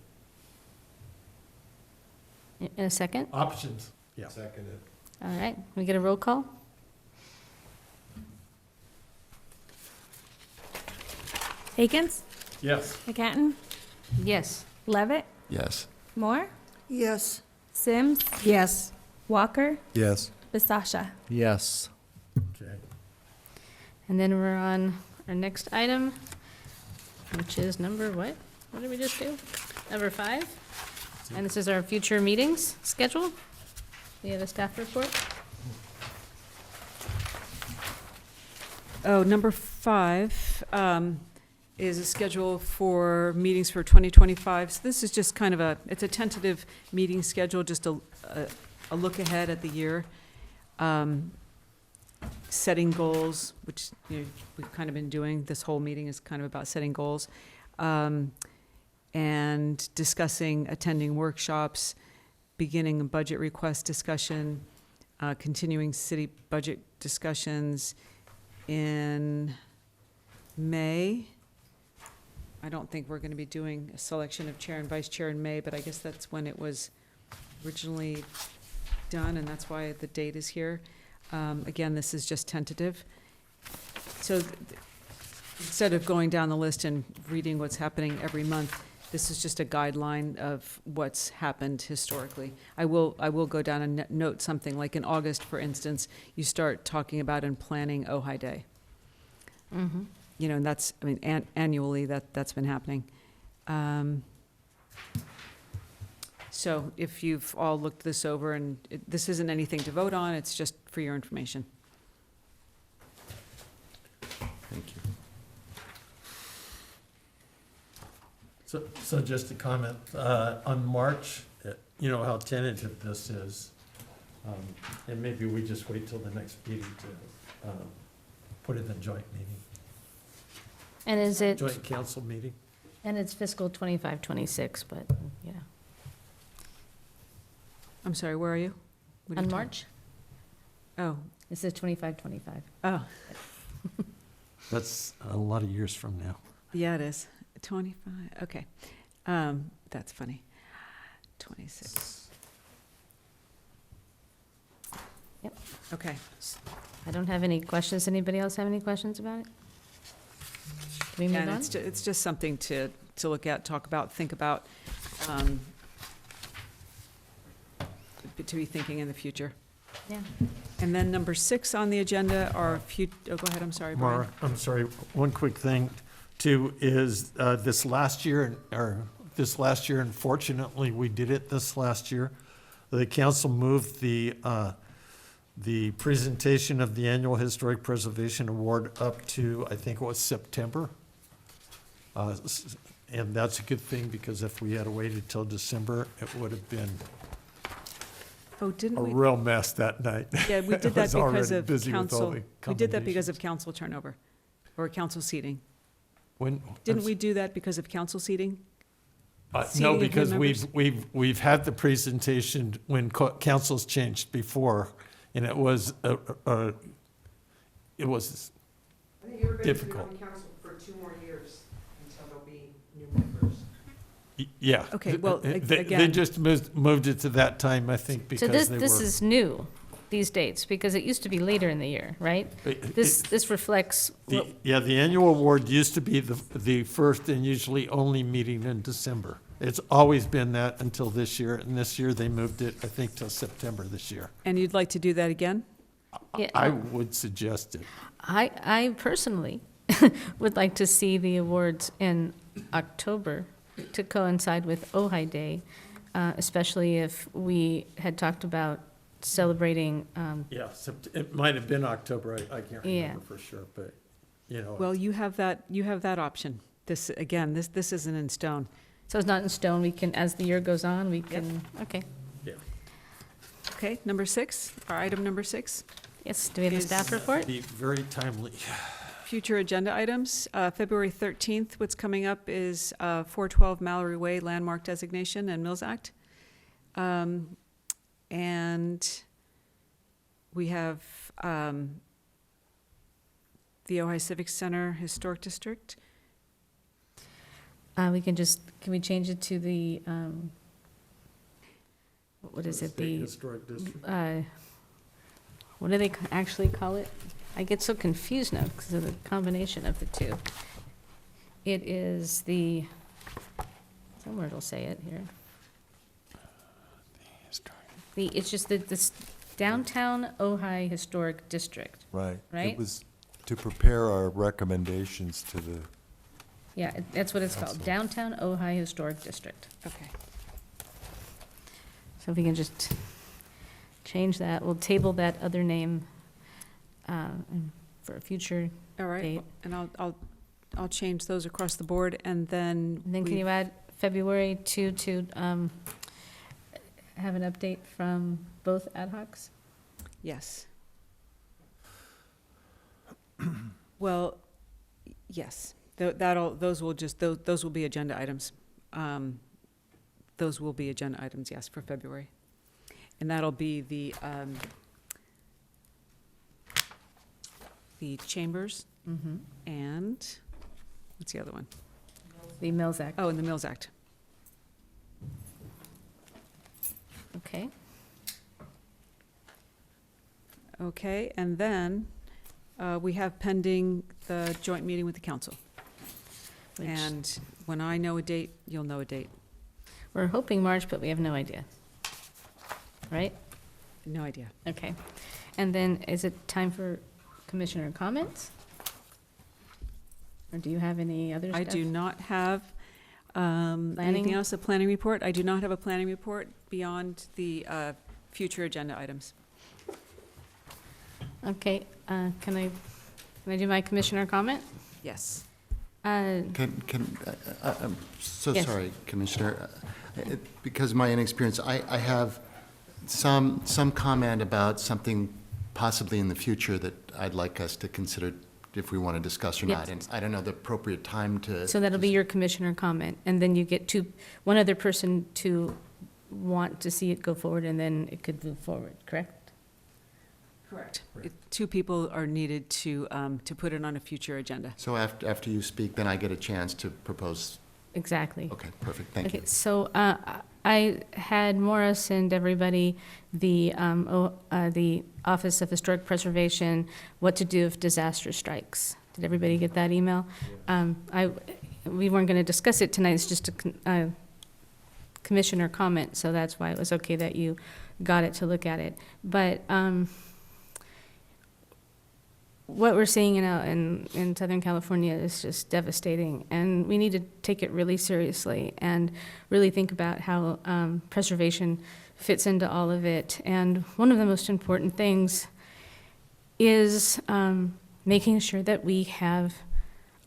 In a second? Options, yeah. Seconded. All right, we get a roll call? Akins? Yes. McCatton? Yes. Levitt? Yes. Moore? Yes, Sims? Yes. Walker? Yes. Basasha? Yes. Okay. And then we're on our next item, which is number what? What did we just do? Number 5? And this is our future meetings schedule. We have a staff report. Oh, number 5 is a schedule for meetings for 2025. So this is just kind of it's a tentative meeting schedule, just a look ahead at the year. Setting goals, which, you know, we've kind of been doing. This whole meeting is kind of about setting goals. And discussing attending workshops, beginning a budget request discussion, continuing city budget discussions in May. I don't think we're going to be doing a selection of chair and vice chair in May, but I guess that's when it was originally done, and that's why the date is here. Again, this is just tentative. So instead of going down the list and reading what's happening every month, this is just a guideline of what's happened historically. I will go down and note something, like in August, for instance, you start talking about and planning Ojai Day. Mm-hmm. you know, and that's, I mean, annually, that's been happening. So if you've all looked this over, and this isn't anything to vote on, it's just for your information. Thank you. So just a comment, on March, you know how tentative this is. And maybe we just wait till the next meeting to put in the joint meeting, And is it, joint council meeting. and it's fiscal 25, 26, but, yeah. I'm sorry, where are you? What are you On talking- March, Oh, it says 25, 25. oh, That's a lot of years from now. yeah, it is. 25, okay. That's funny. 26. Yep. Okay. I don't have any questions. Anybody else have any questions about it? Can we move And on? it's just something to look at, talk about, think about, to be thinking in the future. Yeah. And then number 6 on the agenda are oh, go ahead, I'm sorry, Brian. Mara, I'm sorry, one quick thing too is, this last year, unfortunately, we did it this last year. The council moved the presentation of the annual Historic Preservation Award up to, I think it was September. And that's a good thing, because if we had waited till December, it would have been Oh, didn't a we? real mess that night. Yeah, we I did that was because already of busy with all council, the we did that because commendations. of council turnover, or council seating. When? Didn't we do that because of council seating? No, seating of new because members? we've had the presentation when councils changed before, and it was, it was I think everybody's been difficult. on council for 2 more years until there'll be new members. Yeah. Okay, well, They again- just moved it to that time, I think, So because this, they were. this is new, these dates, because it used to be later in the year, right? This reflects, what- Yeah, the annual award used to be the first and usually only meeting in December. It's always been that until this year, and this year they moved it, I think, till September this year. And you'd like to do that again? Yeah. I would suggest it. I personally would like to see the awards in October to coincide with Ojai Day, especially if we had talked about celebrating, Yeah, it might have been October, I can't Yeah. remember for sure, but, you know. Well, you have that option. This, again, this isn't in stone. so it's not in stone, we can, as the year goes on, we can, okay. Yeah. Okay, number 6, or item number 6, Yes, do we have a Is- staff report? Be very timely. future agenda items. February 13th, what's coming up is 412 Mallory Way Landmark Designation and Mills Act. And we have the Ojai Civic Center Historic District. Can we change it to the, what is it, State the, Historic District. what do they actually call it? I get so confused now because of the combination of the two. It is the, somewhere it'll say it here. It's just this Downtown Ojai Historic District. Right. Right? It was to prepare our recommendations to the, Yeah, that's what it's called, Downtown Ojai Historic District. Okay. So if we can just change that, we'll table that other name for a future All right, date. and I'll change those across the board, and then. And then can we- you add February to have an update from both ad hocs? Yes. Well, yes, those will be agenda items. Those will be agenda items, yes, for February. And that'll be the chambers Mm-hmm. and, what's the other one? The Mills Act, Oh, and the Mills Act. okay. Okay, and then we have pending the joint meeting with the council. Which- And when I know a date, you'll know a date. We're hoping March, but we have no idea. Right? No idea. Okay. And then is it time for commissioner comments? Or do you have any other stuff? I do not have anything Planning? else, a planning report. I do not have a planning report beyond the future agenda items. Okay, can I do my commissioner comment? Yes. I'm so Yes. sorry, Commissioner. Because of my inexperience, I have some comment about something possibly in the future that I'd like us to consider if we want to discuss or not. Yes. And I don't know the appropriate time to. So that'll be your commissioner comment, and then you get one other person to want to see it go forward, and then it could move forward, correct? Correct. Two people are needed to put it on a future agenda. So after you speak, then I get a chance to propose. Exactly. Okay, perfect, thank you. Okay, so I had Maura send everybody the Office of Historic Preservation, what to do if disaster strikes. Did everybody get that email? We weren't going to discuss it tonight, it's just a commissioner comment, so that's why it was okay that you got it to look at it. But what we're seeing in Southern California is just devastating, and we need to take it really seriously and really think about how preservation fits into all of it. And one of the most important things is making sure that we have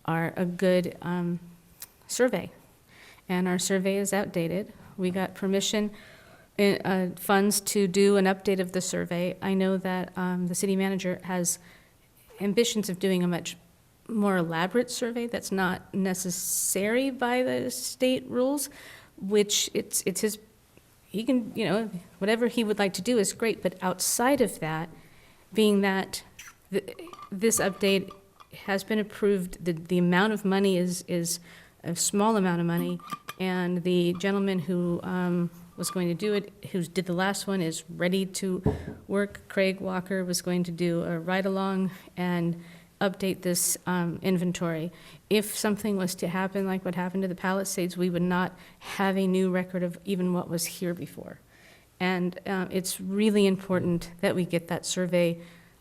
a good survey. And our survey is outdated. We got permission, funds to do an update of the survey. I know that the city manager has ambitions of doing a much more elaborate survey that's not necessary by the state rules, which it's his, he can, whatever he would like to do is great, but outside of that, being that this update has been approved, the amount of money is a small amount of money, and the gentleman who was going to do it, who did the last one, is ready to work. Craig Walker was going to do a ride-along and update this inventory. If something was to happen like what happened to the Palisades, we would not have a new record of even what was here before. And it's really important that we get that survey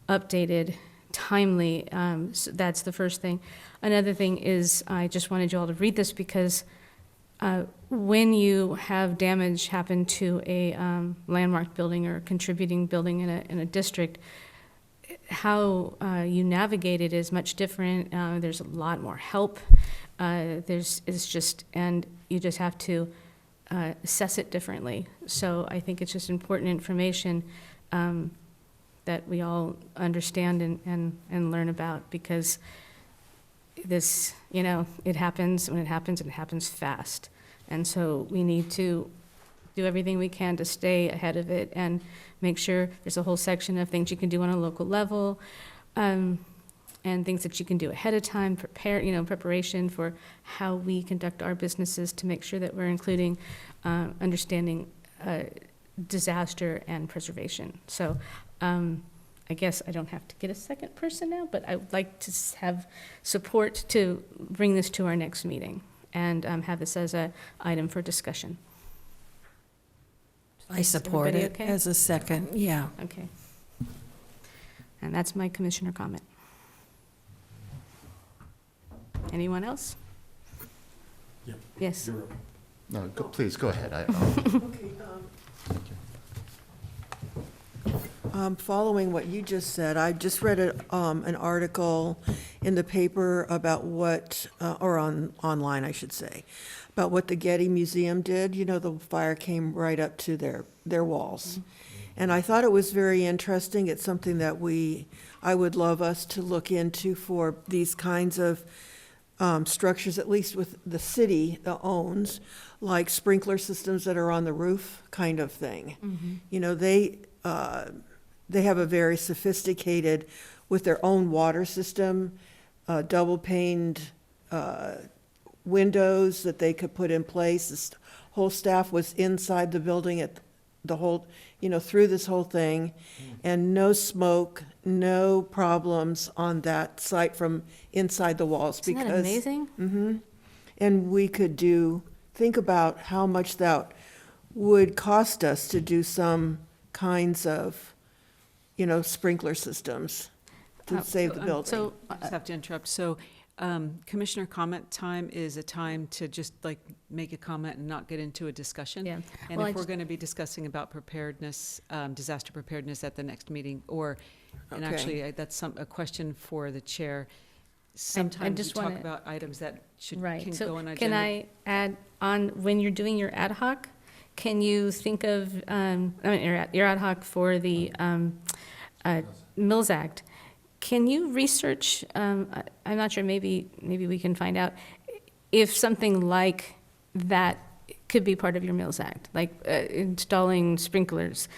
updated timely. So that's the first thing. Another thing is, I just wanted you all to read this because when you have damage happen to a landmark building or a contributing building in a district, how you navigate it is much different. There's a lot more help. And you just have to assess it differently. So I think it's just important information that we all understand and learn about, because this, it happens when it happens, and it happens fast. And so we need to do everything we can to stay ahead of it and make sure there's a whole section of things you can do on a local level, and things that you can do ahead of time, preparation for how we conduct our businesses to make sure that we're including understanding disaster and preservation. So I guess I don't have to get a second person now, but I would like to have support to bring this to our next meeting and have this as an item for discussion. I support Everybody it okay? as a second, yeah. Okay. And that's my commissioner comment. Anyone else? Yep. Yes. No, please, go ahead. Okay, following what you just said, I just read an article in the paper about or online, I should say, about what the Getty Museum did. The fire came right up to their walls. And I thought it was very interesting. It's something that I would love us to look into for these kinds of structures, at least with the city that owns, like sprinkler systems that are on the roof kind of thing. They have a very sophisticated, with their own water system, double paned windows that they could put in place. This whole staff was inside the building at the whole, through this whole thing, and no smoke, no problems on that site from inside the walls. Isn't that amazing? Mm-hmm. And we could think about how much that would cost us to do some kinds of, sprinkler systems to save the building. I just have to interrupt. So Commissioner comment time is a time to just like make a comment and not get into a discussion. Yeah. And Well, I if we're just- going to be discussing about preparedness, disaster preparedness at the next meeting, and Okay. actually, that's a question for the chair. Sometimes we just talk wanna- about items that can Right, go so on agenda. can I add on, when you're doing your ad hoc, can you think of, your ad hoc for the Mills Act? Can you research, I'm not sure, maybe we can find out, if something like that could be part of your Mills Act, like installing sprinklers,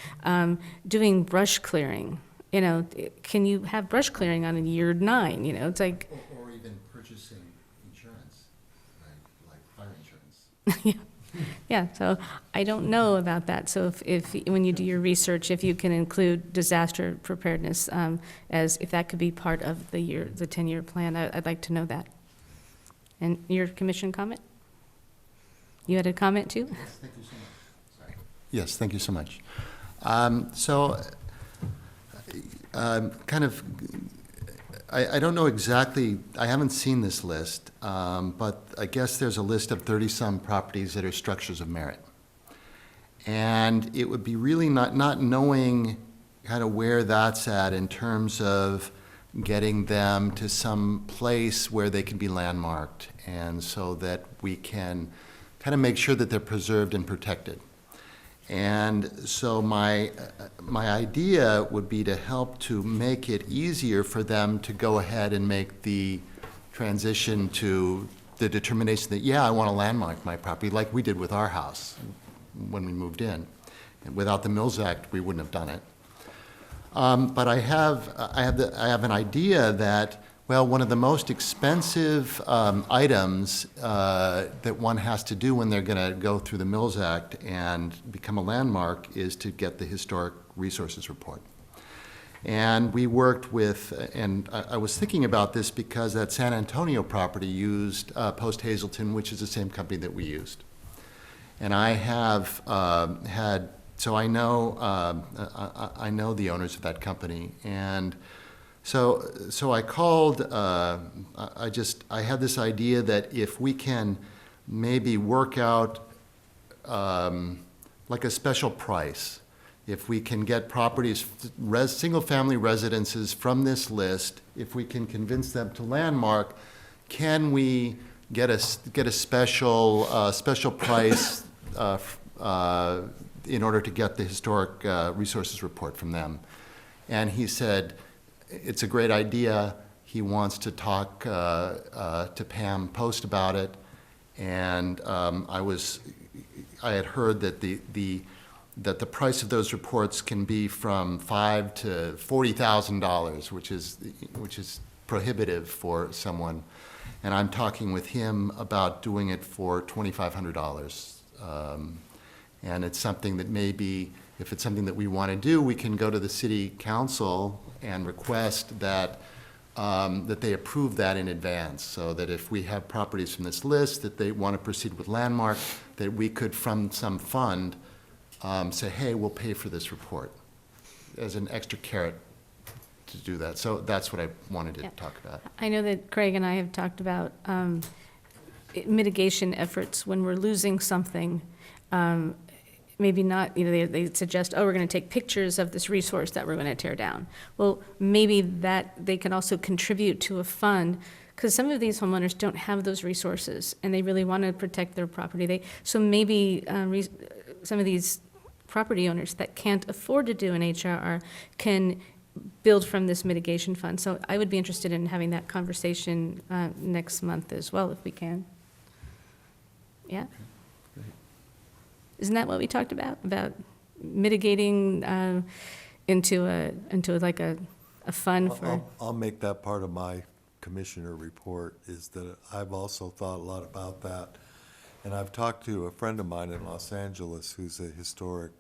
doing brush clearing, you know, can you have brush clearing on in year 9, you know, it's like, Or even purchasing insurance, like fire insurance. yeah, so I don't know about that. So if when you do your research, if you can include disaster preparedness, as if that could be part of the 10-year plan, I'd like to know that. And your commission comment? You had a comment too? Yes, thank you so much. Sorry. Yes, thank you so much. I don't know exactly, I haven't seen this list, but I guess there's a list of 30-some properties that are structures of merit. And it would be really not knowing kind of where that's at in terms of getting them to some place where they can be landmarked, and so that we can kind of make sure that they're preserved and protected. And so my idea would be to help to make it easier for them to go ahead and make the transition to the determination that, yeah, I want to landmark my property, like we did with our house when we moved in. And without the Mills Act, we wouldn't have done it. But I have an idea that, well, one of the most expensive items that one has to do when they're going to go through the Mills Act and become a landmark is to get the Historic Resources Report. And we worked with, and I was thinking about this because that San Antonio property used Post Hazelton, which is the same company that we used. And I have so I know the owners of that company, and so I called. I had this idea that if we can maybe work out like a special price, if we can get properties, single-family residences from this list, if we can convince them to landmark, can we get a special price in order to get the Historic Resources Report from them? And he said, it's a great idea. He wants to talk to Pam Post about it. And I had heard that that the price of those reports can be from $5,000 to $40,000, which is prohibitive for someone. And I'm talking with him about doing it for $2,500. And it's something that maybe, if it's something that we want to do, we can go to the city council and request that that they approve that in advance, so that if we have properties from this list that they want to proceed with landmark, that we could, from some fund, say, hey, we'll pay for this report as an extra carrot to do that. So that's what I wanted to talk about. I know that Craig and I have talked about mitigation efforts when we're losing something. Maybe not, they suggest, oh, we're going to take pictures of this resource that we're going to tear down. Well, maybe that they can also contribute to a fund, because some of these homeowners don't have those resources and they really want to protect their property. So maybe some of these property owners that can't afford to do an HRR can build from this mitigation fund. So I would be interested in having that conversation next month as well, if we can. Yeah? Isn't that what we talked about mitigating into a fund for? I'll make that part of my commissioner report, is that I've also thought a lot about that. And I've talked to a friend of mine in Los Angeles who's a historic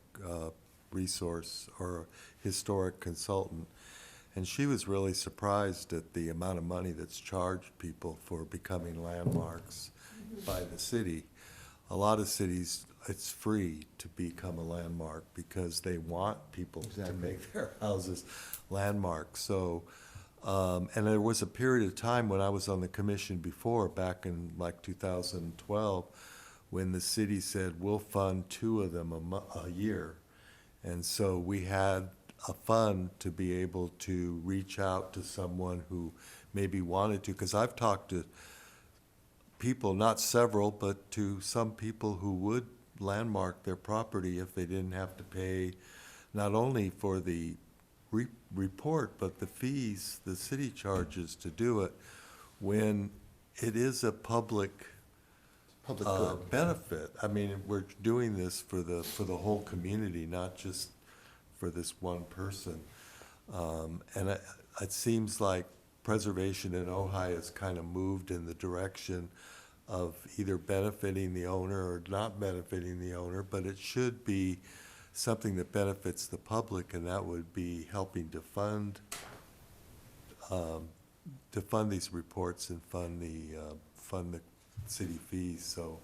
resource or historic consultant. And she was really surprised at the amount of money that's charged people for becoming landmarks by the city. A lot of cities, it's free to become a landmark because they want people to make their houses landmarks. So And there was a period of time when I was on the commission before, back in like 2012, when the city said, we'll fund 2 of them a year. And so we had a fund to be able to reach out to someone who maybe wanted to, because I've talked to people, not several, but to some people who would landmark their property if they didn't have to pay not only for the report, but the fees the city charges to do it, when it is a public Good. benefit. I mean, we're doing this for the whole community, not just for this one person. And it seems like preservation in Ojai has kind of moved in the direction of either benefiting the owner or not benefiting the owner, but it should be something that benefits the public, and that would be helping to fund these reports and fund the city fees. So,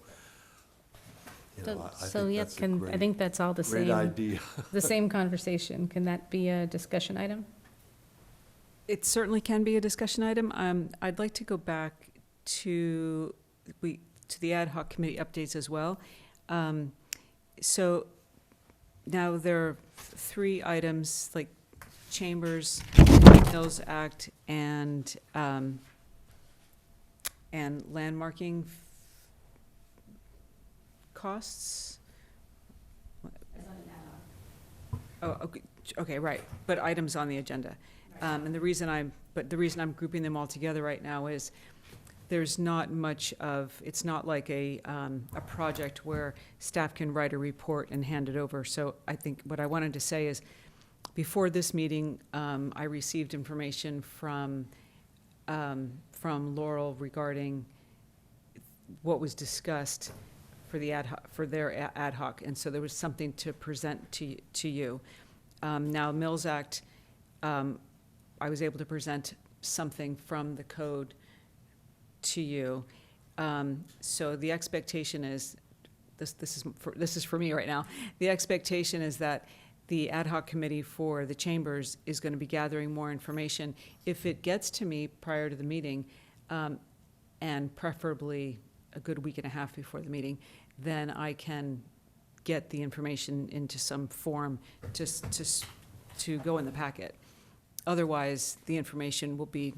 you know, I So, think yeah, that's a I think that's all the great same, idea. the same conversation. Can that be a discussion item? It certainly can be a discussion item. I'd like to go back to the ad hoc committee updates as well. So now there are 3 items, like Chambers, Mills Act, and landmarking costs. Oh, okay, right, but items on the agenda. And the reason I'm grouping them all together right now is there's not much of, it's not like a project where staff can write a report and hand it over. So I think what I wanted to say is, before this meeting, I received information from Laurel regarding what was discussed for the their ad hoc, and so there was something to present to you. Now, Mills Act, I was able to present something from the code to you. So the expectation is, this is for me right now. The expectation is that the ad hoc committee for the chambers is going to be gathering more information. If it gets to me prior to the meeting, and preferably a good week and a half before the meeting, then I can get the information into some form to go in the packet. Otherwise, the information will be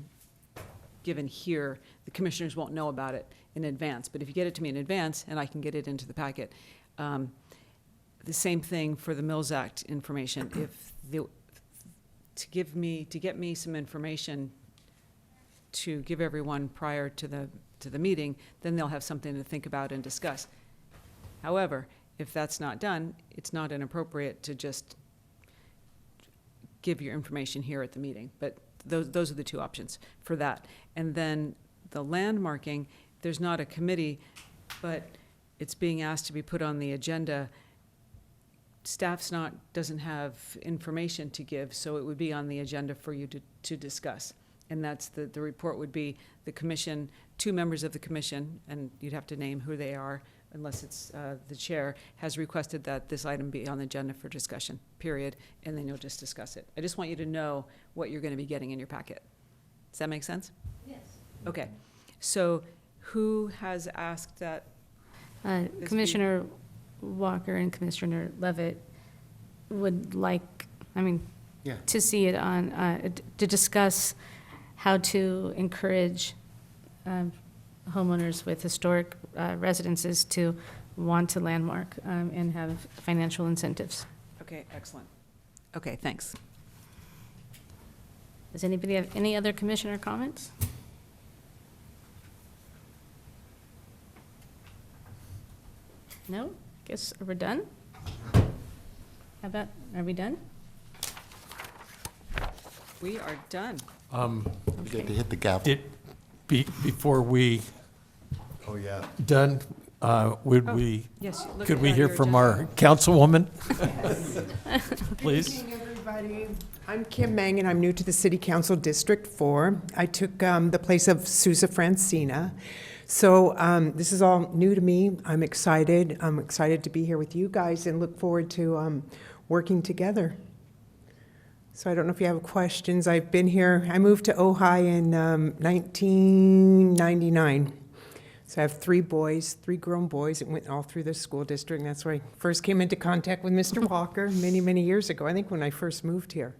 given here. The commissioners won't know about it in advance, but if you get it to me in advance and I can get it into the packet. The same thing for the Mills Act information. To get me some information to give everyone prior to the meeting, then they'll have something to think about and discuss. However, if that's not done, it's not inappropriate to just give your information here at the meeting. But those are the 2 options for that. And then the landmarking, there's not a committee, but it's being asked to be put on the agenda. Staff's doesn't have information to give, so it would be on the agenda for you to discuss. And that's the report would be the commission, 2 members of the commission, and you'd have to name who they are, unless it's the chair, has requested that this item be on the agenda for discussion, period, and then you'll just discuss it. I just want you to know what you're going to be getting in your packet. Does that make sense? Yes. Okay. So who has asked that? Commissioner Walker and Commissioner Levitt would like, Yeah. to see it on, to discuss how to encourage homeowners with historic residences to want to landmark and have financial incentives. Okay, excellent. Okay, thanks. Does anybody have any other commissioner comments? No? Guess, are we done? Are we done? We are done. We get to hit the gavel. Before we Oh, yeah. done, would we, Yes. look could at we hear your from agenda. our councilwoman? Please. Good evening, everybody. I'm Kim Mang, and I'm new to the City Council District 4. I took the place of Sousa Francina. So this is all new to me. I'm excited. I'm excited to be here with you guys and look forward to working together. So I don't know if you have questions. I've been here, I moved to Ojai in 1999. So I have 3 boys, 3 grown boys that went all through the school district. And that's where I first came into contact with Mr. Walker many, many years ago, I think when I first moved here.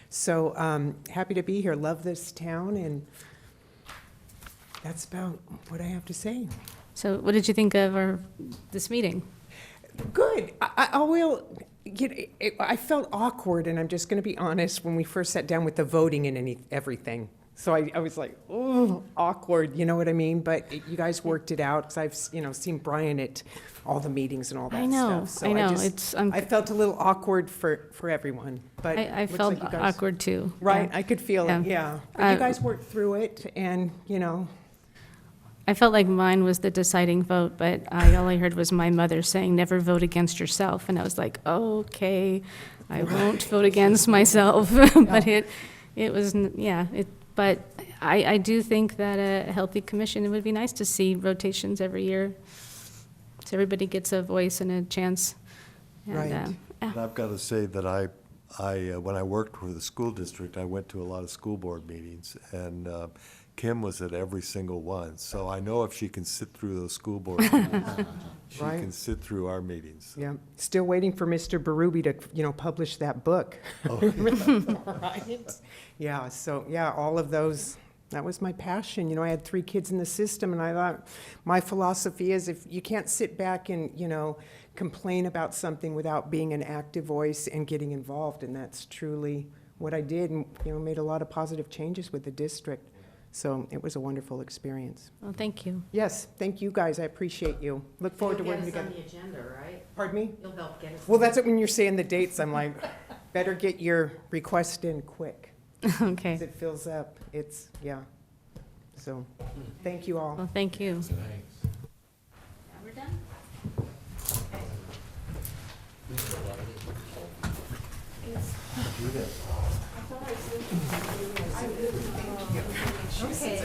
So happy to be here, love this town, and that's about what I have to say. So what did you think of this meeting? Good. I will, I felt awkward, and I'm just going to be honest, when we first sat down with the voting and everything. So I was like, oh, awkward, you know what I mean? But you guys worked it out, because I've, seen Brian at all the meetings and all that I know, stuff. So I know. just- I felt a little awkward for everyone, but. I looks felt like you guys- awkward too. Right, Yeah. I could feel it, yeah. But you guys worked through it, and, I felt like mine was the deciding vote, but all I heard was my mother saying, never vote against yourself. And I was like, okay, I won't vote against myself. But it was, but I do think that a healthy commission, it would be nice to see rotations every year, so everybody gets a voice and a chance. And, Right. And I've got to say that I when I worked for the school district, I went to a lot of school board meetings, and Kim was at every single one. So I know if she can sit through those school board meetings, she Right. can sit through our meetings. Yeah, still waiting for Mr. Berube to, publish that book. Right? Yeah, so, all of those, that was my passion. I had 3 kids in the system, and I thought, my philosophy is if you can't sit back and, complain about something without being an active voice and getting involved, and that's truly what I did, and, made a lot of positive changes with the district. So it was a wonderful experience. Well, thank you. Yes, thank you guys, I appreciate you. Look forward to working together. the agenda, right? Pardon me? You'll help get us. Well, that's it, when you're saying the dates, I'm like, better get your request in quick, Okay. as it fills up. It's, So, thank you all. Well, thank you. We're done? Okay.